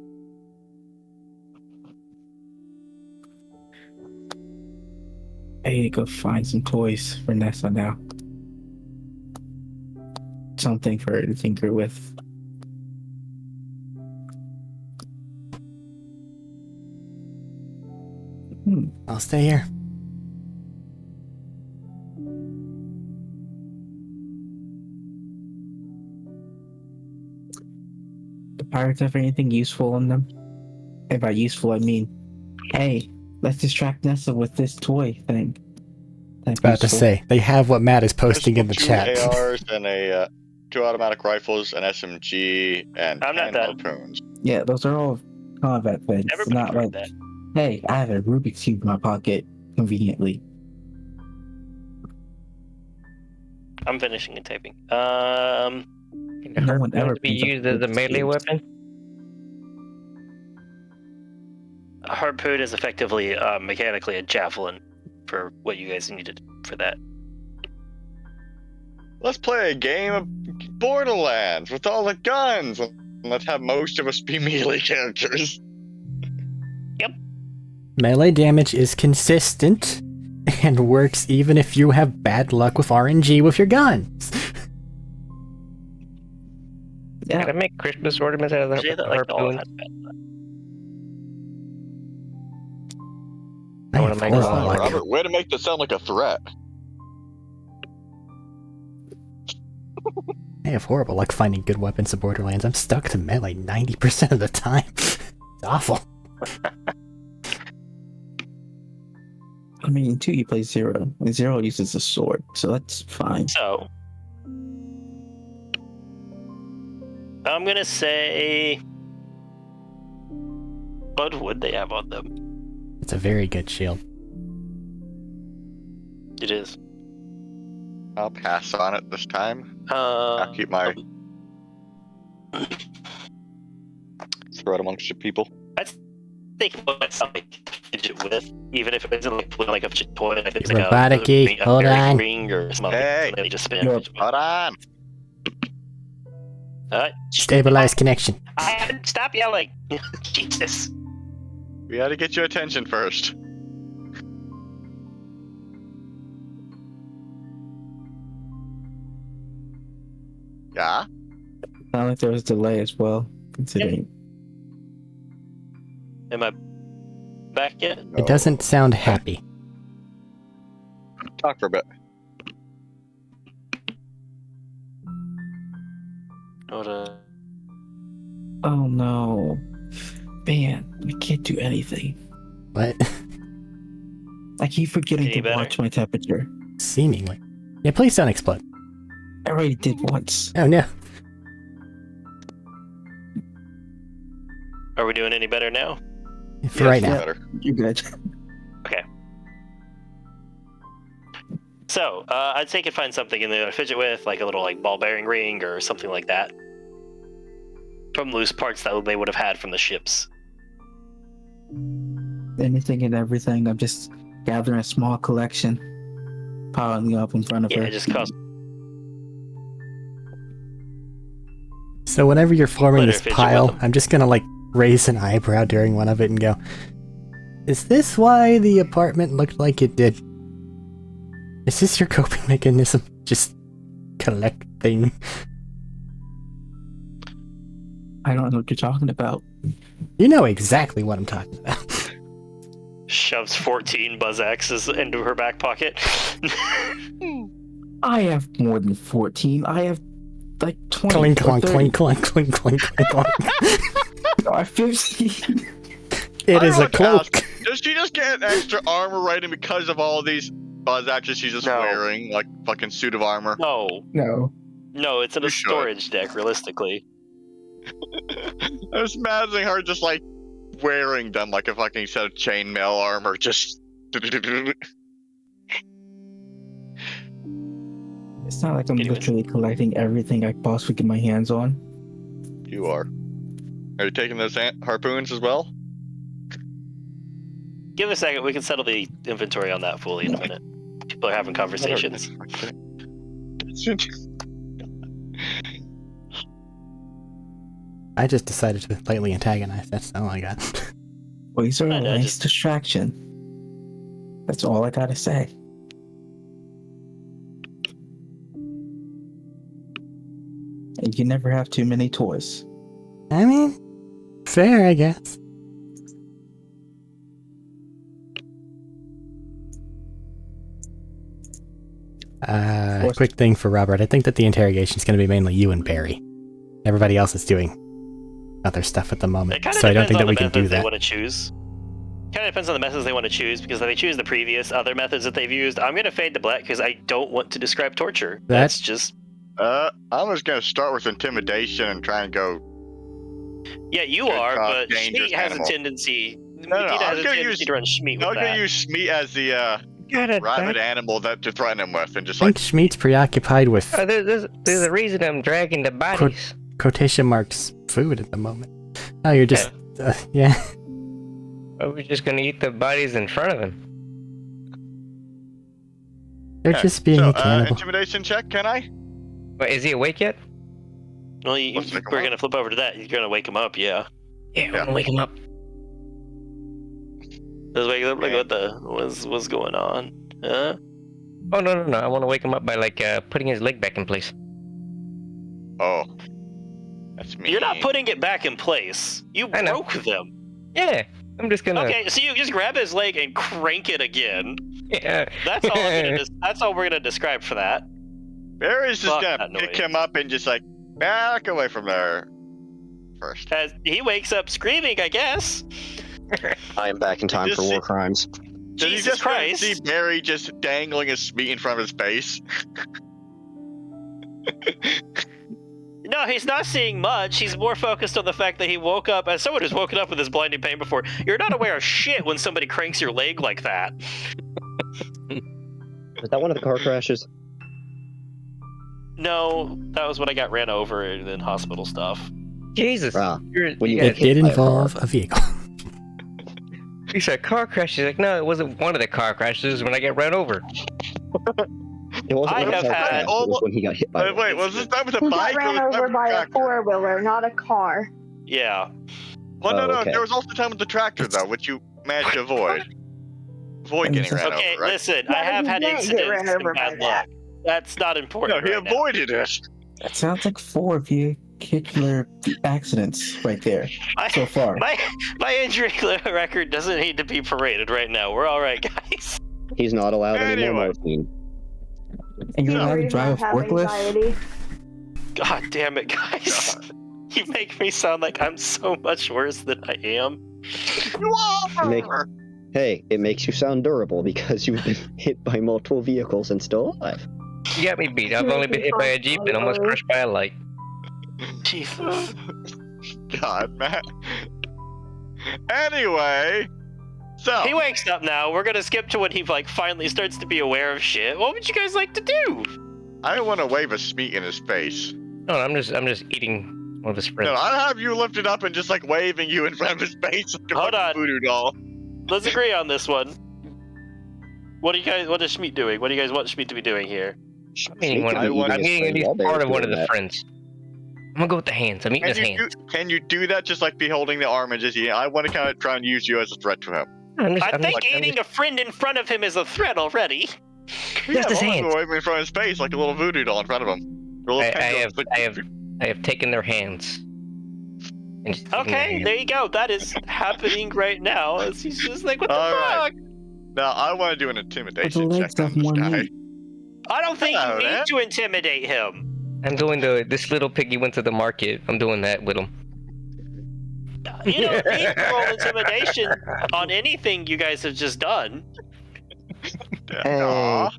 I need to go find some toys for Nessa now. Something for her to tinker with. I'll stay here. The pirates have anything useful on them? And by useful, I mean, hey, let's distract Nessa with this toy thing. I was about to say, they have what Matt is posting in the Two chat. ARs and two automatic rifles, an SMG, and I'm not 10 that. harpoons. Yeah, those are all combat things. Everybody Not heard like, that. hey, I have a Rubik's Cube in my pocket, conveniently. I'm finishing and typing. No one ever to be brings up used as a Rubik's melee Cubes. weapon. A harpoon is effectively mechanically a javelin for what you guys needed for that. Let's play a game of Borderlands with all the guns, and let's have most of us be melee characters. Melee damage is consistent and works even if you have bad luck with RNG with your guns. Yeah, Can I make Christmas ornaments out of Say the that like all harpoon? had bad luck. I wanna have make horrible a lot of luck. Robert, way to make this sound like a threat. I have horrible luck finding good weapons in Borderlands. I'm stuck to melee 90% of the time. It's awful. I mean, until you play Zero. And Zero uses a sword, so that's fine. So, I'm gonna say, what would they have on them? It's a very good shield. It is. I'll pass on it this time. I'll keep my threat amongst the people. Think about something to fidget with, even if it isn't like a toy. Like it's Robotic-y, a hold fairy on. ring or something. Hey. They just spin. You're- Hold on. Stabilize connection. Stop yelling! Jesus. We had to get your attention first. Yeah? Sound like there was delay as well, considering. Am I back yet? It doesn't sound happy. Talk for a bit. Hold on. Oh no. Man, I can't do anything. What? I keep forgetting Any to better? watch my temperature. Seemingly. Yeah, please don't explode. I already did once. Oh no. Are we doing any better now? For right Yes, now. better. You're good. So, I'd say I could find something in there to fidget with, like a little ball bearing ring or something like that. From loose parts that they would have had from the ships. Anything and everything. I'm just gathering a small collection, piling up in front of Yeah, her. it just costs. So whenever you're forming Let her this fidget pile, with them. I'm just gonna raise an eyebrow during one of it and go, is this why the apartment looked like it did? Is this your coping mechanism? Just collecting? I don't know what you're talking about. You know exactly what I'm talking about. Shoves 14 buzz axes into her back pocket. I have more than 14. I have like 20. Clink, or clunk, 30. clink, clunk, clink, clink, clink, clunk. No, I have 15. It is a want to ask, cloak. Does she just get extra armor rating because of all these buzz axes she's just No. wearing? Like fucking suit of armor? No, No. it's in You a should. storage deck, realistically. I was imagining her just wearing them like a fucking set of chainmail armor, just It's not like I'm Anyways. literally collecting everything I possibly get my hands on. You are. Are you taking those harpoons as well? Give it a second. We can settle the inventory on that fully in a minute. People are having conversations. I just decided to lightly antagonize. That's all I got. Well, these are I a know, nice just- distraction. That's all I gotta say. And you never have too many toys. I mean, fair, I guess. Quick thing for Robert. I think that the interrogation is going to be mainly you and Barry. Everybody else is doing other stuff at the moment, It kind of so I don't depends think on that the we can methods do they that. want to choose. Kind of depends on the methods they want to choose, because if they choose the previous other methods that they've used, I'm going to fade to black because I don't want to describe torture. That's just... I'm just gonna start with intimidation and try and go. Yeah, you Good are, cop, but dangerous Schmeat has animal. a tendency... No, Nikita I'm has a gonna tendency to run Schmeat with I'm that. gonna use Schmeat as the Got it rabid back. animal that to threaten him with, and just I think like Schmeat's preoccupied with There's a reason I'm dragging the bodies. quotation marks food at the moment. Oh, you're just... yeah. Are we just gonna eat the bodies in front of him? They're Yeah, just being so, a cannibal. intimidation check. Can I? Wait, is he awake yet? Well, Let's wake him we're up. going to flip over to that. You're going to wake him up, yeah. Yeah, I'm gonna wake him up. Let's wake him up. Like, what's going on? Huh? Oh no! I want to wake him up by like putting his leg back in place. Oh, that's me. You're not putting it back in place. You I know. broke them. Yeah, I'm just gonna. Okay, so you just grab his leg and crank it again. Yeah. That's all. That's all we're gonna describe for that. Barry's just Fuck gonna that pick noise. him up and just like back away from there first. As he wakes up screaming, I guess. I am back in time Just for see- war crimes. Does he Jesus just really Christ. see Barry just dangling his meat in front of his face? No, he's not seeing much. He's more focused on the fact that he woke up as someone who's woken up with this blinding pain before. You're not aware of shit when somebody cranks your leg like that. Is that one of the car crashes? No, that was when I got ran over in hospital stuff. Jesus. Ah, You're, when you you It get guys, hit did by a involve car. a vehicle. you said car crash. She's like, no, it wasn't one of the car crashes when I get ran over. It wasn't I one of have the car had- crashes, it was when he got hit by Wait, was this time with a He bike got or ran was it over with by the a tractor? four-wheeler, not a car. Yeah. Well, no, Oh, no, okay. there was also time with the tractor though, which you managed to avoid. Avoid getting ran Okay, over, right? listen, Yeah, I have but had he didn't get incidents ran and over by bad luck. That's not No, important he right now. avoided it. That sounds like 4 vehicular accidents right there so far. My injury record doesn't need to be paraded right now. We're all right, guys. He's not allowed any more Anyway. morphine. And you're He's allowed to worried drive a about have forklift? anxiety. God damn it, guys. You make me sound like I'm so much worse than I am. You are. Make- Hey, it makes you sound durable because you've been hit by multiple vehicles and still alive. You got me beat. I've only been hit by a jeep and almost crushed by a light. Jesus. God, Matt. Anyway, so He wakes up now. We're gonna skip to when he finally starts to be aware of shit. What would you guys like to do? I want to wave a smeat in his face. No, I'm just eating one of his friends. No, I have you lifted up and just like waving you in front of his face like a Hold fucking on. voodoo doll. Let's agree on this one. What is Schmeat doing? What do you guys want Schmeat to be doing here? I'm eating one of I the, want I'm his eating at friend least while they part were of one of doing the that. friends. I'm gonna go with the hands. I'm eating his hands. Can you do that just like be holding the arm and just eating? I want to kind of try and use you as a threat to him. I think eating a friend in front of him is a threat already. Just his I'm hands. waving in front of his face like a little voodoo doll in front of him. A little I have taken their hands. And just taken their Okay, hands. there you go. That is happening right now. As he's just like, what the All right. fuck? Now I want to do an But the intimidation legs check on have this more guy. meat. I don't think Hello, you need man. to intimidate him. I'm doing this little piggy went to the market. I'm doing that with him. You don't need to roll intimidation on anything you guys have just done. Aw.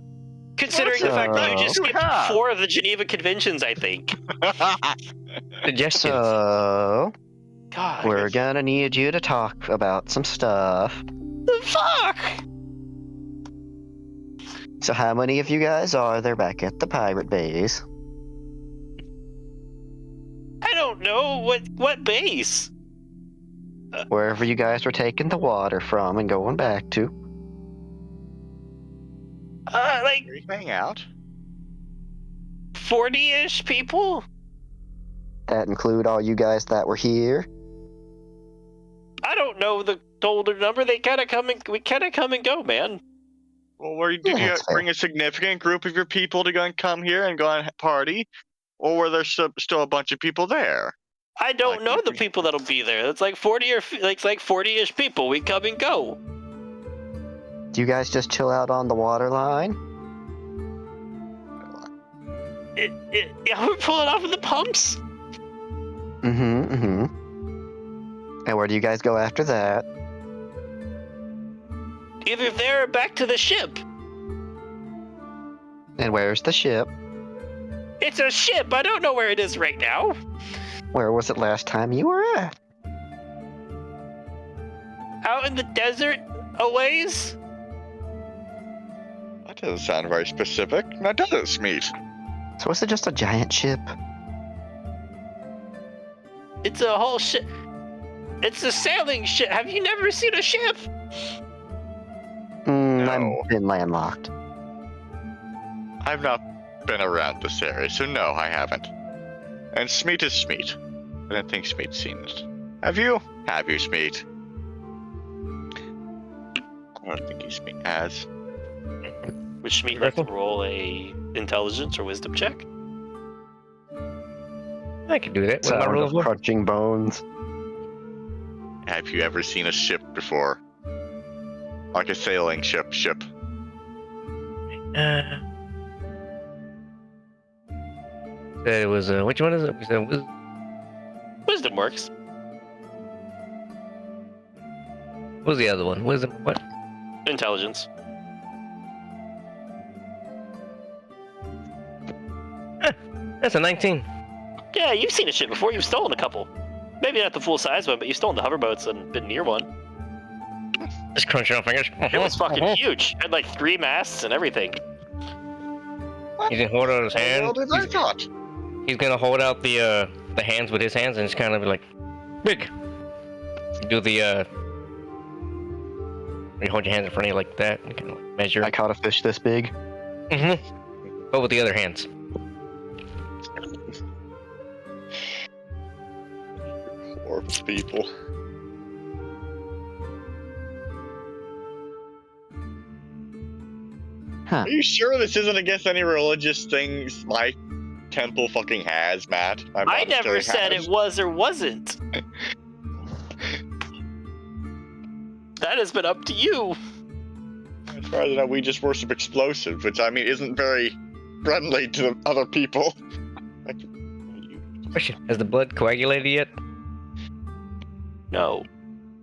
Considering the fact that you just You skipped have. 4 of the Geneva Conventions, I think. Suggestions. So, God, we're gonna need you to talk about some stuff. the fuck? So how many of you guys are there back at the pirate base? I don't know what base. Wherever you guys were taking the water from and going back to. Like Are you hang out? 40-ish people. That include all you guys that were here? I don't know the total number. We kind of come and go, man. Well, did you That's fair. bring a significant group of your people to go and come here and go and party? Or were there still a bunch of people there? I don't Like, know you- the people that'll be there. It's like 40-ish people. We come and go. Do you guys just chill out on the water line? Yeah, we're pulling off of the pumps. Mm-hmm. And where do you guys go after that? Either there or back to the ship. And where's the ship? It's a ship. I don't know where it is right now. Where was it last time you were at? Out in the desert, a ways. That doesn't sound very specific. Now, does it, Smeet? So was it just a giant ship? It's a whole ship. It's a sailing ship. Have you never seen a ship? No. I've been landlocked. I've not been around this area, so no, I haven't. And Smeet is Smeet. I don't think Smeet's seen it. Have you? Have you, Smeet? I don't think Smeet has. Would Schmidt like to roll a intelligence or wisdom check? I can do that. What am I Sound rolling of for? crunching bones. Have you ever seen a ship before? Like a sailing ship. Said it was which one is it? We said Wisdom works. what was the other one? Wisdom what? Intelligence. That's a 19. Yeah, you've seen a ship before. You've stolen a couple. Maybe not the full size one, but you've stolen the hoverboats and been near one. Just crunching on fingers. It was fucking huge. It had like 3 masts and everything. He's gonna hold out his What the hell hand. did I thought? He's gonna hold out the hands with his hands and just kind of be like, big. Do the you hold your hands in front of you like that and kind of like measure. I caught a fish this big. But with the other hands. Horrible people. Huh. Are you sure this isn't against any religious things my temple fucking has, Matt? My I never monastery said has? it was or wasn't. That has been up to you. As far as I know, we just worship explosives, which I mean isn't very friendly to the other people. Question: has the blood coagulated yet? No.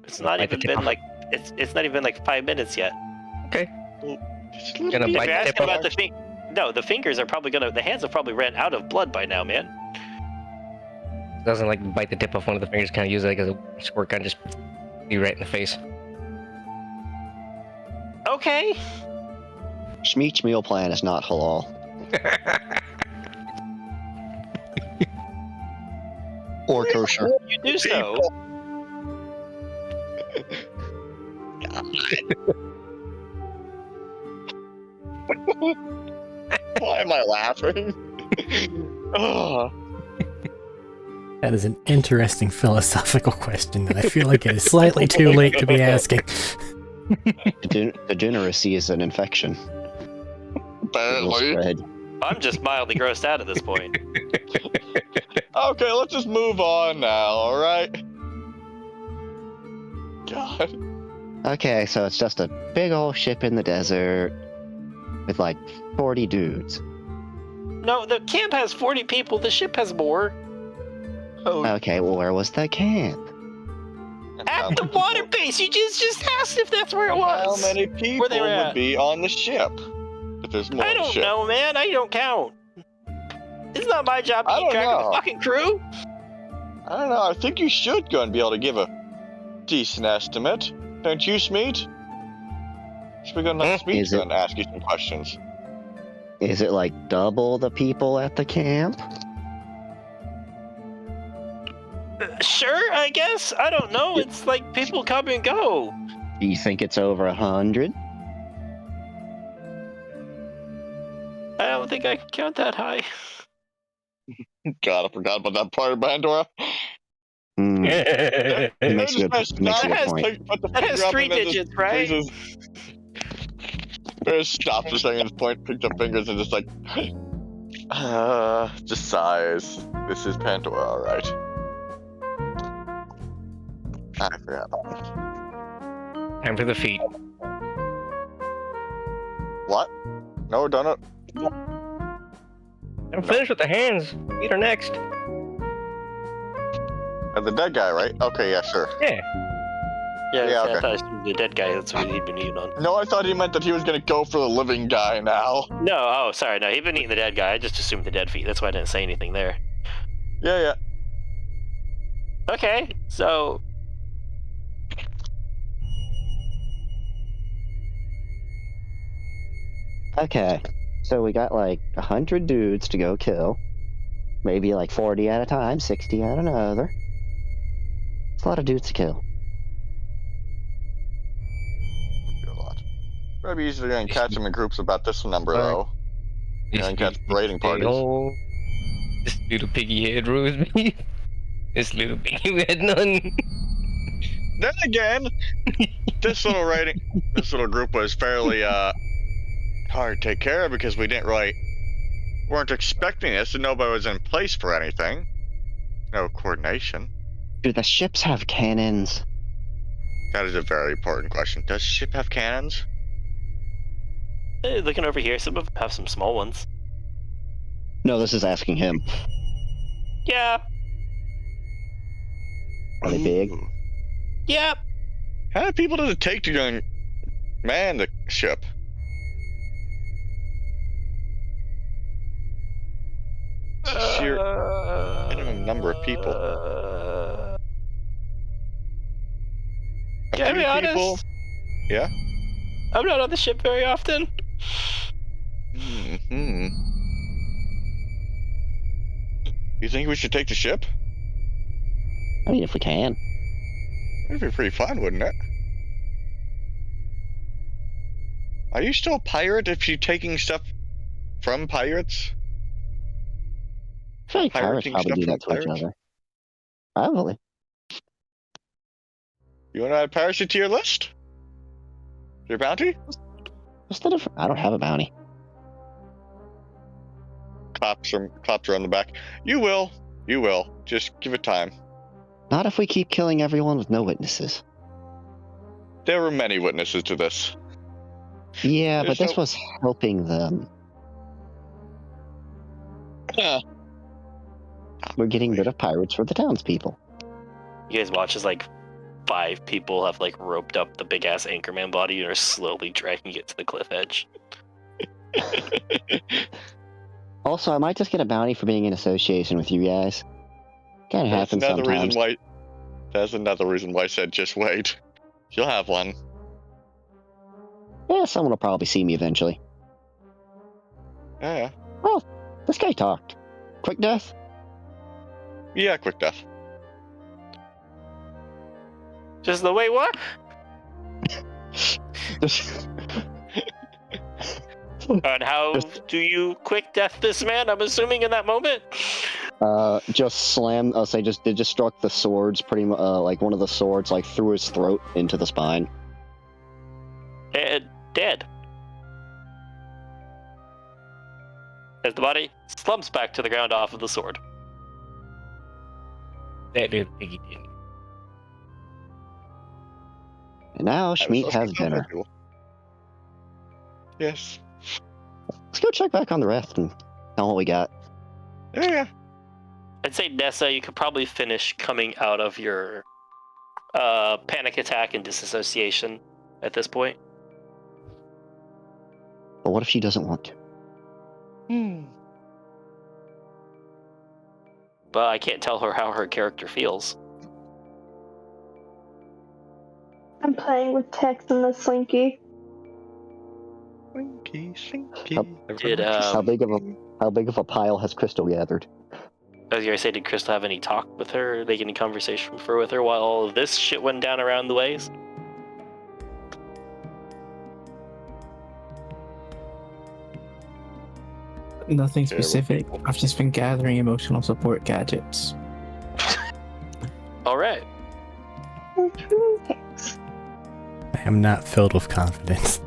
It's not Bite the even tip been off. like it's not even like 5 minutes yet. Just a little Gonna bit. If bite you're the asking tip about off? the fingers are probably the hands have probably ran out of blood by now, man. Doesn't like bite the tip off one of the fingers, kind of use it like as a squirt, kind of just be right in the face. Okay. Schmeech's meal plan is not halal. Or kosher. You do so. Why am I laughing? Oh, That is an interesting philosophical question that I feel like it is slightly too late to be asking. Degeneracy is an infection. It will apparently. spread. I'm just mildly grossed out at this point. Okay, let's just move on now, alright? God. Okay, so it's just a big old ship in the desert with like 40 dudes. No, the camp has 40 people. The ship has more. Oh, Okay, well, where was that camp? At the water base. You just asked if that's where it was. How many people they were at. would be on the ship? If there's more I on the don't ship. know, man. I don't count. It's not my job to I keep don't track of know. the fucking crew. I don't know, I think you should go and be able to give a decent estimate. Don't you, Smeet? Should we go and let Smeet Is go it- and ask you some questions? Is it like double the people at the camp? Sure, I guess. I don't know. It's like people come and go. Do you think it's over 100? I don't think I can count that high. God, I forgot about that part of Pandora. Hmm. They're Makes a just gonna good, makes a stop, good point. put the That has finger up 3 and then just digits, right? freezes. They just stop for a second, just point, picked up fingers, and just like, just sighs. This is Pandora, alright. I forgot. Time for the feet. What? No, done it. I'm finished with the hands. Feet are next. And the dead guy, right? Okay, yeah, sure. Yeah. Yeah, Yeah, I okay. thought it was the dead guy. That's what he'd been eating on. No, I thought he meant that he was gonna go for the living guy now. No, oh, sorry. No, he'd been eating the dead guy. I just assumed the dead feet. That's why I didn't say anything there. Yeah. Okay, so Okay, so we got like 100 dudes to go kill. Maybe like 40 at a time, 60 at another. It's a lot of dudes to kill. A lot. Probably easier to catch them in groups about this number, though. And catch raiding parties. Oh, this little piggy head rose beef. This little piggy had none. Then again, this little group was fairly hard to take care of because we weren't expecting this, and nobody was in place for anything. No coordination. Do the ships have cannons? That is a very important question. Does the ship have cannons? looking over here, some of them have some small ones. No, this is asking him. Yeah, Are they big? Ooh. yeah. How many people does it take to go and man the ship? Sheer minimum number of people. A Can I be few honest? people. Yeah. I'm not on the ship very often. Hmm. You think we should take the ship? I mean, if we can. That'd be pretty fun, wouldn't it? Are you still a pirate if you're taking stuff from pirates? I feel like pirates Pirating probably stuff do from that to each pirates? other. Probably. You want to add piracy to your list? Your bounty? What's the difference? I don't have a bounty. Claps her on the back. You will. Just give it time. Not if we keep killing everyone with no witnesses. There were many witnesses to this. Yeah, but There's this was helping them. Yeah. We're getting rid of pirates for the townspeople. You guys watch as like 5 people have like roped up the big ass Anchorman body and are slowly dragging it to the cliff edge. Also, I might just get a bounty for being in association with you guys. Kind of That's happens another sometimes. reason why. That's another reason why I said just wait. You'll have one. Yeah, someone will probably see me eventually. Yeah. Well, this guy talked. Quick death? Yeah, quick death. Just the way what? And how do you quick death this man? I'm assuming in that moment. Just slam. I'll say they just struck the swords pretty much. Like one of the swords, like through his throat into the spine. And dead. As the body slumps back to the ground off of the sword. That little piggy did. And now Schmidt has dinner. Yes. Let's go check back on the rest and tell what we got. Yeah. I'd say Nessa, you could probably finish coming out of your panic attack and disassociation at this point. But what if she doesn't want to? But I can't tell her how her character feels. I'm playing with Tex and the Slinky. Slinky, slinky. Did, How big of a pile has Crystal gathered? I was gonna say, did Crystal have any talk with her, like any conversation with her while all of this shit went down around the ways? Nothing specific. I've just been gathering emotional support gadgets. All right. I am not filled with confidence.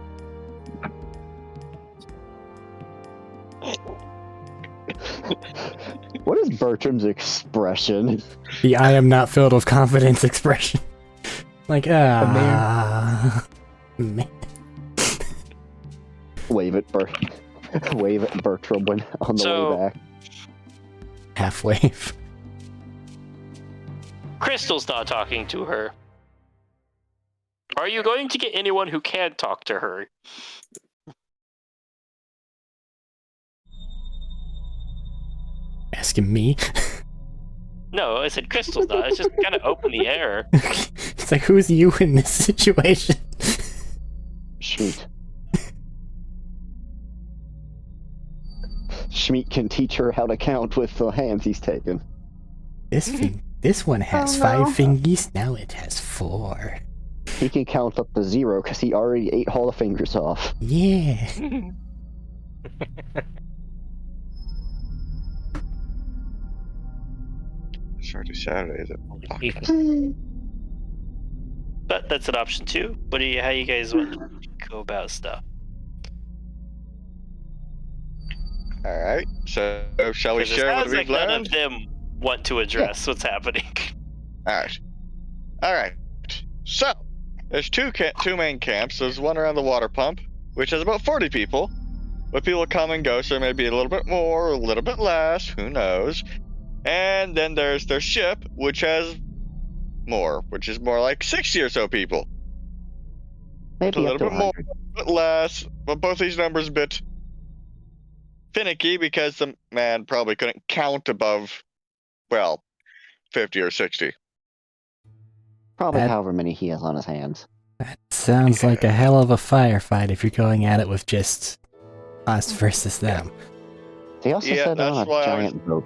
What is Bertram's expression? The I am not filled with confidence expression. Like, man. Wave at Bertram when on the way back. Half wave. Crystal's not talking to her. Are you going to get anyone who can talk to her? Asking me? No, I said Crystal's not. It's just kind of up in the air. It's like, who's you in this situation? Schmeat. Schmeat can teach her how to count with the hands he's taken. This one has 5 fingies, now it has 4. He can count up to 0 because he already ate all the fingers off. Yeah. It's already Saturday, is it? But that's an option too. How you guys want to go about stuff? Alright, so shall we 'Cause it share what sounds we've like none learned? of them want to address what's happening. Alright. So, there's two main camps. There's one around the water pump, which has about 40 people. But people come and go, so there may be a little bit more, or a little bit less, who knows. And then there's their ship, which has more, which is more like 60 or so people. Maybe a up to little bit more, 100. a bit less, but both these numbers a bit finicky because the man probably couldn't count above, 50 or 60. Probably however many he has on his hands. That sounds like a hell of a firefight if you're going at it with just us versus them. They also said they're on a giant boat.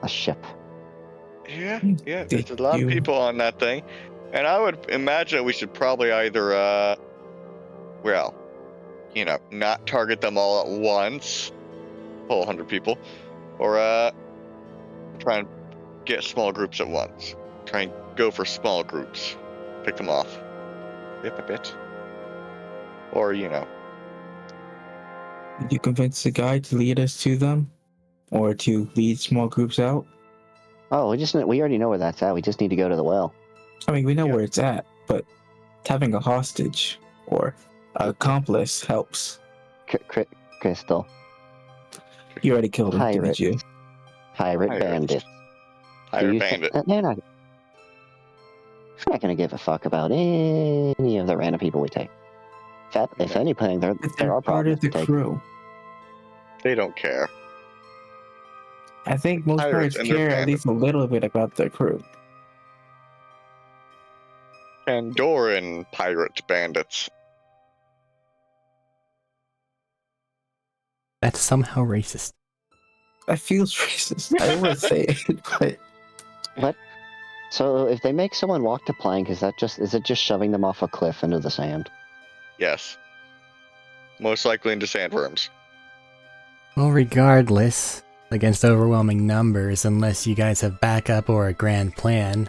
A ship. Yeah, there's a lot of people on that thing. And I would imagine we should probably either, not target them all at once, whole 100 people, or try and get small groups at once. Try and go for small groups. Pick them off. Bit by bit. Or, Did you convince the guy to lead us to them? Or to lead small groups out? Oh, we already know where that's at. We just need to go to the well. I mean, we know where it's at, but having a hostage or accomplice helps. Crystal. You already killed him, didn't you? Pirate bandit. Pirate bandit. They're not gonna give a fuck about any of the random people we take. If anything, there are part of the crew. They don't care. I think most pirates care at least a little bit about their crew. Pandoran pirate bandits. That's somehow racist. That feels racist. I don't want to say it, but... What? So if they make someone walk to plank, is it just shoving them off a cliff into the sand? Yes. Most likely into sandworms. Well, regardless, against overwhelming numbers, unless you guys have backup or a grand plan,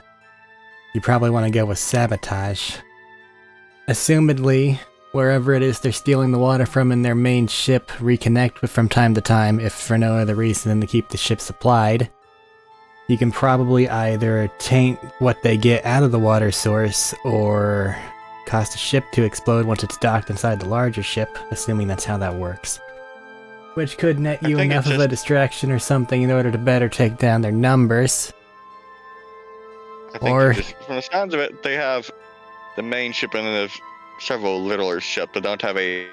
you probably want to go with sabotage. Assumedly, wherever it is they're stealing the water from in their main ship, reconnect with from time to time, if for no other reason than to keep the ship supplied. You can probably either taint what they get out of the water source, or cause the ship to explode once it's docked inside the larger ship, assuming that's how that works. Which could net you enough of a distraction or something in order to better take down their numbers. I think from the sounds of it, they have the main ship and then there's several littler ships that don't have the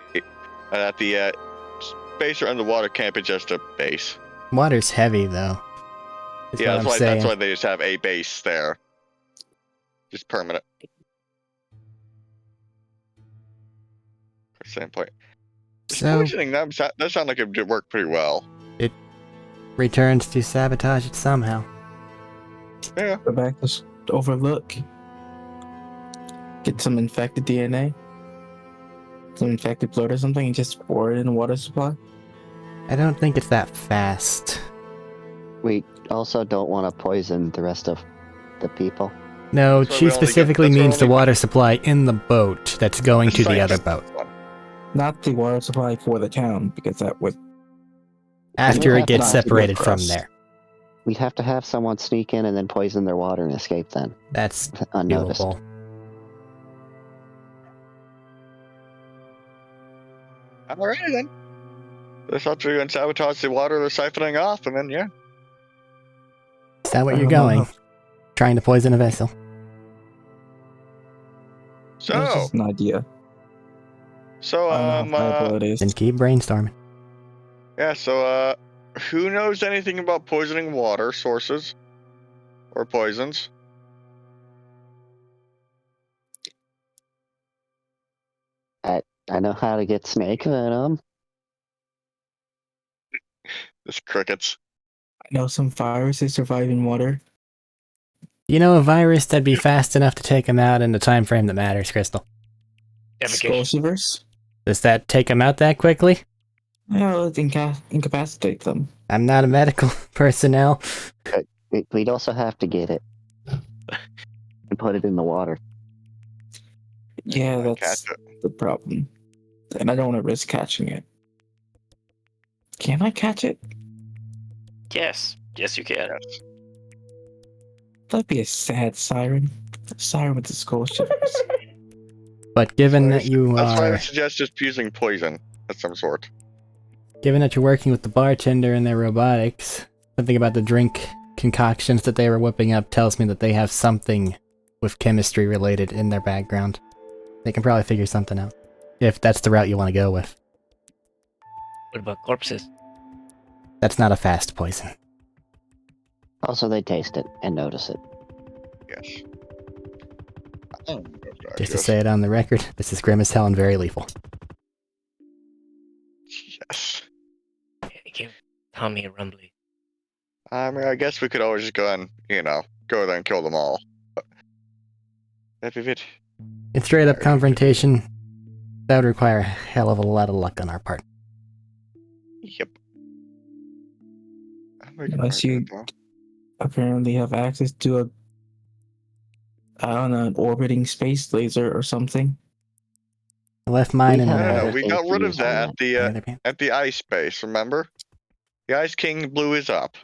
base or underwater camp is just a base. Water's heavy though. Yeah, that's why they just have a base there. Just permanent. For standpoint. So Poisoning them, that sounds like it would work pretty well. returns to sabotage it somehow. Yeah. Go back to Overlook. Get some infected DNA. Some infected blood or something and just pour it in a water supply. I don't think it's that fast. We also don't want to poison the rest of the people. No, That's why she we only specifically that's why means the only- water supply in the boat that's going to the other boat. Not the water supply for the town, because that would After have it gets not to be separated for from us. there. We'd have to have someone sneak in and then poison their water and escape then, That's unnoticed. doable. Alrighty then. Let's have to go and sabotage the water they're siphoning off, and then, yeah. Is that what I you're don't know going? how- Trying to poison a vessel? That's So, just an idea. I don't know how viable it is. Then keep brainstorming. yeah, so, who knows anything about poisoning water sources? Or poisons? I know how to get snake venom. Just crickets. I know some viruses survive in water. You know a virus that'd be fast enough to take him out in the time frame that matters, Crystal? Evocation. Explosivers? Does that take him out that quickly? Yeah, it incapacitate them. I'm not a medical personnel. We'd also have to get it and put it in the water. Yeah, Catch that's it. the problem. And I don't want to risk catching it. Can I catch it? Yes. Yes, you can. Yes. That'd be a sad siren. A siren with the skull shivers. But given that you That's why I are, suggest just using poison of some sort. given that you're working with the bartender and their robotics, something about the drink concoctions that they were whipping up tells me that they have something with chemistry related in their background. They can probably figure something out. If that's the route you want to go with. What about corpses? That's not a fast poison. Also, they taste it and notice it. Yes. Just to say it on the record, this is grim as hell and very lethal. Yes. Give Tommy a rumbly. I mean, I guess we could always just go and, go there and kill them all. But that'd be it. In straight up confrontation, that would require a hell of a lot of luck on our part. Yep. Unless you apparently have access to an orbiting space laser or something. I left mine in We No, have no, the... no, we got rid of that other at the ice base, remember? The Ice King blew his up.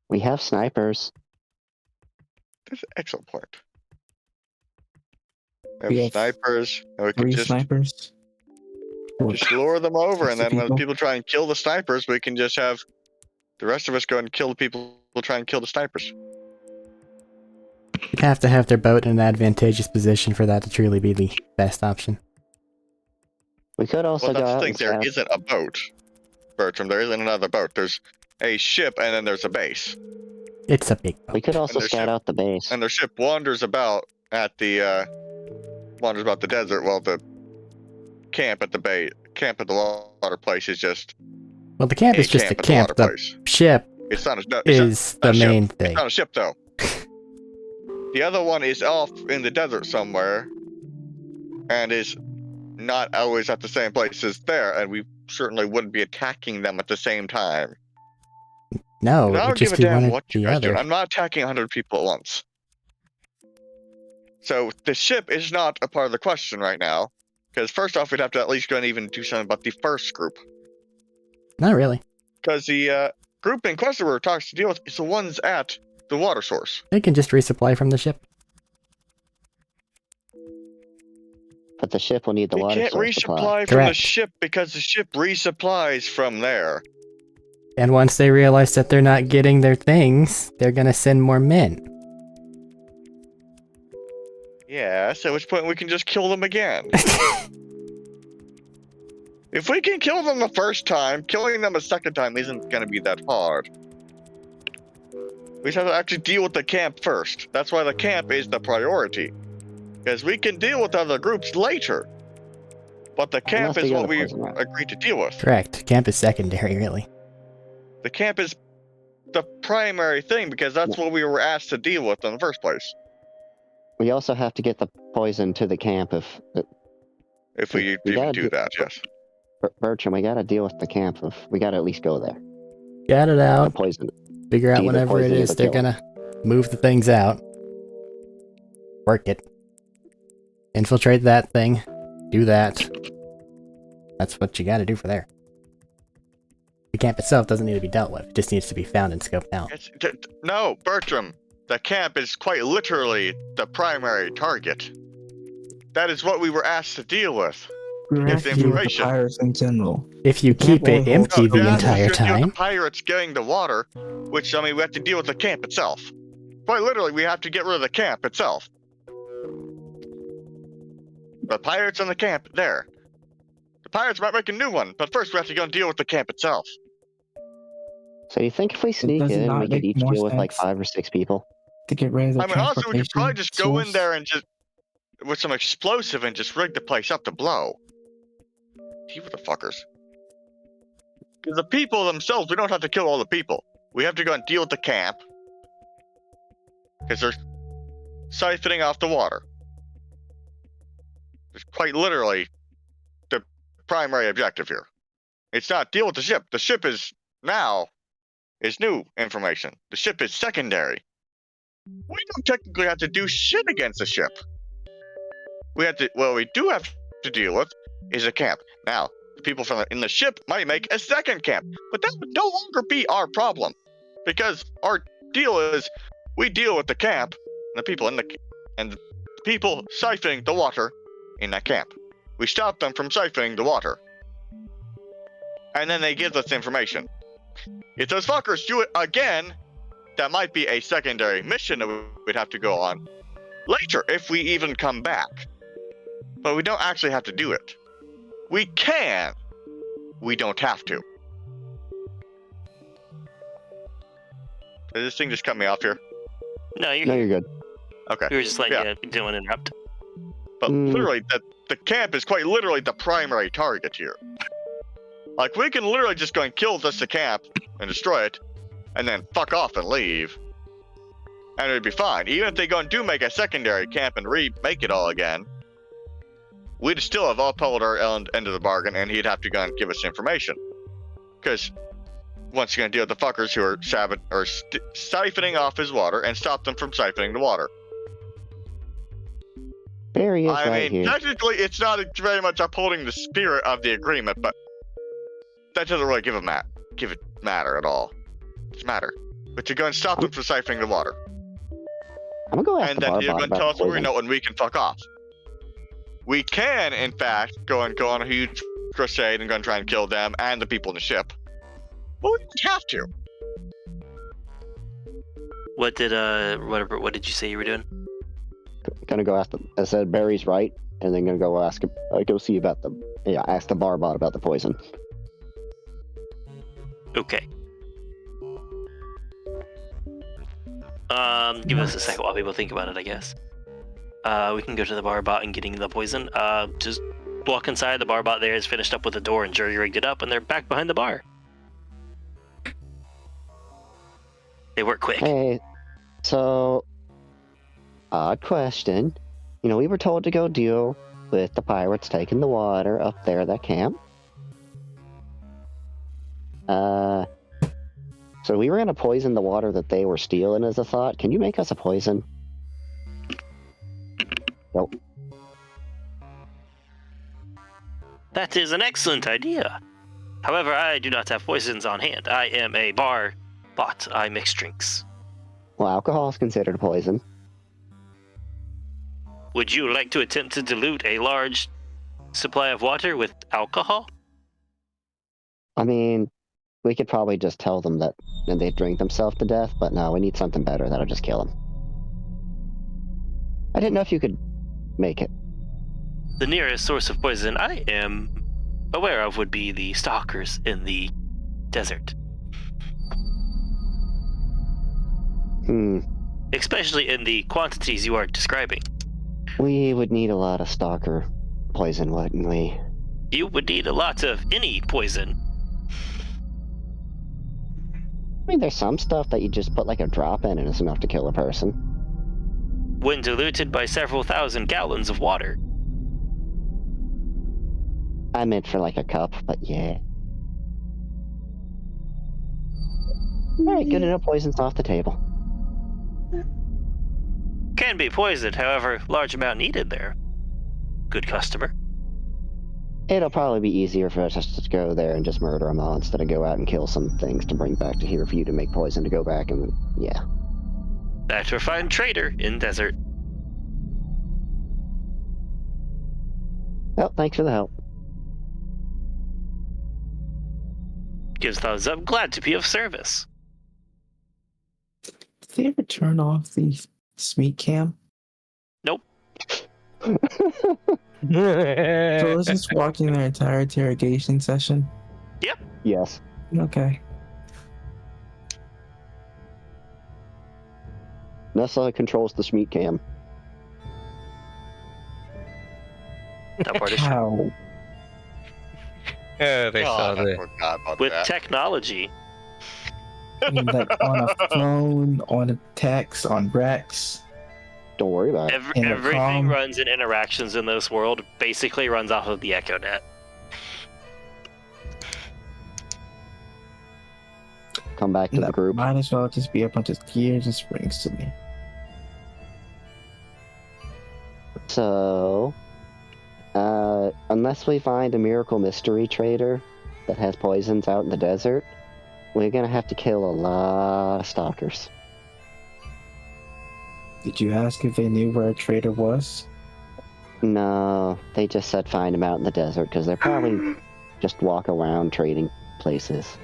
We have snipers. That's an excellent point. We We have have snipers, and we can 3 just snipers. lure them over, and 60 then when people. people try and kill the snipers, we can just have the rest of us go and kill the people who try and kill the snipers. You'd have to have their boat in an advantageous position for that to truly be the best option. We could also Well, go that's the out thing, and there scout. isn't a boat, Bertram. There isn't another boat. There's a ship, and then there's a base. It's a big boat. We could also their scout ship- out the base. And their ship wanders about at the, the desert, while the camp at the water place is just Well, the camp is just a at camp. water The place. ship It's not a, is the not a ship. main It's thing. not a ship, though. The other one is off in the desert somewhere, and is not always at the same place as there, and we certainly wouldn't be attacking them at the same time. No, And it I would don't give just a be damn one or what you the guys do. other. I'm not attacking 100 people at once. So the ship is not a part of the question right now, because first off, we'd have to at least go and even do something about the first group. Not really. Because the group in question we're talking to deal with is the ones at the water source. They can just resupply from the ship. But the ship will need the We water can't source supply. resupply from the Correct. ship because the ship resupplies from there. And once they realize that they're not getting their things, they're gonna send more men. Yeah, so at which point we can just kill them again. If we can kill them the first time, killing them a second time isn't going to be that hard. We just have to actually deal with the camp first. That's why the camp is the priority. Because we can deal with other groups later. But the camp Unless we is go what the we poison route. agreed to deal with. Correct. Camp is secondary, really. The camp is the primary thing because that's what we were asked to deal with in the first place. We also have to get the poison to the camp If we We even gotta do do- that, yes. Bertram, we gotta deal with the camp. We gotta at least go there. Get it The out. poison. Figure out Either whenever it poison is or they're kill. gonna move the things out. Work it. Infiltrate that thing. Do that. That's what you gotta do for there. The camp itself doesn't need to be dealt with. It just needs to be found and scoped out. No, Bertram. The camp is quite literally the primary target. That is what we were asked to deal with. We have the to deal with the information. pirates in general. If you The camp keep it only holds empty the the that's entire just deal with time, the pirates getting the water, which, I mean, we have to deal with the camp itself. Quite literally, we have to get rid of the camp itself. The pirates and the camp, there. The pirates might make a new one, but first we have to go and deal with the camp itself. So you think if we sneak does in, not we could make each more deal with like sense 5 or 6 people? To get rid of the I mean, honestly, we could probably transportation just go in source. there and just, with some explosive and just rig the place up to blow. You motherfuckers. Because the people themselves, we don't have to kill all the people. We have to go and deal with the camp. Because they're siphoning off the water. It's quite literally the primary objective here. It's not deal with the ship. The ship is new information. The ship is secondary. We don't technically have to do shit against the ship. We do have to deal with is a camp. Now, the people in the ship might make a second camp, but that would no longer be our problem. Because our deal is we deal with the camp and the people and the people siphoning the water in that camp. We stop them from siphoning the water. And then they give us information. If those fuckers do it again, that might be a secondary mission that we'd have to go on later if we even come back. But we don't actually have to do it. We can. We don't have to. Did this thing just cut me off here? No, No, you're good. Okay. we were just letting Yeah. you do an interrupt. But literally, the camp is quite literally the primary target here. Like, we can literally just go and kill the camp and destroy it, and then fuck off and leave. And it'd be fine. Even if they go and do make a secondary camp and remake it all again, we'd still have upheld our end of the bargain, and he'd have to go and give us information. Because once you're going to deal with the fuckers who are siphoning off his water and stop them from siphoning the water. There he is I right mean, here. technically, it's not very much upholding the spirit of the agreement, but that doesn't really give it matter at all. It's matter. But to go and stop them from siphoning the water. I'm gonna go ask And the then you're Barbot going to tell about us what we poison. know and we can fuck off. We can, in fact, go on a huge crusade and go and try and kill them and the people in the ship. But we don't have to. What did you say you were doing? Gonna go ask them. I said Barry's right, and then gonna go ask him. Go see about ask the Barbot about the poison. Okay. Give us a second while people think about it, I guess. We can go to the Barbot and getting the poison. Just walk inside. The Barbot there is finished up with the door and jury rigged it up, and they're back behind the bar. They work quick. Hey, so odd question. You know, we were told to go deal with the pirates taking the water up there at that camp. So we were gonna poison the water that they were stealing as a thought. Can you make us a poison? Nope. That is an excellent idea. However, I do not have poisons on hand. I am a bar bot. I mix drinks. Well, alcohol is considered a poison. Would you like to attempt to dilute a large supply of water with alcohol? I mean, we could probably just tell them that and they drink themselves to death, but no, we need something better that'll just kill them. I didn't know if you could make it. The nearest source of poison I am aware of would be the stalkers in the desert. Especially in the quantities you are describing. We would need a lot of stalker poison, wouldn't we? You would need a lot of any poison. I mean, there's some stuff that you just put like a drop in and it's enough to kill a person. When diluted by several thousand gallons of water. I meant for like a cup, but yeah. Alright, good enough. Poison's off the table. Can be poisoned, however, large amount needed there. Good customer. It'll probably be easier for us just to go there and just murder them all instead of go out and kill some things to bring back to here for you to make poison to go back and yeah. That refined trader in desert. Well, thanks for the help. Gives thumbs up. Glad to be of service. Did they ever turn off the Smeat cam? Nope. So I was just watching their entire interrogation session. Yes. Okay. Nessa controls the Schmeat cam. That part is true. How? Yeah, they saw God, I the. forgot about With that. technology. I mean, like on a phone, on a text, on Rex. Don't worry about it. In a Everything com. runs in interactions in this world basically runs off of the Echo Net. Come back to the group. Might as well just be a bunch of gears and springs to me. So, unless we find a miracle mystery trader that has poisons out in the desert, we're gonna have to kill a lot of stalkers. Did you ask if they knew where a trader was? No, they just said find them out in the desert because they're probably just walk around trading places.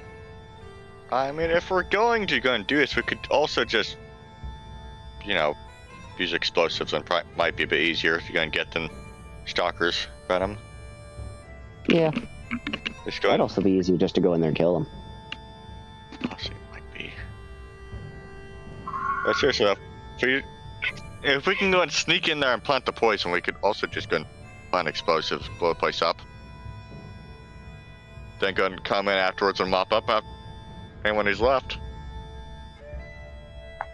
I mean, if we're going to go and do this, we could also just, use explosives and might be a bit easier if you're going to get them stalkers, venom. Yeah, Just go that'd and also be easier just to go in there and kill them. see, might be. But seriously though, if we can go and sneak in there and plant the poison, we could also just go and plant explosives, blow the place up. Then go and come in afterwards and mop up anyone who's left.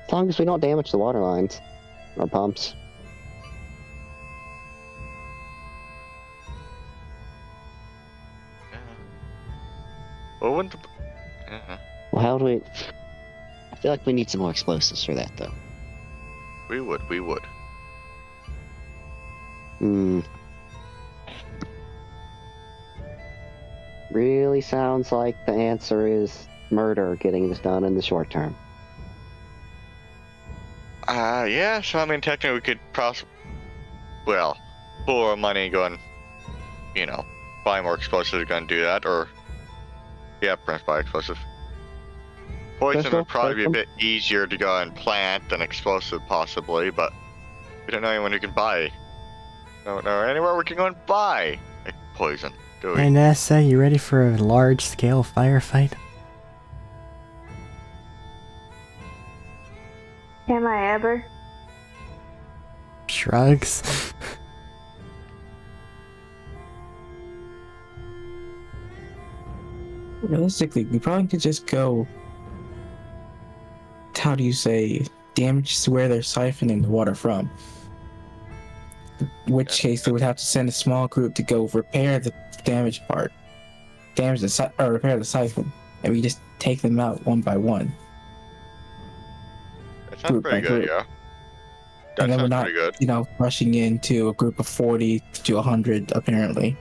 As long as we don't damage the water lines or pumps. Well, wouldn't the... Well, how do we... I feel like we need some more explosives for that, though. We would. Really sounds like the answer is murder getting this done in the short term. Yeah, so I mean, technically we could pull our money and go and, buy more explosives to go and do that, or, yeah, perhaps buy explosive. Poison Crystal, would probably be a Crystal? bit easier to go and plant than explosive, possibly, but we don't know anyone who can buy. No, anywhere we can go and buy poison, do we? Hey Nessa, you ready for a large-scale firefight? Am I ever? Shrugs. Realistically, we probably could just go. How do you say? Damage to where they're siphoning the water from. In which case, they would have to send a small group to go repair the damaged part, repair the siphon, and we just take them out one by one. That sounds group pretty by good, group. yeah. That And then we're sounds not, pretty good. rushing into a group of 40 to 100 apparently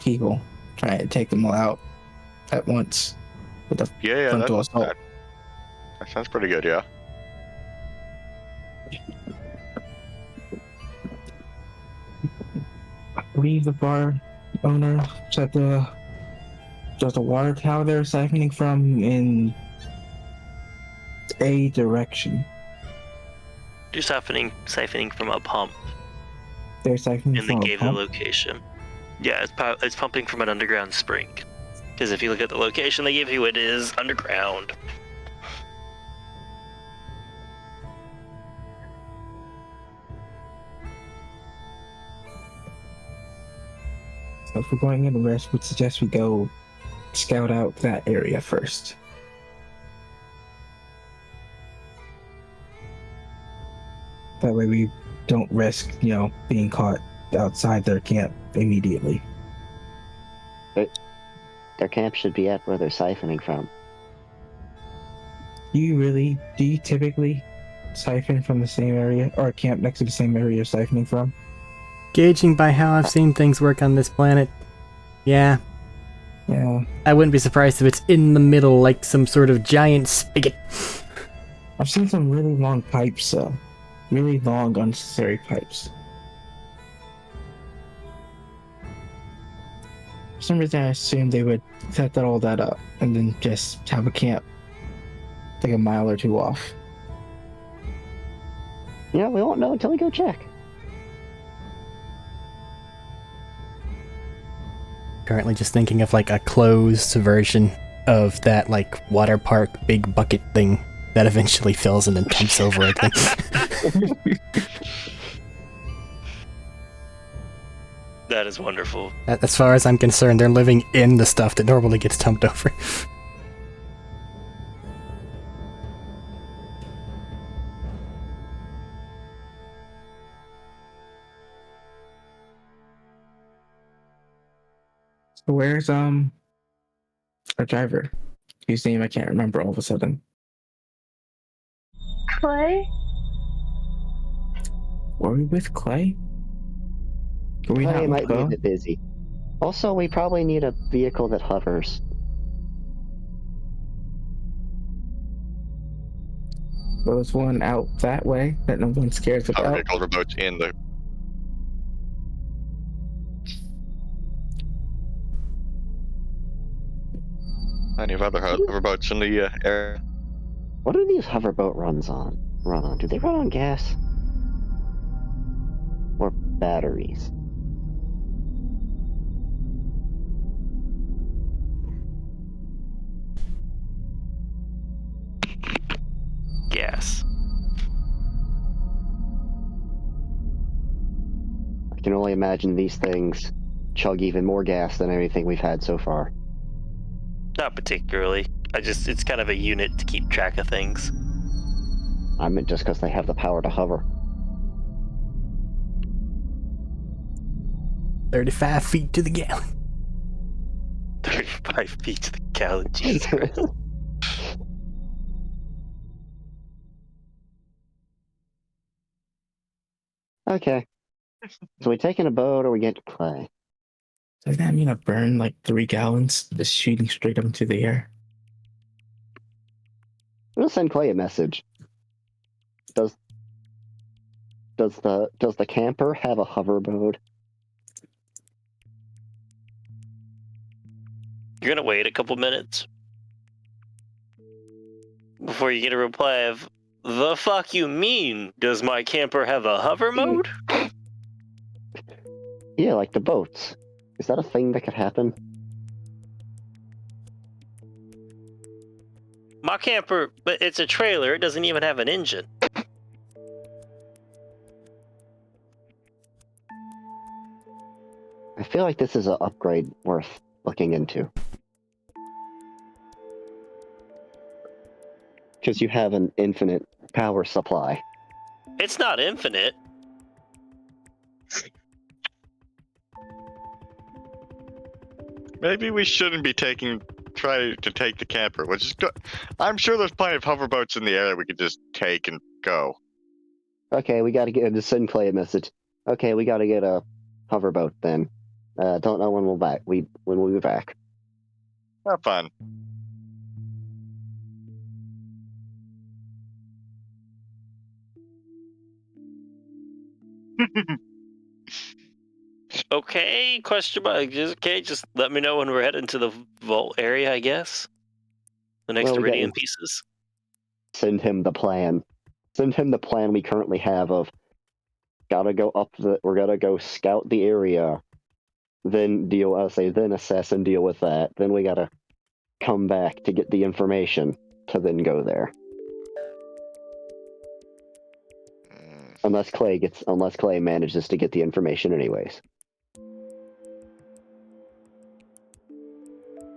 people trying to take them all out at once with the Yeah, frontal assault. that sounds pretty good, yeah. I believe the bar owner said there's a water tower they're siphoning from in a direction. Just siphoning from a pump, They're siphoning and they from a gave the pump. location. Yeah, it's pumping from an underground spring. Because if you look at the location they give you, it is underground. So if we're going in west, would suggest we go scout out that area first. That way we don't risk, being caught outside their camp immediately. Their camp should be at where they're siphoning from. Do you typically siphon from the same area or camp next to the same area you're siphoning from? Gauging by how I've seen things work on this planet, yeah. Yeah. I wouldn't be surprised if it's in the middle like some sort of giant spigot. I've seen some really long pipes, though. Really long, unnecessary pipes. For some reason, I assumed they would set all that up and then just have a camp like a mile or two off. Yeah, we won't know until we go check. Currently just thinking of like a closed version of that like water park big bucket thing that eventually fills and then dumps over again. That is wonderful. As far as I'm concerned, they're living in the stuff that normally gets dumped over. So where's our driver? Whose name I can't remember all of a sudden. Clay? Were we with Clay? Were we Clay not with might be a Bo? bit busy. Also, we probably need a vehicle that hovers. Well, there's one out that way that no one cares about. Okay, hoverboats in the. Plenty of other hoverboats in the area. What do these hoverboat run on? Do they run on gas? Or batteries? Gas. I can only imagine these things chug even more gas than anything we've had so far. Not particularly. It's kind of a unit to keep track of things. I meant just because they have the power to hover. 35 feet to the gallon. 35 feet to the gallon, Jesus Christ. Okay. So we taking a boat or we get Clay? Does that mean I burn like 3 gallons just shooting straight up into the air? We'll send Clay a message. Does the camper have a hoverboat? You're gonna wait a couple minutes before you get a reply of, "The fuck you mean? Does my camper have a hover mode?" Yeah, like the boats. Is that a thing that could happen? My camper, but it's a trailer. It doesn't even have an engine. I feel like this is an upgrade worth looking into. Because you have an infinite power supply. It's not infinite. Maybe we shouldn't be try to take the camper. We'll just go. I'm sure there's plenty of hoverboats in the area we could just take and go. Okay, we gotta just send Clay a message. Okay, we gotta get a hoverboat then. Don't know when when we'll be back. Have fun. Okay, question mark. Just let me know when we're heading to the vault area, I guess. The next Well, we got iridium you. pieces. Send him the plan. Send him the plan we currently have of we're gonna go scout the area, then then assess and deal with that. Then we gotta come back to get the information to then go there. Unless Clay manages to get the information anyways.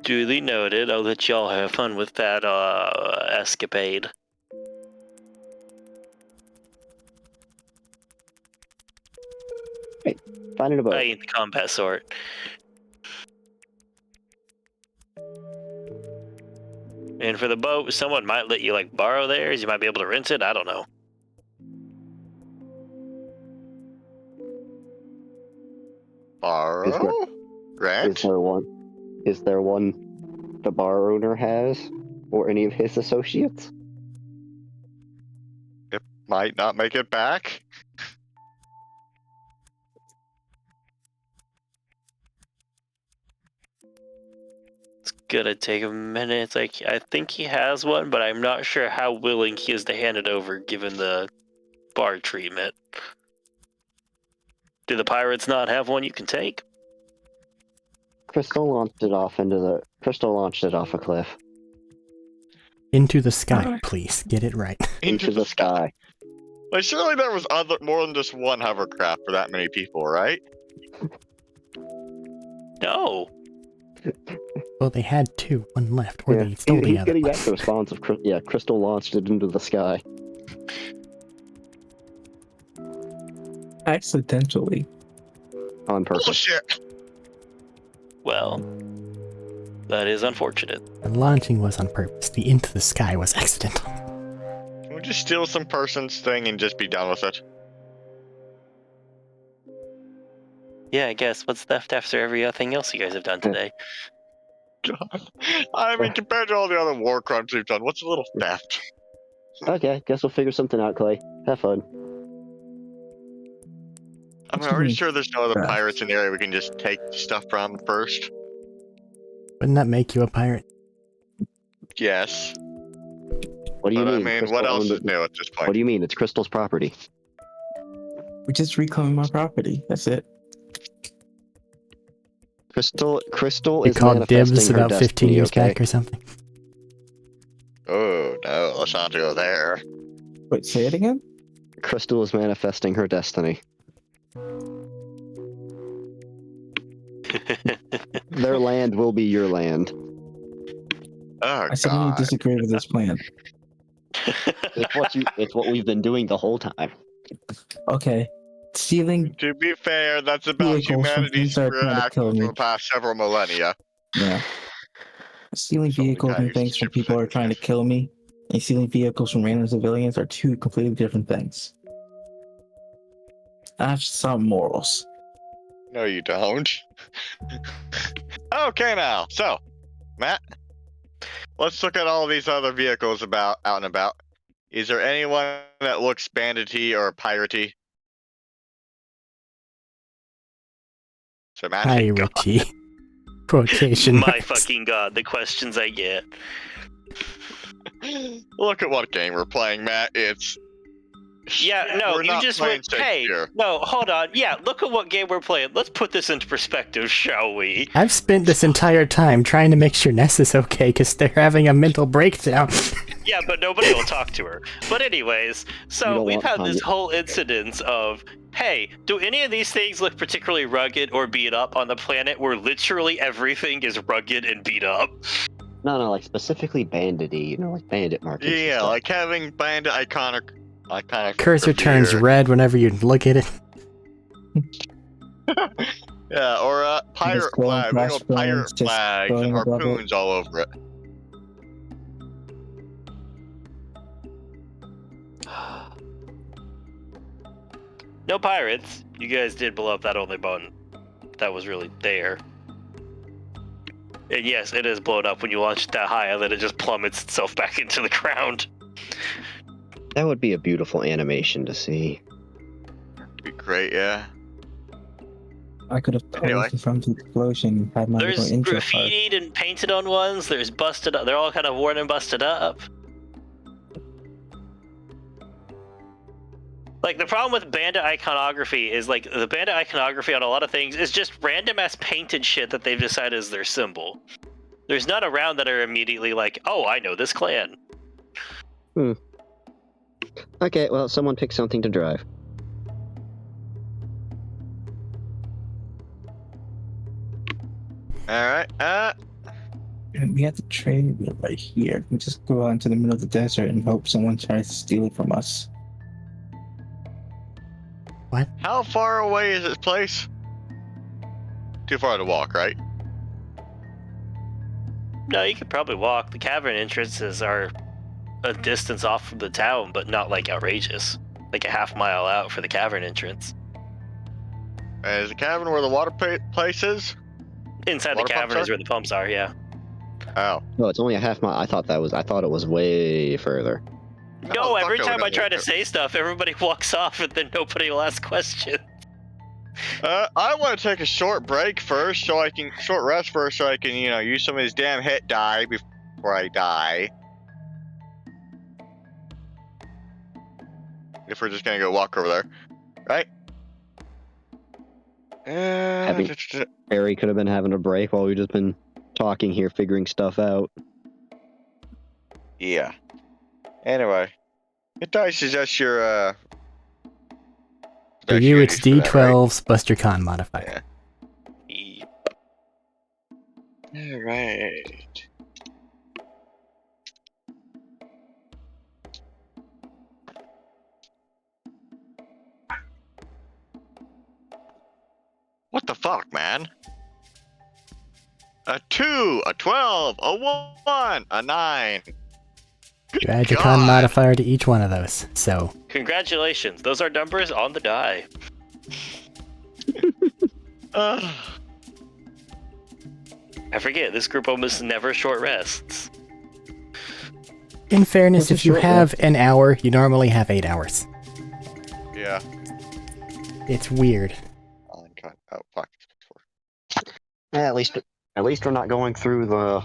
Duly noted. I'll let y'all have fun with that escapade. Finding a boat. I ain't the combat sort. And for the boat, someone might let you like borrow theirs. You might be able to rent it. I don't know. Borrow? Rent? Is there one the bar owner has, or any of his associates? It might not make it back. It's gonna take a minute. Like, I think he has one, but I'm not sure how willing he is to hand it over given the bar treatment. Do the pirates not have one you can take? Crystal launched it off a cliff. Into the sky, please. Get it right. Into the sky. Like, surely there was more than just one hovercraft for that many people, right? No. Well, they had two. One left. Or they stole the He's other getting one. back the response of Crystal launched it into the sky. Accidentally. On purpose. Bullshit! Well, that is unfortunate. The launching was on purpose. The into the sky was accidental. Can we just steal some person's thing and just be done with it? Yeah, I guess. What's left after everything else you guys have done today? God. I mean, compared to all the other war crimes we've done, what's a little theft? Okay, guess we'll figure something out, Clay. Have fun. I'm already sure there's no other pirates in the area we can just take stuff from first. Wouldn't that make you a pirate? Yes. What do you But mean? I mean, Crystal what else owned is it? new at this point? What do you mean? It's Crystal's property. We're just reclaiming my property. That's it. Crystal You is called dibs manifesting her about 15 destiny, years okay? back or something? Oh, no, let's not go there. Wait, say it again? Crystal is manifesting her destiny. Their land will be your land. Oh, I suddenly God. disagree with this plan. It's what we've been doing the whole time. Okay. Stealing, To be fair, that's about Vehicles from humanity's things that are trying to actions kill for me. the past several millennia. yeah. Stealing So we vehicles kinda and use things from chips people who are and trying to stuff. kill me, and stealing vehicles from random civilians are two completely different things. I have some morals. No, you don't. Okay, now. So, Matt, let's look at all these other vehicles out and about. Is there anyone that looks bandity or piratey? So, Matt, Piratey. Quotation My marks. fucking god, the questions I get. look at what game we're playing, Matt. It's Yeah, no, we're you not just playing went, hey, Shakespeare. no, hold on. Yeah, look at what game we're playing. Let's put this into perspective, shall we? I've spent this entire time trying to make sure Ness is okay because they're having a mental breakdown. Yeah, but nobody will talk to her. But anyways, You so don't we've want had this Tanya. whole incidence of, hey, do any of these things look particularly rugged or beat up on the planet where literally everything is rugged and beat up? No, like specifically bandity, like bandit markings. and Yeah, stuff. like having bandit iconic. Cursor turns revere. red whenever you look at it. Yeah, or pirate glowing flag. We got crossbones pirate just flags and going above it. harpoons all over it. No pirates. You guys did blow up that only button that was really there. And yes, it is blown up when you launch it that high, and then it just plummets itself back into the ground. That would be a beautiful animation to see. Be great, yeah. I could have Anyway. posed from the explosion and had my There's little intro part. graffitied and painted on ones. There's busted up. They're all kind of worn and busted up. Like, the problem with bandit iconography is, like, the bandit iconography on a lot of things is just random ass painted shit that they've decided is their symbol. There's none around that are immediately like, oh, I know this clan. Okay, well, someone pick something to drive. Alright, And we have to trade it right here. We just go out into the middle of the desert and hope someone tries to steal it from us. How far away is this place? Too far to walk, right? No, you could probably walk. The cavern entrances are a distance off from the town, but not like outrageous. Like a half-mile out for the cavern entrance. Is the cavern where the water place is? Inside Water the pumps cavern is are? where the pumps are, yeah. Oh. No, it's only a half mile. I thought it was way further. No, Oh, every fuck, I time I would've try to done say stuff, everybody walks off and then nobody will ask questions. I want to take a short break first, short rest first, so I can, use some of his damn hit die before I die. If we're just gonna go walk over there, right? Harry could have been having a break while we've just been talking here, figuring stuff out. Yeah. Anyway, hit dice is just your For you, it's D12's Buster Con modifier. Yeah. All right. What the fuck, man? A 2, a 12, a 1, a 9. You add your con modifier to each one of those, so... Congratulations, those are numbers on the die. I forget, this group almost never short rests. In fairness, What's a if you short have an hour, you normally have 8 hours. Yeah. It's weird. Oh, God. Oh, fuck. Yeah, at least we're not going through the.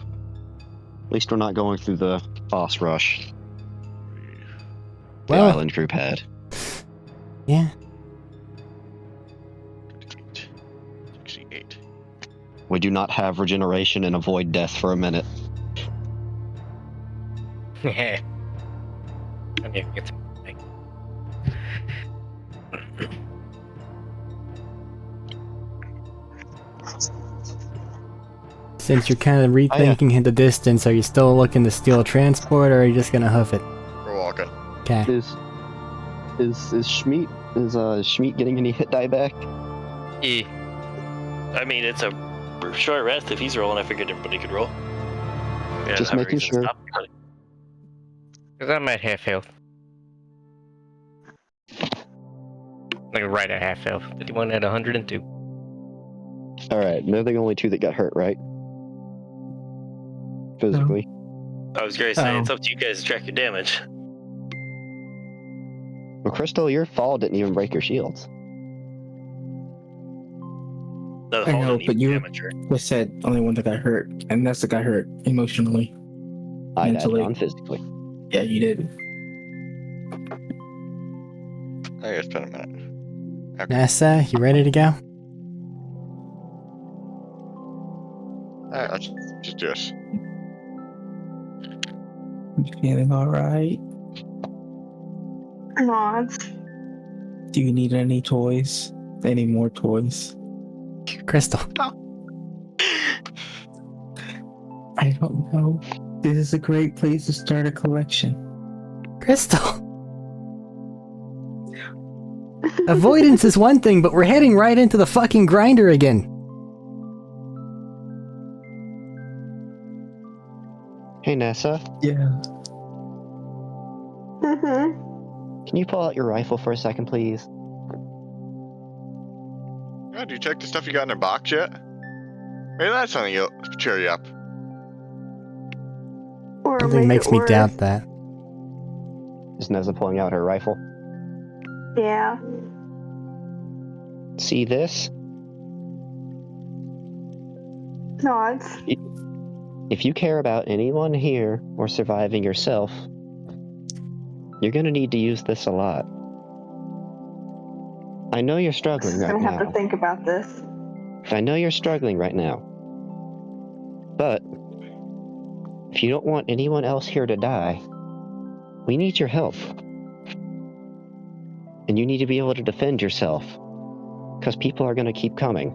At least we're not going through the boss rush. The Well- island group had. Yeah. 68. We do not have regeneration and avoid death for a minute. Yeah. I need to get some. Since you're kind of rethinking the distance, are you still looking to steal transport, or are you just gonna hoof it? We're walking. Okay. Is Schmeat getting any hit die back? E. I mean, it's a short rest. If he's rolling, I figured everybody could roll. Yeah, Just have a making reason to sure. stop. Because I'm at half health. Like right at half health. 51 at 102. Alright, they're the only two that got hurt, right? Physically. I was going to say, Oh. it's up to you guys to track your damage. Well, Crystal, your fall didn't even break your shields. No, the I fall know, didn't but even you damage her. was said only one that got hurt, and that's the got hurt emotionally. I'd add Mentally. on physically. Yeah, you did. I guess it's been a minute. Okay. NASA, you ready to go? Alright, let's just do this. You feeling alright? Nods. Do you need any toys? Any more toys? Crystal. I don't know. This is a great place to start a collection. Crystal! Avoidance is one thing, but we're heading right into the fucking grinder again. Hey, Nessa, Yeah. can you pull out your rifle for a second, please? Oh, do you check the stuff you got in the box yet? Maybe that's something that'll cheer you up. Or Something make makes it me worse. doubt that. Is Nessa pulling out her rifle? Yeah. See this? Nods. If you care about anyone here or surviving yourself, you're gonna need to use this a lot. I know you're struggling I'm right gonna have to now. think about this. I know you're struggling right now. But if you don't want anyone else here to die, we need your help. And you need to be able to defend yourself. Because people are gonna keep coming.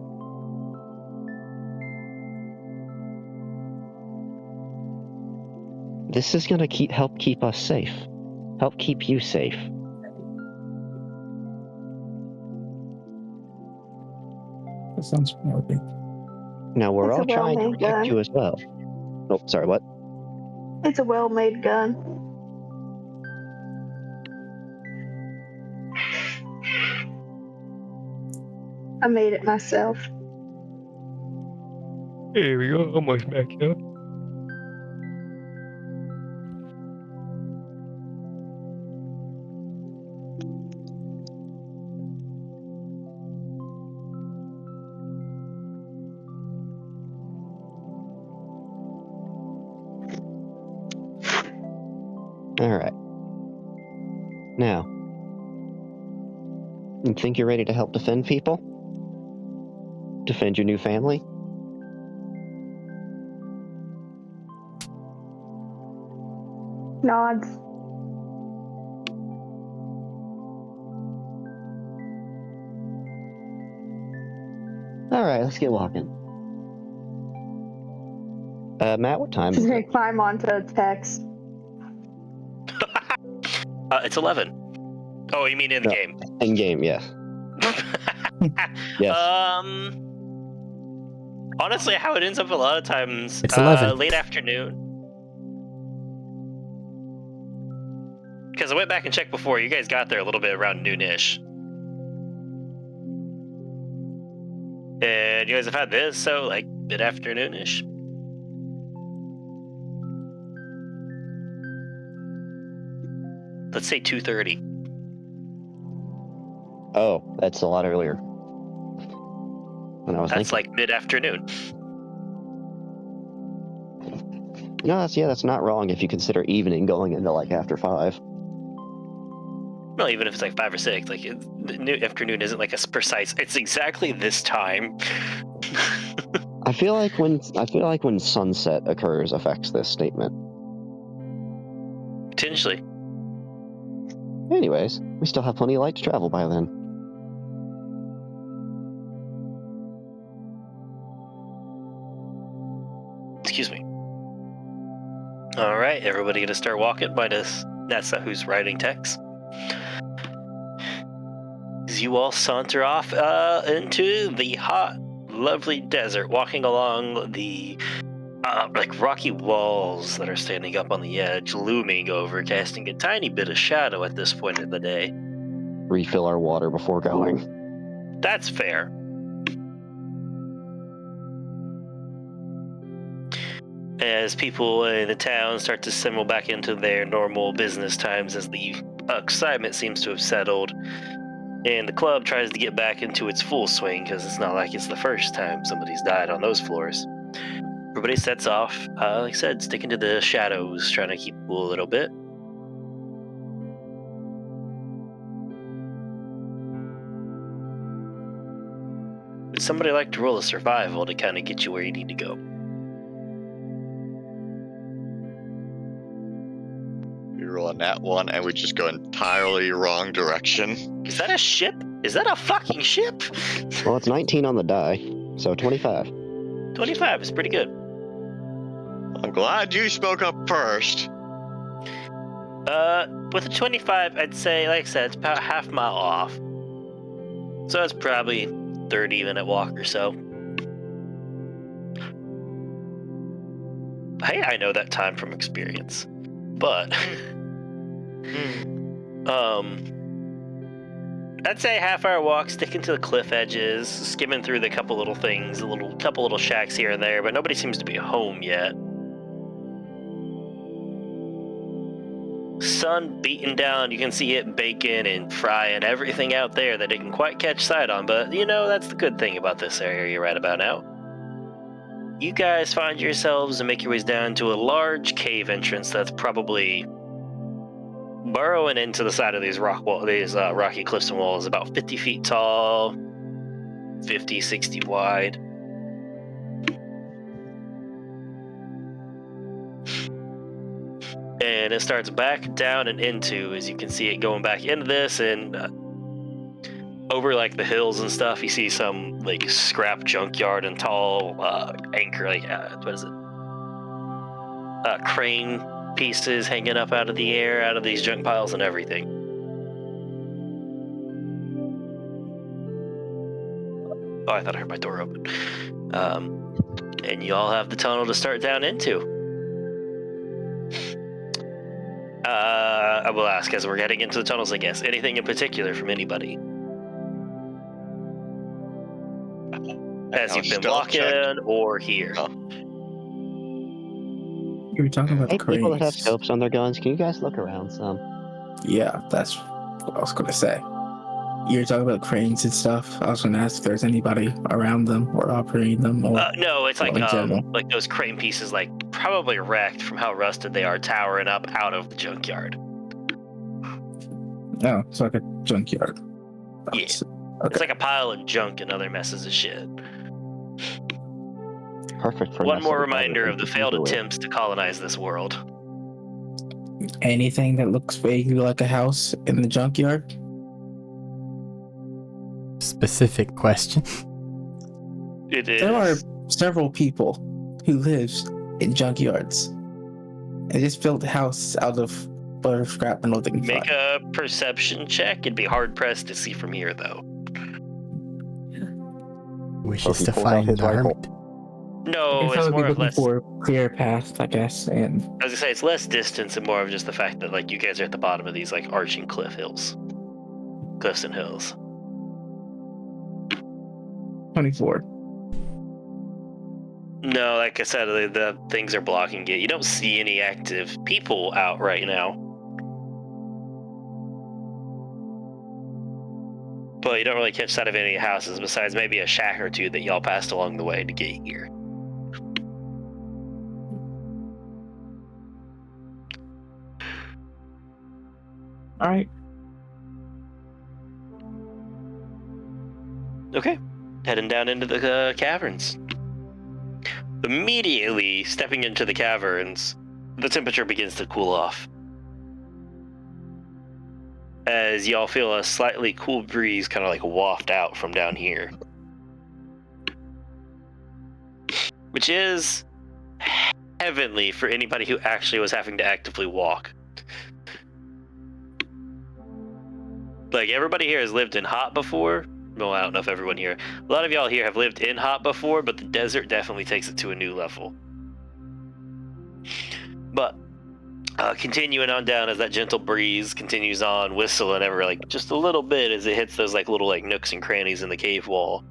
This is gonna help keep us safe. Help keep you safe. That sounds familiar. Now we're It's a all trying to well-made protect gun. you as well. Oh, sorry, what? It's a well-made gun. I made it myself. Here we go. Almost back up. Alright. Now, you think you're ready to help defend people? Defend your new family? Nods. Alright, let's get walking. Matt, what time She's is gonna it? climb onto Tex. It's 11. Oh, you mean in the No. game? In game, yes. Yes. Honestly, how it ends up a lot of times, It's 11. late afternoon. Because I went back and checked before. You guys got there a little bit around noonish. And you guys have had this, so like mid-afternoonish. Let's say 2:30. Oh, that's a lot earlier. When I was That's thinking. like mid-afternoon. No, that's not wrong if you consider evening going into like after 5. Well, even if it's like 5 or 6, like the afternoon isn't like a precise. It's exactly this time. I feel like when sunset occurs affects this statement. Potentially. Anyways, we still have plenty of light to travel by then. Excuse me. All right, everybody gonna start walking minus Nessa, who's writing text. As you all saunter off into the hot, lovely desert, walking along the like rocky walls that are standing up on the edge, looming over, casting a tiny bit of shadow at this point in the day. Refill our water before going. That's fair. As people in the town start to simmer back into their normal business times as the excitement seems to have settled, and the club tries to get back into its full swing because it's not like it's the first time somebody's died on those floors. Everybody sets off, like I said, sticking to the shadows, trying to keep cool a little bit. Would somebody like to roll a survival to kind of get you where you need to go? We roll a nat 1 and we just go entirely wrong direction. Is that a ship? Is that a fucking ship? Well, it's 19 on the die, so 25. 25 is pretty good. I'm glad you spoke up first. With a 25, I'd say, like I said, it's about half mile off. So that's probably 30-minute walk or so. Hey, I know that time from experience. But I'd say half-hour walk, sticking to the cliff edges, skimming through the couple little things, couple little shacks here and there, but nobody seems to be home yet. Sun beating down, you can see it baking and frying everything out there that it can quite catch sight on, but you know, that's the good thing about this area right about now. You guys find yourselves and make your ways down to a large cave entrance that's probably burrowing into the side of these rocky cliffs and walls, about 50 feet tall, 50, 60 wide. And it starts back down and into, as you can see it going back into this, and over like the hills and stuff, you see some like scrap junkyard and tall anchor, like what is it? Crane pieces hanging up out of the air, out of these junk piles and everything. Oh, I thought I heard my door open. And you all have the tunnel to start down into. I will ask as we're getting into the tunnels, I guess. Anything in particular from anybody? As you've been walking or here? Oh. You were talking about Hey, the people that have cranes. scopes on their guns, can you guys look around some? Yeah, that's what I was gonna say. You were talking about cranes and stuff. I was gonna ask if there's anybody around them or operating them or No, it's like in general. like those crane pieces, like probably wrecked from how rusted they are, towering up out of the junkyard. Oh, it's like a junkyard. Yeah. Okay. It's like a pile of junk and other messes of shit. Perfect for One more necessary reminder of the failed into it. attempts to colonize this world. Anything that looks vaguely like a house in the junkyard? Specific question. It is. There are several people who live in junkyards. They just built a house out of butter scrap and nothing. Make a perception check. It'd be hard pressed to see from here, though. Wishes he to pulls out find his the rifle. hermit. No, I it's would be more of looking less. for a clear path, I guess, and I was gonna say it's less distance and more of just the fact that like you guys are at the bottom of these like arching cliffs and hills. 24. No, like I said, the things are blocking it. You don't see any active people out right now. But you don't really catch sight of any houses besides maybe a shack or two that y'all passed along the way to get here. All right. Okay, heading down into the caverns. Immediately stepping into the caverns, the temperature begins to cool off. As y'all feel a slightly cool breeze kind of like waft out from down here. Which is heavenly for anybody who actually was having to actively walk. Like, everybody here has lived in hot before. Well, I don't know if everyone here. A lot of y'all here have lived in hot before, but the desert definitely takes it to a new level. But continuing on down as that gentle breeze continues on, whistling ever like just a little bit as it hits those like little like nooks and crannies in the cave wall.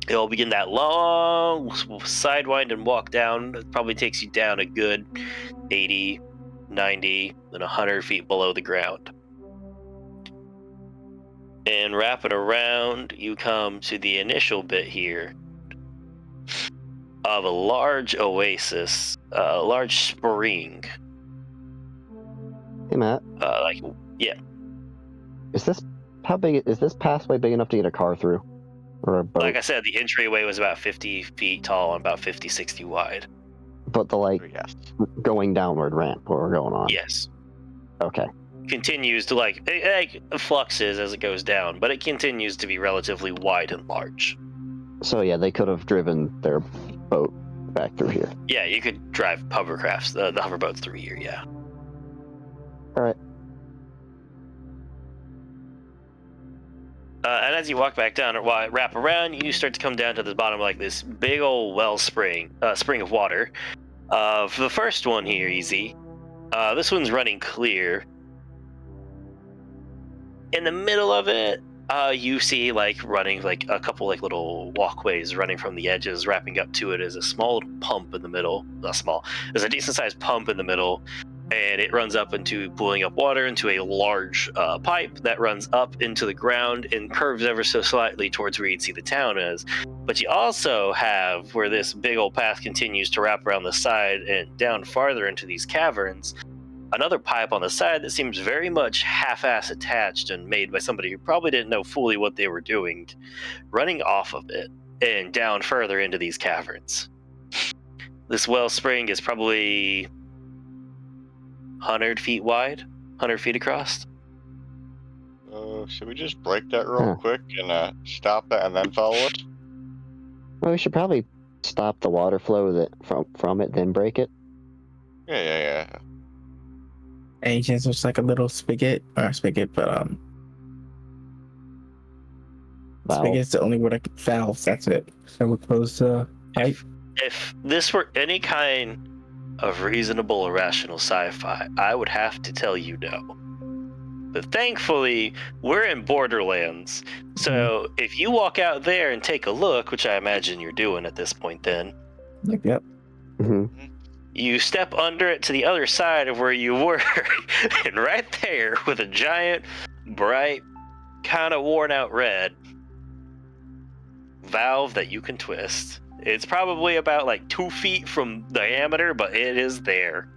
You'll begin that long sidewind and walk down. It probably takes you down a good 80, 90, and 100 feet below the ground. And wrapping around, you come to the initial bit here of a large oasis, a large spring. Hey Matt, Yeah. is this pathway big enough to get a car through, or a boat? Like I said, the entryway was about 50 feet tall and about 50, 60 wide. But the Yes. going downward ramp where we're going on. Yes. Okay. Continues to it fluxes as it goes down, but it continues to be relatively wide and large. So yeah, they could have driven their boat back through here. Yeah, you could drive hovercrafts, the hoverboats through here, yeah. All right. And as you walk back down, or wrap around, you start to come down to the bottom like this big old spring of water. For the first one here, easy. This one's running clear. In the middle of it, you see running a couple little walkways running from the edges, wrapping up to it is a small little pump in the middle. Not small. There's a decent sized pump in the middle, and it runs up into pulling up water into a large pipe that runs up into the ground and curves ever so slightly towards where you'd see the town is. But you also have where this big old path continues to wrap around the side and down farther into these caverns. Another pipe on the side that seems very much half-ass attached and made by somebody who probably didn't know fully what they were doing, running off of it and down further into these caverns. This wellspring is probably 100 feet wide, 100 feet across. Should we just break that real quick and stop it and then follow it? Well, we should probably stop the water flow that from it, then break it? Yeah. Any chance there's like a little spigot, or not spigot, but Valve. spigot's the only word I could. Valves. That's it. So we're close to pipe. If this were any kind of reasonable or rational sci-fi, I would have to tell you no. But thankfully, we're in Borderlands. So if you walk out there and take a look, which I imagine you're doing at this point then, Yep. Hmm. you step under it to the other side of where you were, and right there with a giant, bright, kind of worn out red valve that you can twist. It's probably about like 2 feet from diameter, but it is there.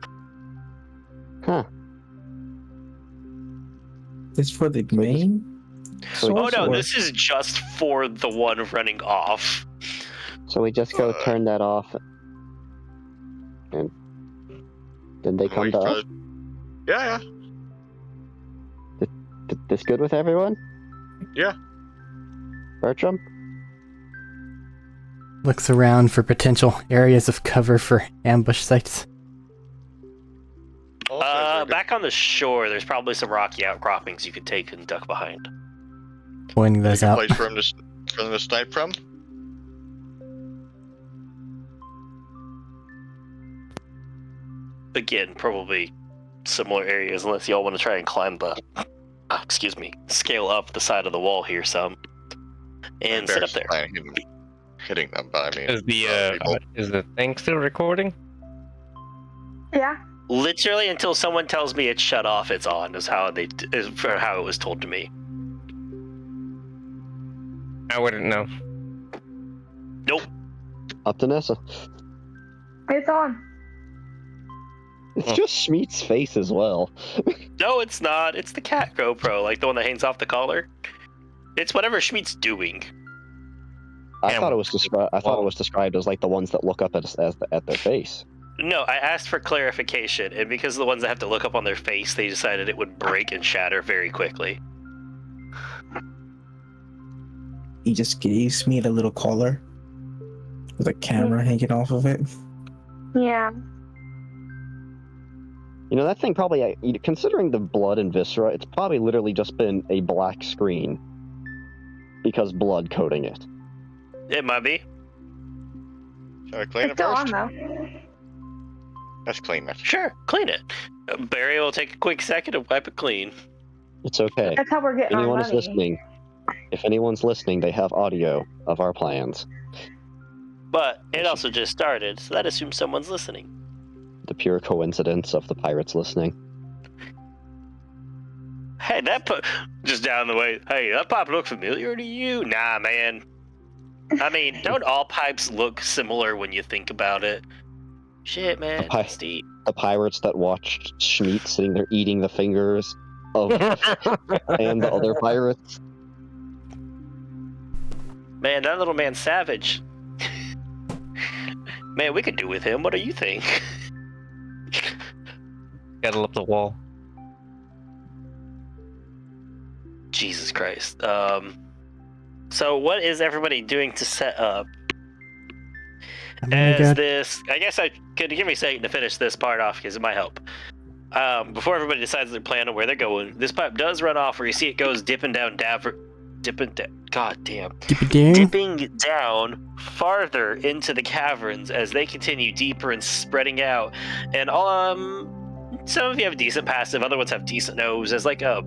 Huh. This for the main. So Oh no, or- this is just for the one running off. So we just go turn that off, and then they come to us. Yeah. This good with everyone? Yeah. Bertram? Looks around for potential areas of cover for ambush sites. Back on the shore, there's probably some rocky outcroppings you could take and duck behind. Pointing those out. Place for him to snipe from. Again, probably similar areas, unless y'all want to try and climb the, scale up the side of the wall here some, and sit up there. Hitting them, but I mean, Is the thing still recording? Yeah. Literally until someone tells me it's shut off, it's on. Is how it was told to me. I wouldn't know. Nope. Up to Nessa. It's on. It's just Schmeat's face as well. No, it's not. It's the cat GoPro, like the one that hangs off the collar. It's whatever Schmeat's doing. I thought it was described as like the ones that look up at their face. No, I asked for clarification, and because the ones that have to look up on their face, they decided it would break and shatter very quickly. He just gave Smeat a little collar with a camera hanging off of it. Yeah. You know, that thing probably, considering the blood and viscera, it's probably literally just been a black screen because blood coating it. It might be. Shall I clean It's it still first? on though. Let's clean it. Sure, clean it. Barry will take a quick second to wipe it clean. It's okay. That's how we're getting Anyone our is money. listening. If anyone's listening, they have audio of our plans. But it also just started, so that assumes someone's listening. The pure coincidence of the pirates listening. Hey, just down the way. Hey, that pipe look familiar to you? Nah, man. I mean, don't all pipes look similar when you think about it? Shit, man. It's deep. The pirates that watched Schmeat sitting there eating the fingers of and the other pirates. Man, that little man's savage. Man, we could do with him. What do you think? Scuttle up the wall. Jesus Christ. So what is everybody doing to set up? I guess I could give me a second to finish this part off because it might help. Before everybody decides their plan and where they're going, this pipe does run off where you see it goes dipping down farther into the caverns as they continue deeper and spreading out. And some of you have decent passive, other ones have decent nose. As like a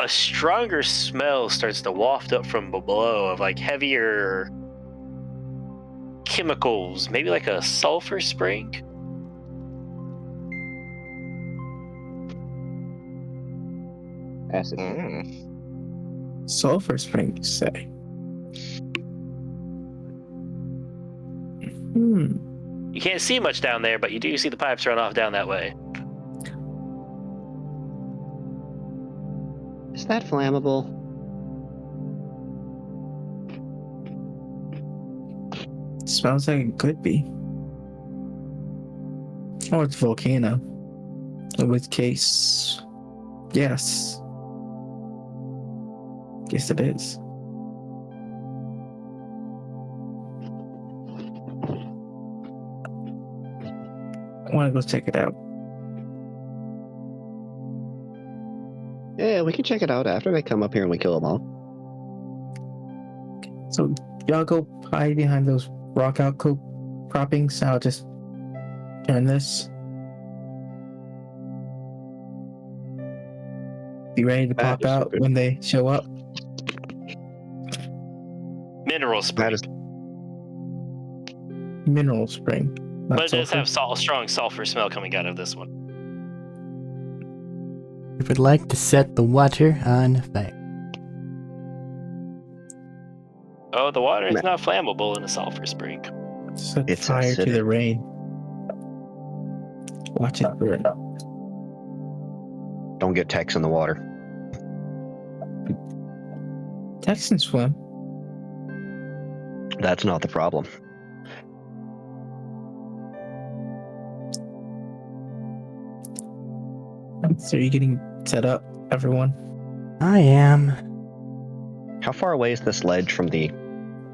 stronger smell starts to waft up from below of like heavier chemicals, maybe like a sulfur spring. Acid. Sulfur spring, you say? You can't see much down there, but you do see the pipes run off down that way. Is that flammable? Smells like it could be. Oh, it's volcano. In which case, yes. Guess it is. want to go check it out. Yeah, we can check it out after they come up here and we kill them all. So y'all go hide behind those rock outcroppings. I'll just turn this. Be ready to pop just out when they show up. Mineral spring. Mineral spring. Not But it does sulfur. have strong sulfur smell coming out of this one. I would like to set the water on fire. Oh, the water is not flammable in a sulfur spring. Set It's fire to acidic. the rain. Watch it burn. Don't get Tex in the water. Texans swim. That's not the problem. So you're getting set up, everyone. I am. How far away is this ledge from the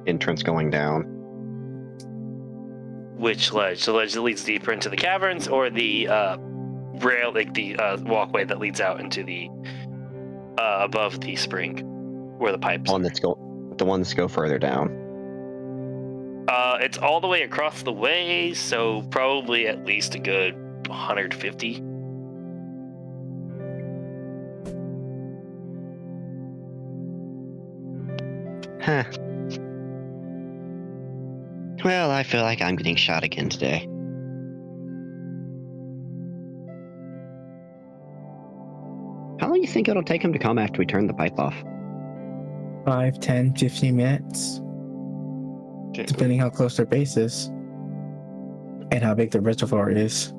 entrance going down? Which ledge? The ledge that leads deeper into the caverns, or the rail, like the walkway that leads out into the above the spring, where the pipes. The ones that go further down. It's all the way across the way, so probably at least a good 150. Huh. Well, I feel like I'm getting shot again today. How long do you think it'll take him to come after we turn the pipe off? 5, 10, 15 minutes. Depending how close their base is. And how big the reservoir is.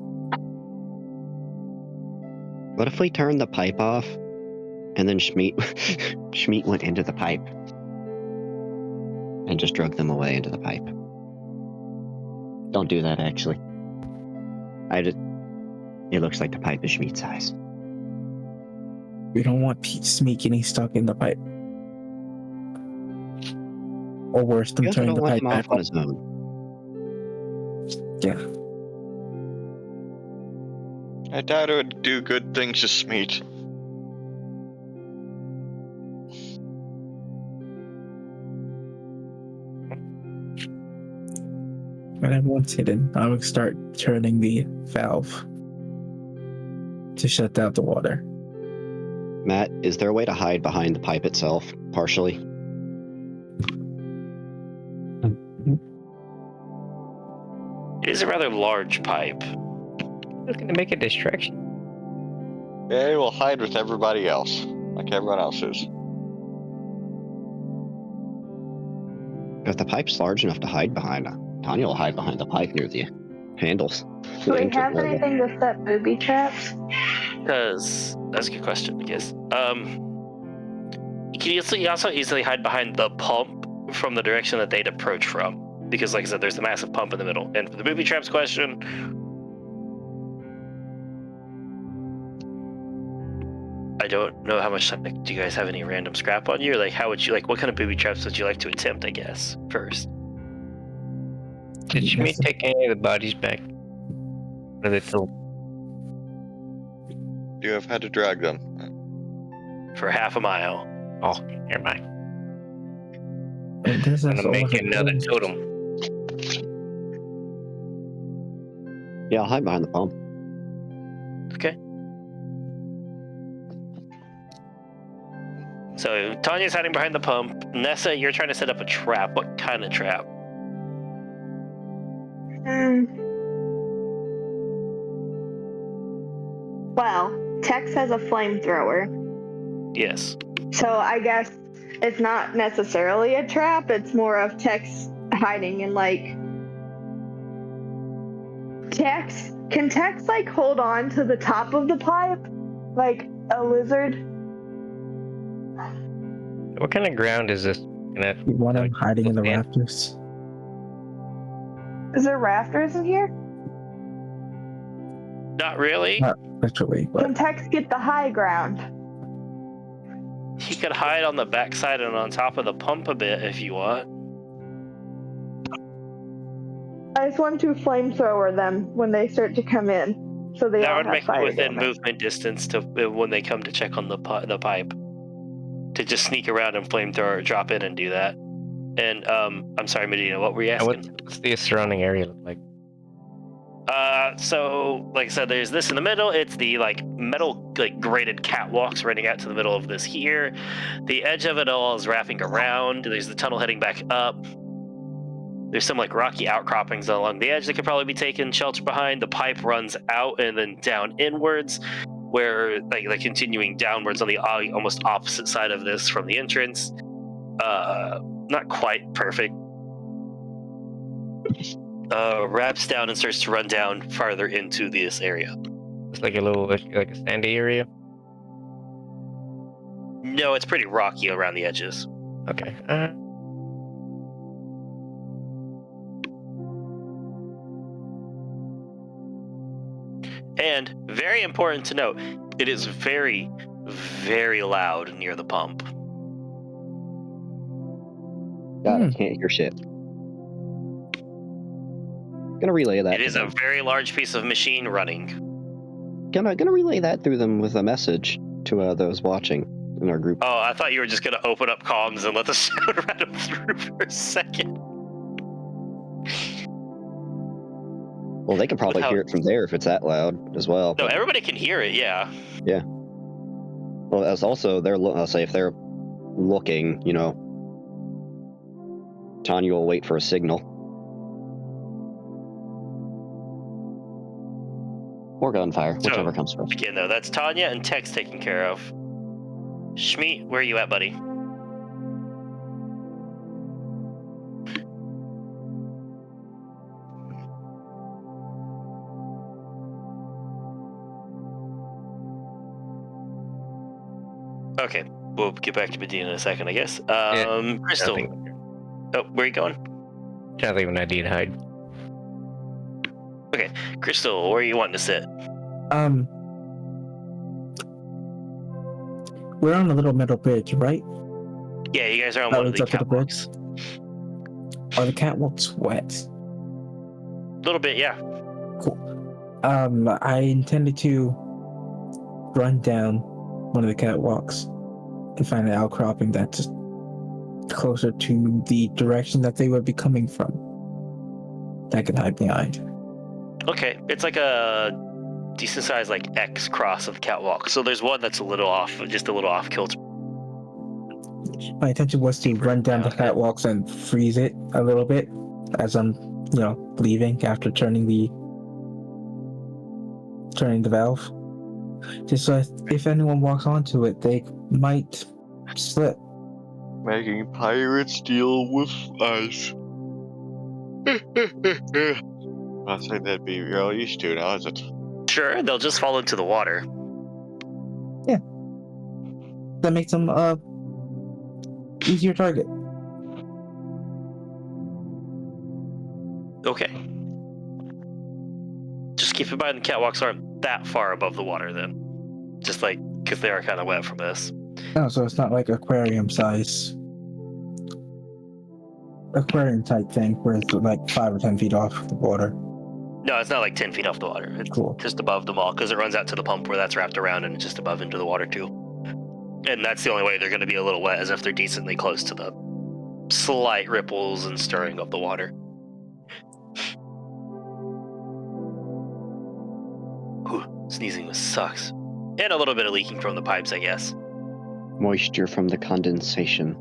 What if we turn the pipe off and then Schmeat went into the pipe and just drug them away into the pipe? Don't do that, actually. It looks like the pipe is Schmeat's size. We don't want Smee getting stuck in the pipe. Or worse than You also turning don't the want pipe him back off on on. his own. Yeah. I doubt it would do good things to Smeet. When everyone's hidden, I would start turning the valve to shut down the water. Matt, is there a way to hide behind the pipe itself, partially? It is a rather large pipe. It's gonna make a distraction. They will hide with everybody else, like everyone else is. If the pipe's large enough to hide behind, Tanya will hide behind the pipe near the handles. Do we have anything to set booby traps? Because that's a good question, I guess. You can also easily hide behind the pump from the direction that they'd approach from. Because, like I said, there's a massive pump in the middle. And for the booby traps question, I don't know how much. Like, do you guys have any random scrap on you? Or, like, how would you what kind of booby traps would you like to attempt? I guess first. Did Schmidt take any of the bodies back? Or are they still? You have had to drag them. For half a mile. Oh, never mind. It does I'm have gonna make some another things. totem. Yeah, I'll hide behind the pump. Okay. So Tanya's hiding behind the pump. Nessa, you're trying to set up a trap. What kind of trap? Well, Tex has a flamethrower, Yes. so I guess it's not necessarily a trap. It's more of Tex hiding in Tex. Can Tex hold on to the top of the pipe like a lizard? What kind of ground is this? You want him hiding in the rafters? Is there rafters in here? Not really. Not literally, but Can Tex get the high ground? He could hide on the backside and on top of the pump a bit if you want. I guys want to flamethrower them when they start to come in, so they That all would have make it fire within damage. movement distance to when they come to check on the pipe. To just sneak around and flamethrower, drop in and do that. And I'm sorry, Medina, what were you And asking? what's the surrounding area look like? So like I said, there's this in the middle. It's the like metal like grated catwalks running out to the middle of this here. The edge of it all is wrapping around. There's the tunnel heading back up. There's some like rocky outcroppings along the edge that could probably be taken shelter behind. The pipe runs out and then down inwards, where like continuing downwards on the almost opposite side of this from the entrance. Not quite perfect. Wraps down and starts to run down farther into this area. It's like a little, like a sandy area. No, it's pretty rocky around the edges. Okay. And very important to note, it is very, very loud near the pump. God, I can't hear shit. Gonna relay that. It is a very large piece of machine running. Gonna relay that through them with a message to those watching in our group. Oh, I thought you were just gonna open up comms and let the sound rattle through for a second. Well, they can probably hear it from there if it's that loud as well. No, but- everybody can hear it. Yeah. Yeah. Well, as also they're I'll say if they're looking, you know, Tanya will wait for a signal. Or gunfire, whichever comes first. Again, though, that's Tanya and Tex taken care of. Schmeat, where are you at, buddy? Okay, we'll get back to Medina in a second, I guess. Crystal. Oh, where are you going? Can't leave an ID to hide. Okay, Crystal, where are you wanting to sit? We're on a little metal bridge, right? Yeah, you guys are on That one of the leads up to the bridge? catwalks. Are the catwalks wet? A little bit, yeah. Cool. I intended to run down one of the catwalks and find an outcropping that's closer to the direction that they would be coming from. That I can hide behind. Okay, it's like a decent sized like X cross of the catwalk. So there's one that's a little off, just a little off kilter. My intention was to run down the catwalks and freeze it a little bit as I'm, leaving after turning the valve. Just so if anyone walks onto it, they might slip. Making pirates deal with us. Not saying that'd be real used to now, is it? Sure, they'll just fall into the water. That makes them easier target. Okay. Just keep in mind the catwalks aren't that far above the water then. Just like, because they are kind of wet from this. No, so it's not like aquarium type thing where it's like 5 or 10 feet off the water. No, it's not like 10 feet off the water. It's Cool. just above them all because it runs out to the pump where that's wrapped around and it's just above into the water too. And that's the only way they're going to be a little wet, as if they're decently close to the slight ripples and stirring of the water. Whew, sneezing sucks. And a little bit of leaking from the pipes, I guess. Moisture from the condensation.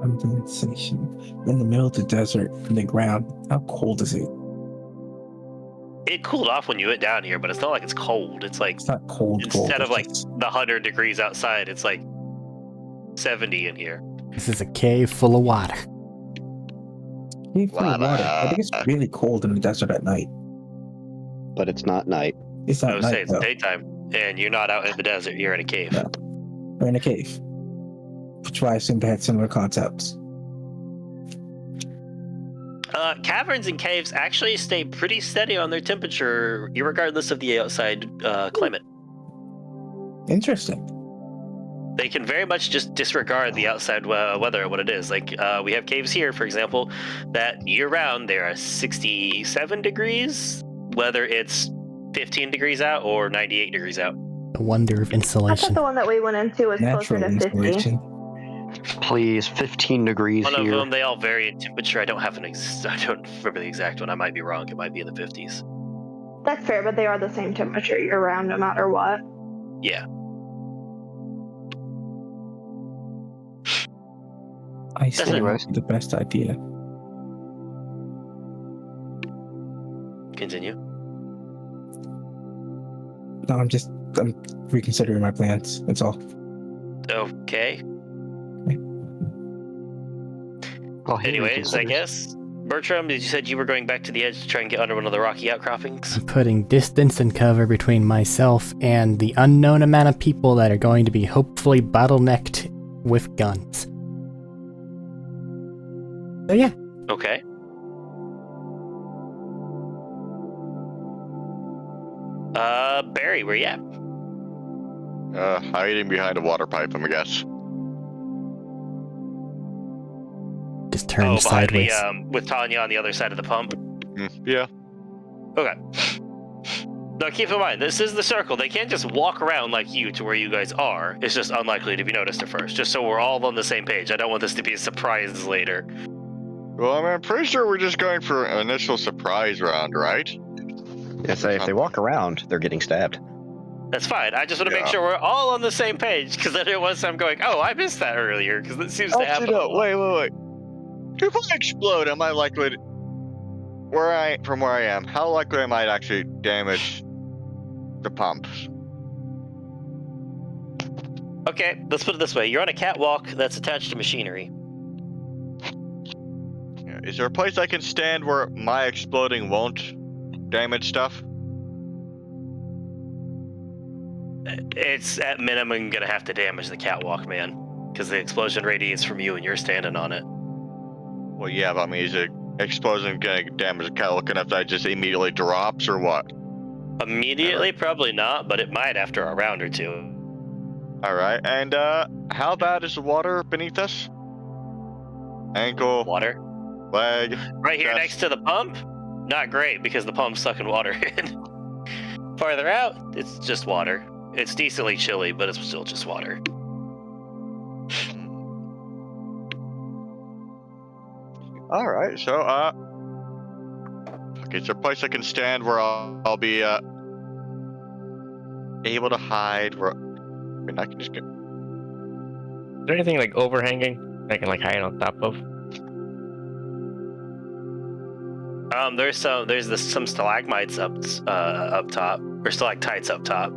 Condensation. In the middle of the desert, in the ground, how cold is it? It cooled off when you went down here, but it's not like it's cold. It's like, It's not cold. instead of it's like just- the 100 degrees outside, it's like 70 in here. This is a cave full of water. It's full of water. I think it's really cold in the desert at night. But it's not night. It's I not would say night it's though. daytime, and you're not out in the desert. You're in a cave. Yeah. We're in a cave. Which is why I assume they had similar concepts. Caverns and caves actually stay pretty steady on their temperature, regardless of the outside climate. Interesting. They can very much just disregard the outside weather and what it is. Like, we have caves here, for example, that year-round there are 67 degrees, whether it's 15 degrees out or 98 degrees out. The wonder of I thought insulation. the one that we went into was closer Natural to 50. insulation. Please, 15 degrees One here. of them, they all vary in temperature. I don't remember the exact one. I might be wrong. It might be in the 50s. That's fair, but they are the same temperature year round, no matter what. Yeah. I still Anyways. the best idea. Continue. No, I'm reconsidering my plans. That's all. Okay. Oh, he Anyways, I reconsiders. guess. Bertram, you said you were going back to the edge to try and get under one of the rocky outcroppings? I'm putting distance and cover between myself and the unknown amount of people that are going to be hopefully bottlenecked with guns. So yeah, Okay. Barry, where you at? Hiding behind a water pipe, I'm a guess. just turn behind sideways. with Tanya on the other side of the pump. Yeah. Okay. Now keep in mind, this is the circle. They can't just walk around like you to where you guys are. It's just unlikely to be noticed at first, just so we're all on the same page. I don't want this to be a surprise later. Well, I mean, I'm pretty sure we're just going for an initial surprise round, right? If they walk around, they're getting stabbed. That's fine. I just want to make Yeah. sure we're all on the same page, because then it was I'm going, oh, I missed that earlier, because it seems to happen. Actually, a no. lot. Wait. If I explode, am I likely to... From where I am, how likely am I to actually damage the pumps? Okay, let's put it this way. You're on a catwalk that's attached to machinery. Yeah, is there a place I can stand where my exploding won't damage stuff? It's at minimum going to have to damage the catwalk, man, because the explosion radiates from you and you're standing on it. Well, yeah, but I mean, is the explosion gonna damage the catwalk enough that it just immediately drops, or what? Immediately, probably not, but it might after a round or two. Alright, and how bad is the water beneath us? Ankle, Water. leg. Right here Chest. next to the pump? Not great, because the pump's sucking water in. Farther out, it's just water. It's decently chilly, but it's still just water. Alright, so, okay, is there a place I can stand where I'll be, able to hide where... I mean, I can just get... Is there anything like overhanging I can like hide on top of? There's some stalagmites up top, or stalactites up top,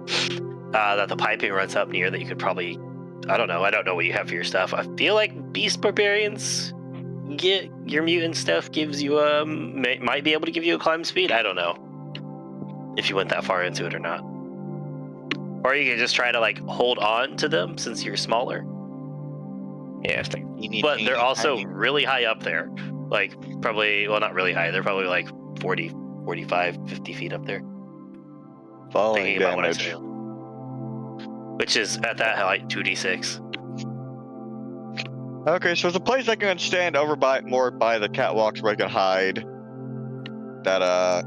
that the piping runs up near that you could probably, I don't know what you have for your stuff. I feel like beast barbarians get your mutant stuff gives you might be able to give you a climb speed. I don't know if you went that far into it or not. Or you can just try to like hold on to them since you're smaller. Yeah, it's like But they're also really high up there. Like probably, well, not really high. They're probably like 40, 45, 50 feet up there. falling Thinking about what I damage. said. Which is at that height 2d6. Okay, so there's a place I can stand over by the catwalks where I can hide. That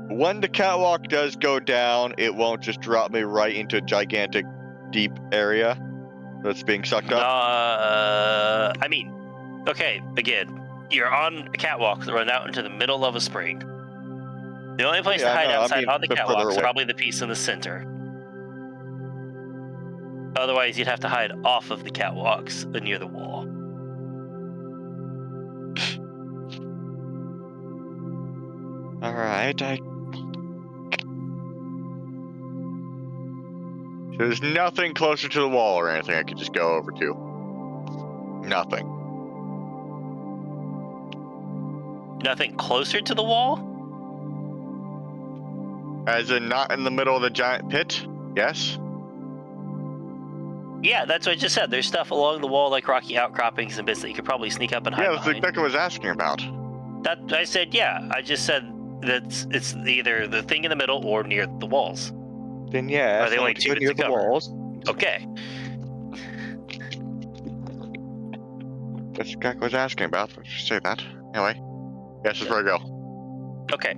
when the catwalk does go down, it won't just drop me right into a gigantic, deep area that's being sucked up. I mean, okay, again, you're on a catwalk that runs out into the middle of a spring. The only place Yeah, to I hide know, I outside mean, on the the further catwalk is away. probably the piece in the center. Otherwise, you'd have to hide off of the catwalks near the wall. Alright, There's nothing closer to the wall or anything I could just go over to. Nothing. Nothing closer to the wall? As in not in the middle of the giant pit? Yes? Yeah, that's what I just said. There's stuff along the wall like rocky outcroppings and bits that you could probably sneak up and hide Yeah, that's behind. exactly what I was asking about. That I said, yeah. I just said that it's either the thing in the middle or near the walls. Then yeah, Are they only 2 near to the cover? walls. Okay. That's exactly what I was asking about. Let's just say that. Anyway, yes, that's where I go. Okay.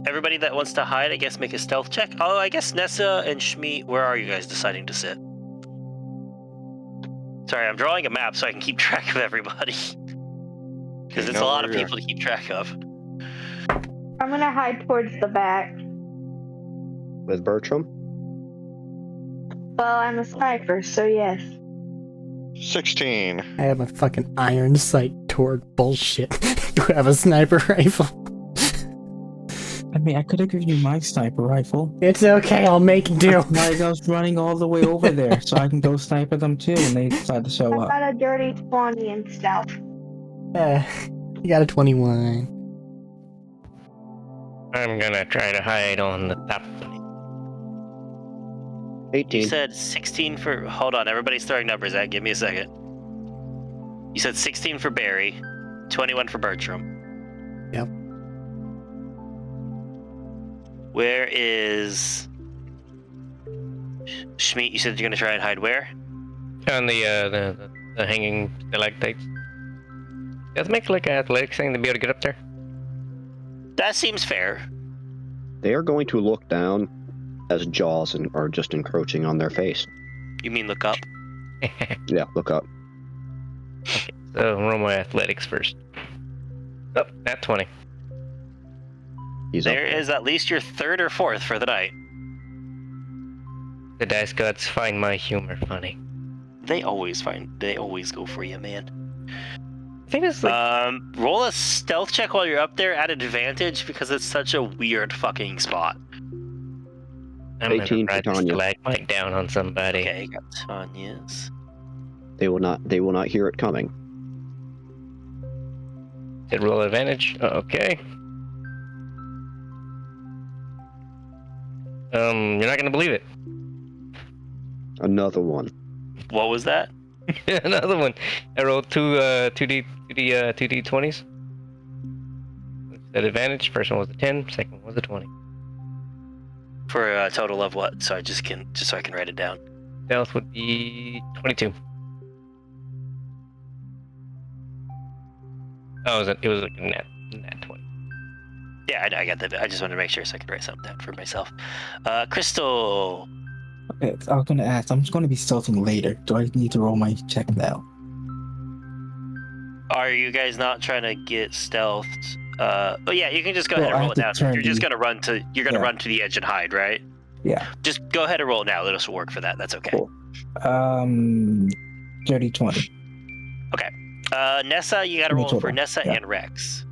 Everybody that wants to hide, I guess, make a stealth check. Oh, I guess Nessa and Shmeet, where are you guys deciding to sit? Sorry, I'm drawing a map so I can keep track of everybody. Because it's a lot of people to keep track of. I'm gonna hide towards the back. With Bertram? Well, I'm a sniper, so yes. 16. I have a fucking iron sight toward bullshit. You have a sniper rifle. I mean, I could have given you my sniper rifle. It's okay, I'll make do. Why I was running all the way over there so I can go sniper them too when they decide to show I up. got a dirty 20 in stealth. You got a 21. I'm gonna try to hide on the top. 18. You said 16 for... Hold on, everybody's throwing numbers at. Give me a second. You said 16 for Barry, 21 for Bertram. Yep. Where is... Shmeet, you said you're gonna try and hide where? On the hanging stalactites. Let's make like an athletics thing to be able to get up there. That seems fair. They are going to look down as jaws are just encroaching on their face. You mean look up? Yeah, look up. So roll my athletics first. Oh, nat 20. He's up There is at least your third or fourth for the night. The dice gods find my humor funny. They always go for you, man. I think it's like Roll a stealth check while you're up there at advantage because it's such a weird fucking spot. I'm 18 gonna ride for this Tanya. stalagmite down on somebody. Okay, got Tanya's. They will not hear it coming. Did roll advantage? Okay. You're not gonna believe it. Another one. What was that? Another one. I rolled two d20s. At advantage. First one was a 10. Second one was a 20. For a total of what? So so I can write it down. Stealth would be 22. Oh, it was like a nat 20. Yeah, I know, I got that. I just wanted to make sure so I could write something down for myself. Crystal. Okay, I was gonna ask. I'm just gonna be stealthing later. Do I need to roll my check now? Are you guys not trying to get stealthed? Oh yeah, you can just go Well, ahead and I roll have it to now. turn You're just the- gonna run to run to the edge and hide, right? Yeah. Just go ahead and roll it now. It'll work for that. That's okay. Cool. Dirty 20. Nessa, you gotta Me roll for total, Nessa yeah. and Rex.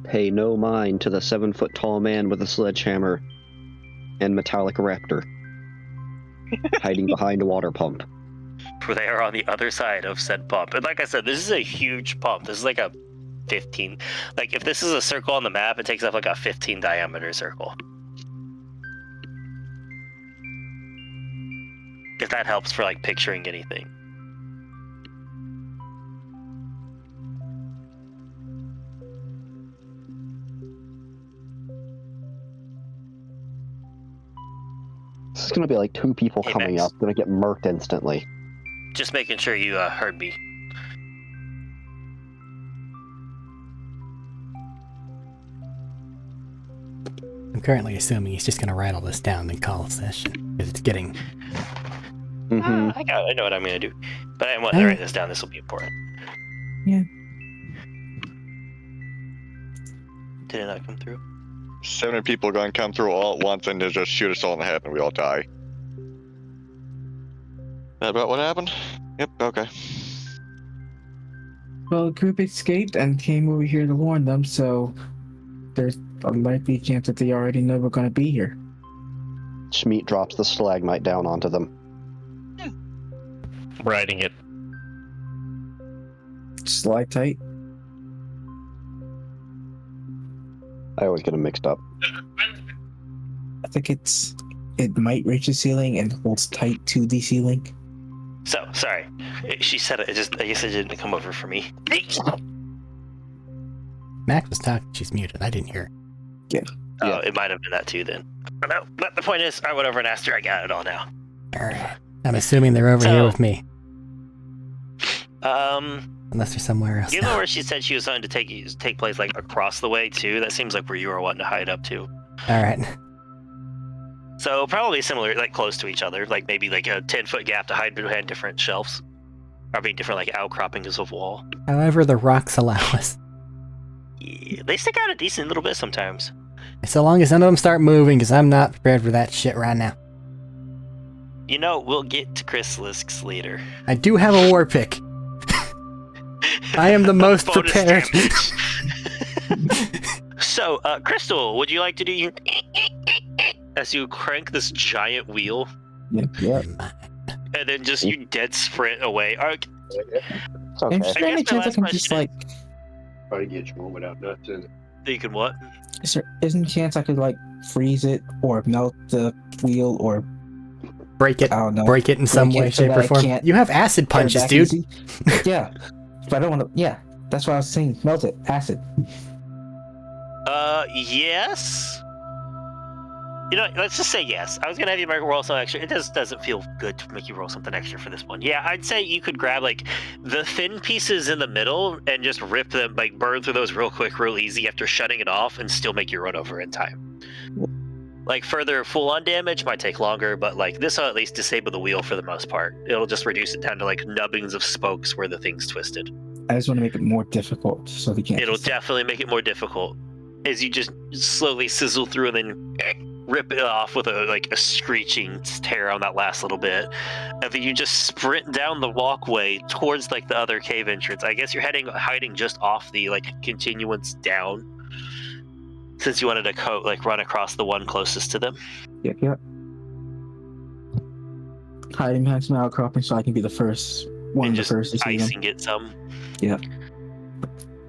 Pay no mind to the 7-foot tall man with a sledgehammer and metallic raptor hiding behind a water pump. For they are on the other side of said pump. And like I said, this is a huge pump. This is like a 15. Like if this is a circle on the map, it takes up like a 15 diameter circle. If that helps for like picturing anything. This is gonna be like two people Hey, coming Max. up, gonna get murked instantly. Just making sure you heard me. I'm currently assuming he's just gonna write all this down and call a session. Because it's getting... Mm-hmm. I know what I'm gonna do. But I want to write this down. This will be important. Yeah. Did it not come through? 7 people are going to come through all at once and they'll just shoot us all in the head and we all die. That about what happened? Yep, okay. Well, the group escaped and came over here to warn them, so there's a likely chance that they already know we're gonna be here. Schmeat drops the stalagmite down onto them. Riding it. Stalactite. I always get them mixed up. I think it might reach the ceiling and holds tight to the ceiling. So, sorry. She said it, I guess it didn't come over for me. Max was talking. She's muted. I didn't hear her. Oh, it might have been that too then. I don't know. But the point is, I went over and asked her. I got it all now. Alright. I'm assuming they're over here with me. Unless they're somewhere else. Given where she said she was going to take place like across the way too, that seems like where you were wanting to hide up to. Alright. So probably similar, like close to each other, like maybe like a 10-foot gap to hide behind different shelves. Or maybe different like outcroppings of wall. However the rocks allow us. Yeah, they stick out a decent little bit sometimes. So long as none of them start moving, because I'm not prepared for that shit right now. You know, we'll get to Chrysalisks later. I do have a war pick. I am the most Bonus prepared. So, Crystal, would you like to do your as you crank this giant wheel Yep. and then just you dead sprint away? It's okay. Is there any chance I can just like? Try to get your without nuts in it. You can what? Isn't a chance I could like freeze it or melt the wheel or Break it. I don't know. Break it in some Break way, it so shape, that or I form. can't You have acid get it punches, back dude. easy? Yeah, but I don't want to. Yeah, that's what I was saying. Melt it, acid. Yes. You know, let's just say yes. I was gonna have you roll something extra. It just doesn't feel good to make you roll something extra for this one. Yeah, I'd say you could grab like the thin pieces in the middle and just rip them, like burn through those real quick, real easy after shutting it off, and still make you run over in time. Like further full-on damage might take longer, but like this will at least disable the wheel for the most part. It'll just reduce it down to like nubbings of spokes where the thing's twisted. I just want to make it more difficult so they can't. It'll definitely make it more difficult as you just slowly sizzle through and then rip it off with a screeching tear on that last little bit. And then you just sprint down the walkway towards like the other cave entrance. I guess you're hiding just off the like continuance down, since you wanted to run across the one closest to them. Yep. Hiding behind some outcropping so I can be the first one, And the just first to see them. icing it some.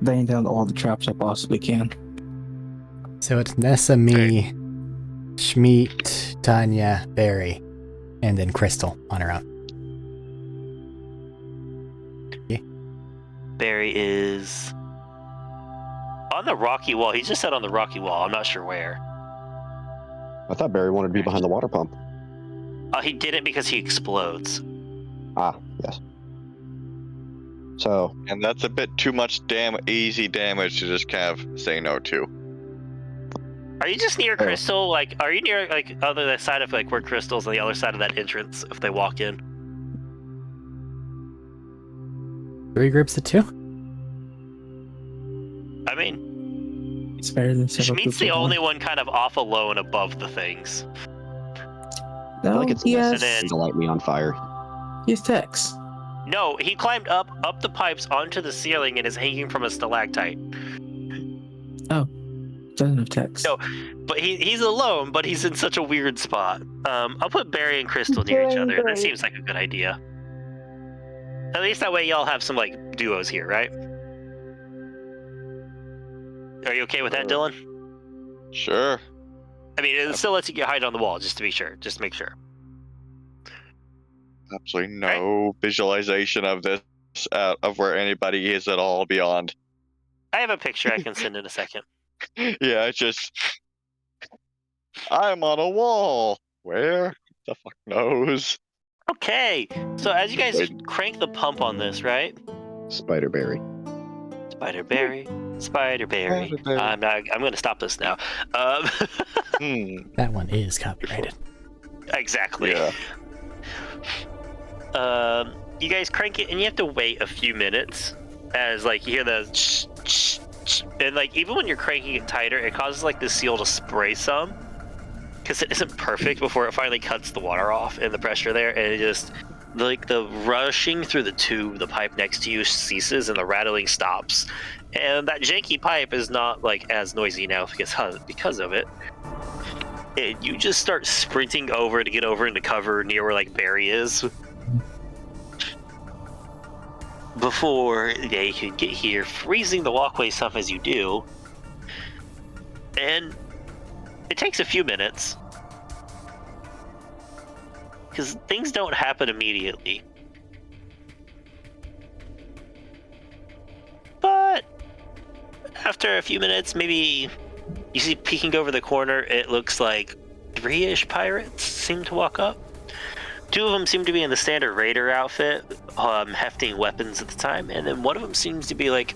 Laying down all the traps I possibly can. So it's Nessa, me, Schmeat, Tanya, Barry, and then Crystal on her own. Barry is on the rocky wall. He just said on the rocky wall. I'm not sure where. I thought Barry wanted to be behind the water pump. He didn't because he explodes. Ah, yes. So, And that's a bit too much easy damage to just kind of say no to. Are you just near Crystal? Like, are you near like other side of like where Crystal's on the other side of that entrance? If they walk in, 3 groups of 2? I mean, It's better than several Schmeat's groups the of one. only one kind of off alone above the things. I No, feel like it's he has, then- to light me on fire. he has Tex. No, he climbed up the pipes onto the ceiling and is hanging from a stalactite. Doesn't have Tex. No. But he's alone, but he's in such a weird spot. I'll put Barry and Crystal near each Doing other. That great. seems like a good idea. At least that way y'all have some like duos here, right? Are you okay with that, Dylan? Sure. I mean, it still lets you hide on the wall, just to be sure. Just make sure. Absolutely no visualization of this, of where anybody is at all beyond. I have a picture I can send in a second. Yeah, it's just... I'm on a wall. Where? The fuck knows? Okay, so as you guys Wait. crank the pump on this, right? Spider Barry. Spider-Berry. Spider-Berry. I'm going to stop this now. That one is copyrighted. Exactly. Yeah. You guys crank it, and you have to wait a few minutes as like you hear the and like even when you're cranking it tighter, it causes like the seal to spray some because it isn't perfect before it finally cuts the water off and the pressure there, and it just like the rushing through the tube, the pipe next to you ceases and the rattling stops, and that janky pipe is not like as noisy now because of it. and you just start sprinting over to get over into cover near where like Barry is. Before they could get here, freezing the walkway stuff as you do. And it takes a few minutes. Because things don't happen immediately. But after a few minutes, maybe you see peeking over the corner, it looks like 3-ish pirates seem to walk up. 2 of them seem to be in the standard raider outfit, hefting weapons at the time, and then one of them seems to be like,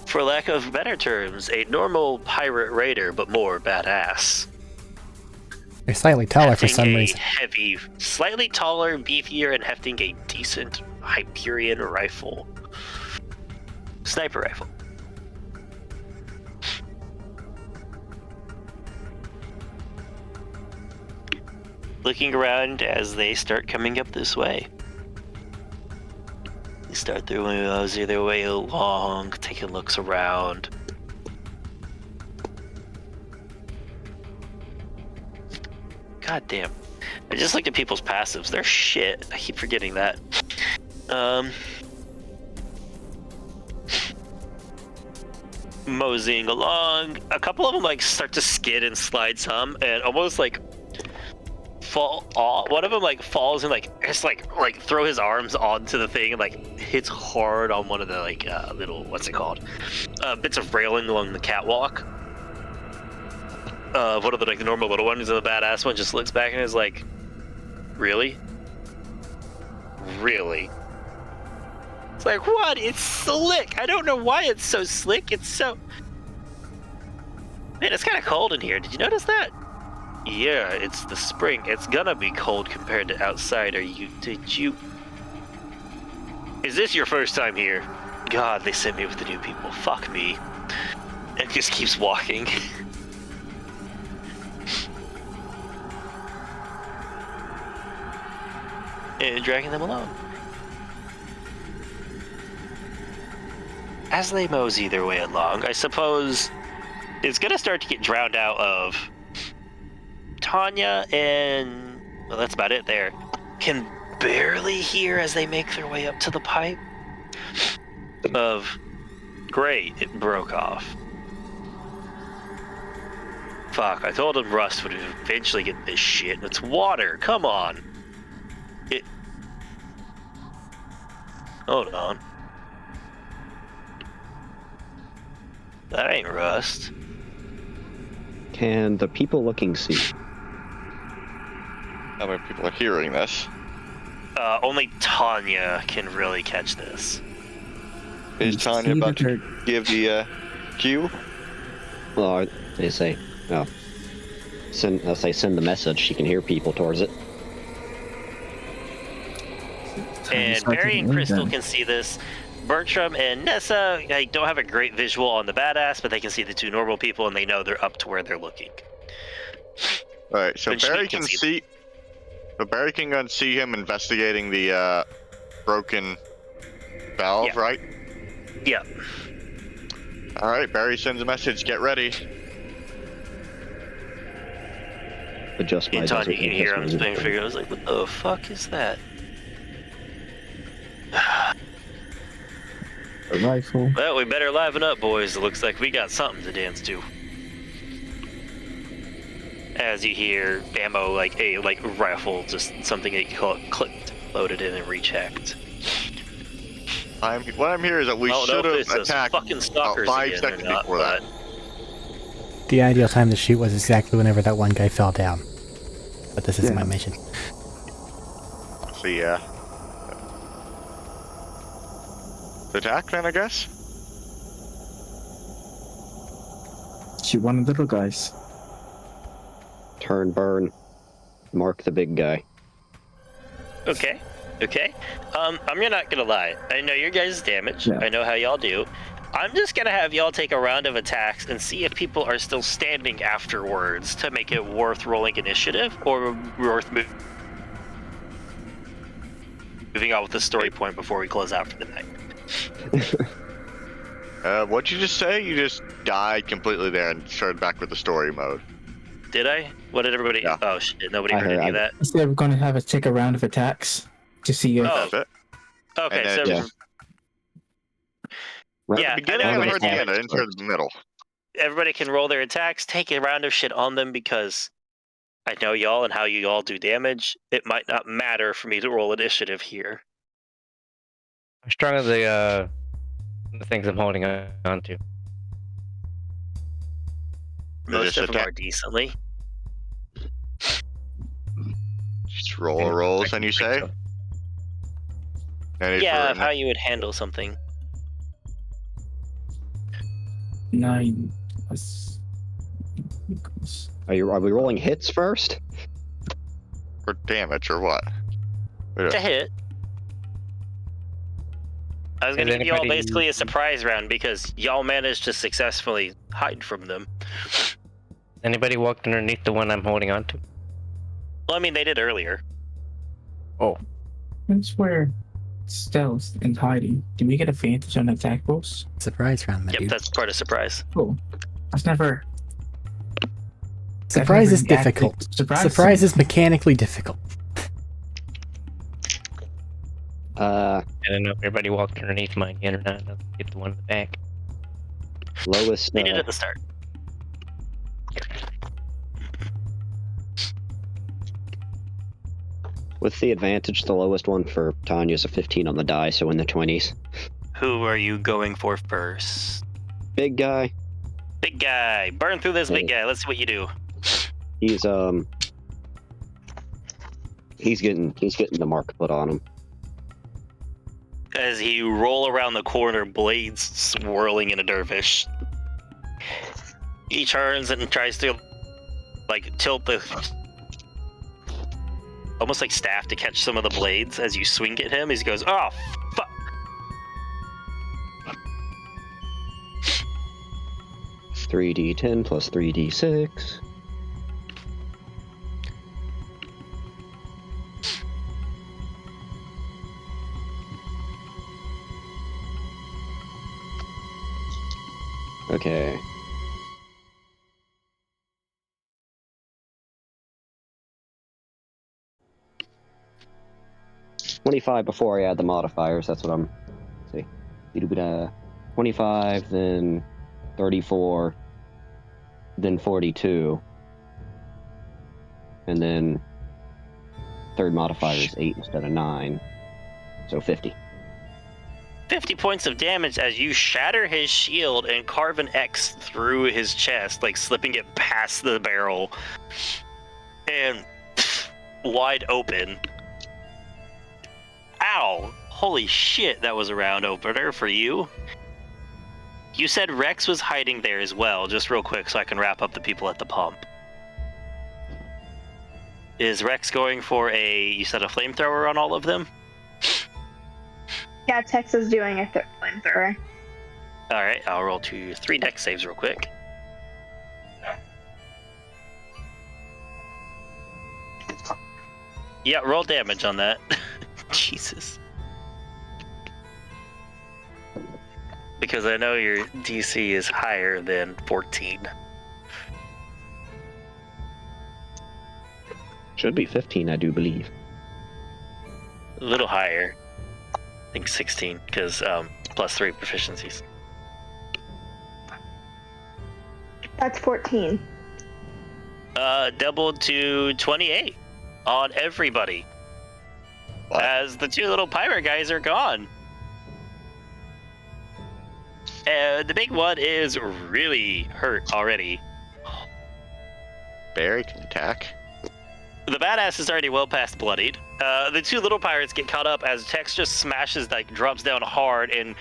for lack of better terms, a normal pirate raider, but more badass. They're slightly taller for some reason. Heavy, slightly taller, beefier, and hefting a decent Hyperion rifle. Sniper rifle. Looking around as they start coming up this way. They start their way along, taking looks around. God damn. I just looked at people's passives. They're shit. I keep forgetting that. Moseying along. A couple of them like start to skid and slide some and almost like fall off. One of them like falls and like just like throw his arms onto the thing and like hits hard on one of the like little, what's it called, bits of railing along the catwalk. One of the like normal little ones, and the badass one just looks back and is like, really? It's like, what? It's slick. I don't know why it's so slick. It's so... Man, it's kind of cold in here. Did you notice that? Yeah, it's the spring. It's gonna be cold compared to outside. Did you... Is this your first time here? God, they sent me with the new people. Fuck me. And just keeps walking. And dragging them along. As they mosey their way along, I suppose it's gonna start to get drowned out of Tanya, and well, that's about it there. Can barely hear as they make their way up to the pipe of, great, it broke off. Fuck, I told him Rust would eventually get this shit. It's water, come on. Hold on. That ain't Rust. Can the people looking see? How many people are hearing this? Only Tanya can really catch this. Is Tanya about to give the cue? Well, they say, oh, send the message. She can hear people towards it. And Barry and Crystal can see this. Bertram and Nessa, they don't have a great visual on the badass, but they can see the 2 normal people, and they know they're up to where they're looking. All right, so Barry can see. So Barry can see him investigating the broken valve, Yeah. right? Yeah. All right, Barry sends a message. Get ready. Adjust my And Tanya, desert you can hear him adjustment. spinning figure. I was like, what the fuck is that? A rifle. Well, we better liven up, boys. It looks like we got something to dance to. As you hear ammo, like a rifle, just something that you call it clipped, loaded in, and rechecked. What I'm hearing is that we should have attacked fucking about stalkers 5 again seconds or not, before that. The ideal time to shoot was exactly whenever that one guy fell down. But this isn't my mission. So yeah. Attack then, I guess? Shoot one of the little guys. Turn, burn. Mark the big guy. Okay. I'm not gonna lie. I know your guys' damage. Yeah. I know how y'all do. I'm just gonna have y'all take a round of attacks and see if people are still standing afterwards to make it worth rolling initiative or worth moving on with the story point before we close out for the night. What'd you just say? You just died completely there and started back with the story mode. Did I? What did everybody? Yeah. Oh shit! Nobody I heard heard- any of that. Instead, we're going to have take a round of attacks to see if Oh. That's it. Okay, And so then Yeah. Yeah, Beginning I and mean, towards the end, I didn't hear the middle. everybody can roll their attacks. Take a round of shit on them because I know y'all and how you all do damage. It might not matter for me to roll initiative here. How strong are the things I'm holding on to? Most Just of them attack. are decently. Just rolls, and you say? So. And Yeah, of how you would handle something. 9 plus. Are we rolling hits first? for damage or what? To hit. I was gonna Is give you all anybody- basically a surprise round because y'all managed to successfully hide from them. Anybody walked underneath the one I'm holding on to? Well, I mean, they did earlier. Oh, That's where stealth and hiding. Do we get advantage on attack rolls? Surprise round, my Yep, dude. that's part of surprise. Cool. That's never. Surprise is I've never difficult. actually surprised Surprise is mechanically difficult. I don't know if everybody walked underneath mine yet or not. I'll get the one in the back. Lowest. They did at the start. With the advantage, the lowest one for Tanya is a 15 on the die, so in the 20s. Who are you going for first? Big guy. Big guy. Burn through this big guy. Let's see what you do. He's getting the mark put on him. As you roll around the corner, blades swirling in a dervish. He turns and tries to, like, tilt the... almost like staff to catch some of the blades as you swing at him. He goes, oh, fuck. It's 3d10 plus 3d6. Okay. $25 before I add the modifiers. That's what I'm. Let's see. 25, then 34, then 42, and then third modifier is 8 instead of 9, so 50. 50 points of damage as you shatter his shield and carve an X through his chest, like slipping it past the barrel. And wide open. Ow! Holy shit, that was a round opener for you. You said Rex was hiding there as well, just real quick so I can wrap up the people at the pump. Is Rex going for you said a flamethrower on all of them? Yeah, Tex is doing a flamethrower. Alright, I'll roll 3 dex saves real quick. Yeah, roll damage on that. Jesus. Because I know your DC is higher than 14. Should be 15, I do believe. A little higher. I think 16, because plus 3 proficiencies. That's 14. Doubled to 28 on everybody. What? As the 2 little pirate guys are gone. The big one is really hurt already. Barry can attack. The badass is already well past bloodied. The 2 little pirates get caught up as Tex just smashes, like, drops down hard, and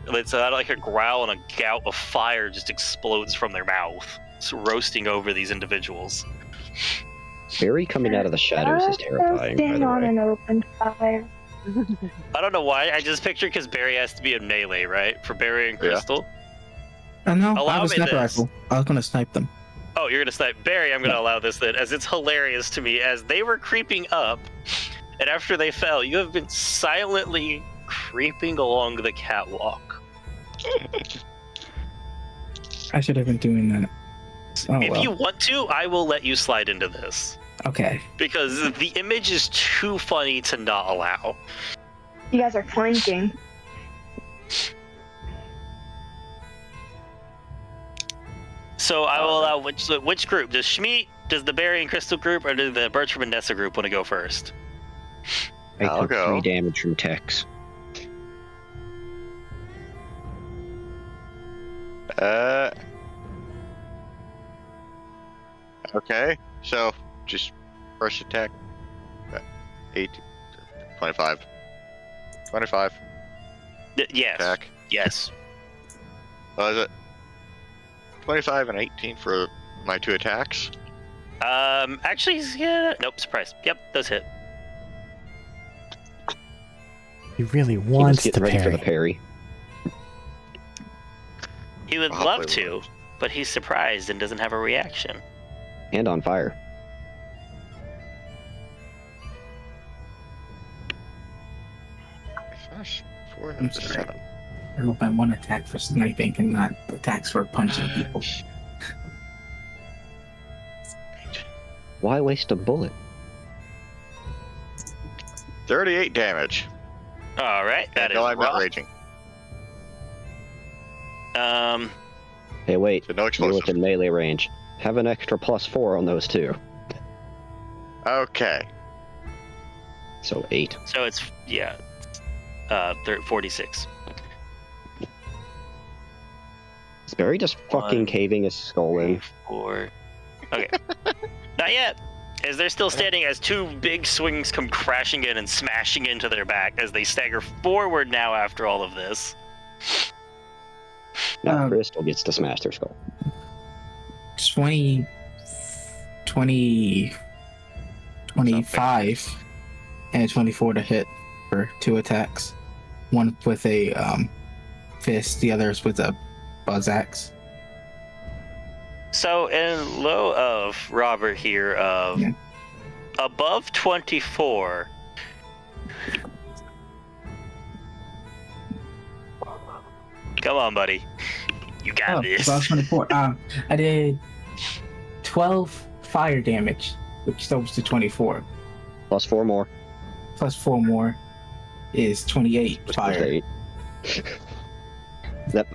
it's like a growl and a gout of fire just explodes from their mouth. It's roasting over these individuals. Barry coming out of the shadows is terrifying, by Roasting the on way. an open fire. I don't know why, I just picture because Barry has to be in melee, right? For Barry and Yeah. Crystal. I know. I Allow have a me sniper this. rifle. I was gonna snipe them. Oh, you're gonna snipe Barry. I'm gonna allow this then, as it's hilarious to me as they were creeping up, and after they fell, you have been silently creeping along the catwalk. I should have been doing that. Oh, If well. you want to, I will let you slide into this. Okay. Because the image is too funny to not allow. You guys are flanking. So I will allow which group? Does Schmidt, does the Barry and Crystal group, or do the Bertram and Nessa group want to go first? I I'll took go. 3 damage from Tex. Okay, so just first attack. 8, 25. 25 Yes. attack. Yes. What was it? 25 and 18 for my 2 attacks. Actually, yeah. Nope. Surprise. Yep, those hit. He really He was wants to getting ready for the parry. parry. He would Probably love to, would. but he's surprised and doesn't have a reaction. And on fire. Gosh, 4 I'm and sorry. 7. I hope I one attack for sniping and not attacks for punching people. Why waste a bullet? 38 damage. All right, that is No, I'm not rough. raging. Hey, wait. So no You're explosive. within melee range. Have an extra +4 on those too. Okay. So 8. So it's 46. Is Barry just fucking 1, caving his skull in? 4. Okay. Not yet. As they're still standing, as 2 big swings come crashing in and smashing into their back as they stagger forward now after all of this. Now Um, Crystal gets to smash their skull. 20, 25, and 24 to hit for 2 attacks. One with a fist, the other's with a buzz axe. So in low of Robert here of Yeah. above 24. Come on, buddy. You got this. Above 24. I did 12 fire damage, which goes to 24. +4 more. Plus 4 more is 28 Which goes to fire. 8.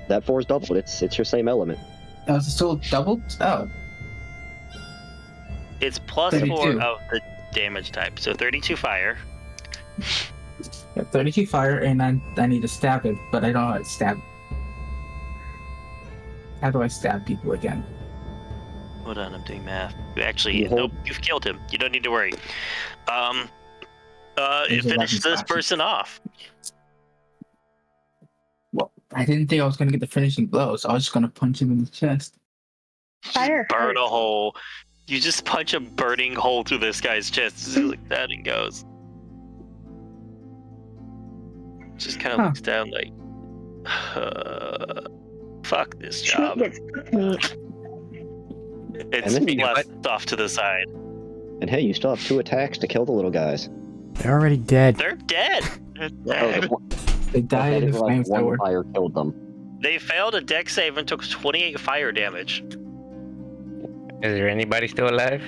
that 4's doubled. It's your same element. Oh, is it still doubled? Oh, It's plus 32. 4 of the damage type. So 32 fire. yeah, 32 fire, and I need to stab it, but I don't know how to stab. How do I stab people again? Hold on, I'm doing math. Actually, You hold- nope, you've killed him. You don't need to worry. It There's a finishes weapon this person off. Well, I didn't think I was gonna get the finishing blow, so I was just gonna punch him in the chest. Fire Burn a hurts. hole. You just punch a burning hole through this guy's chest. Just like that and goes. Just kind of Huh. looks down like, fuck this Schmidt job. gets me. It's And then you left off to the side. And hey, you still have 2 attacks to kill the little guys. They're already dead. They're dead. Oh, the one- They I died thought in it the was like one flamethrower. fire killed them. They failed a deck save and took 28 fire damage. Is there anybody still alive?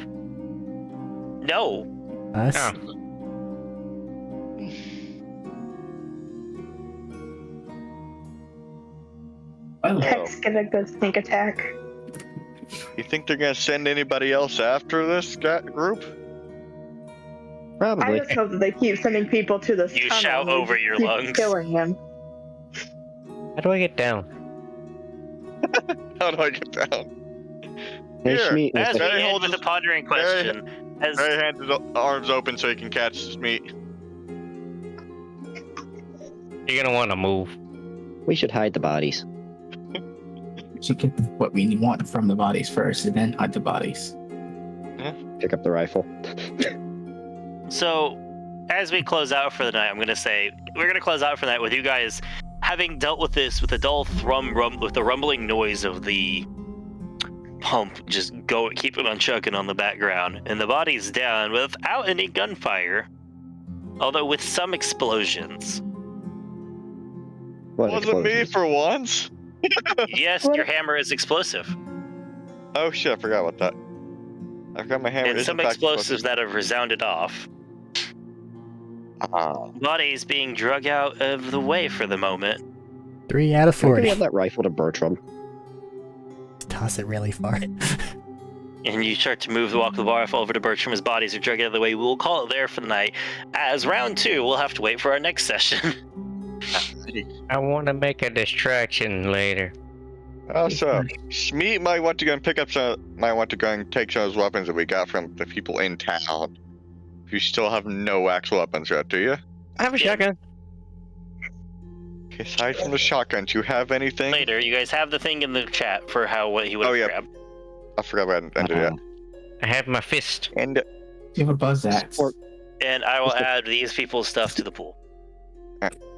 No. Us? Oh. Oh, Tex get a good sneak attack. You think they're gonna send anybody else after this group? I Probably. just hope that they keep sending people to this You tunnel shout and we over just your keep lungs. killing them. How do I get down? How do I get down? Hey, Here. Schmidt, As we Barry end holds with the his- pondering question, as Barry hands his arms open so he can catch his meat. You're gonna want to move. we should hide the bodies. should get what we want from the bodies first, and then hide the bodies. Pick up the rifle. So, as we close out for the night, I'm gonna say we're gonna close out for the night with you guys having dealt with this with a dull with the rumbling noise of the pump just keeping on chugging on the background, and the body's down without any gunfire, although with some explosions. What Wasn't me explosions? for once. Yes, What? your hammer is explosive. Oh shit, I forgot about that. I forgot my hammer And is some in fact explosives that have resounded off. Ah, Bodies being drug out of the way for the moment. 3 out of Why could 40. we have that rifle to Bertram? Toss it really far. And you start to walk the bar over to Bertram. His bodies are dragged out of the way. We'll call it there for the night. As round 2, we'll have to wait for our next session. I want to make a distraction later. also, Schmeat might want to go and pick up might want to go and take some of those weapons that we got from the people in town. You still have no actual weapons yet, do you? I have a shotgun. Okay, aside from the shotguns, you have anything? Later, you guys have the thing in the chat for what he would have Oh, yeah. grabbed. I forgot we hadn't ended yet. I have my fist. And You have a buzz axe. And I will add these people's stuff to the pool.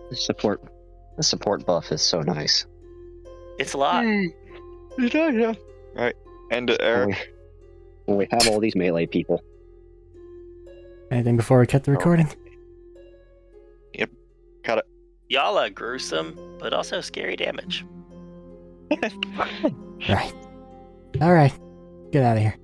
The support buff is so nice. It's a lot. yeah. Alright. And Eric. When we have all these melee people. Anything before we cut the recording? Cut it. Y'all are gruesome, but also scary damage. Right. Alright. Get out of here.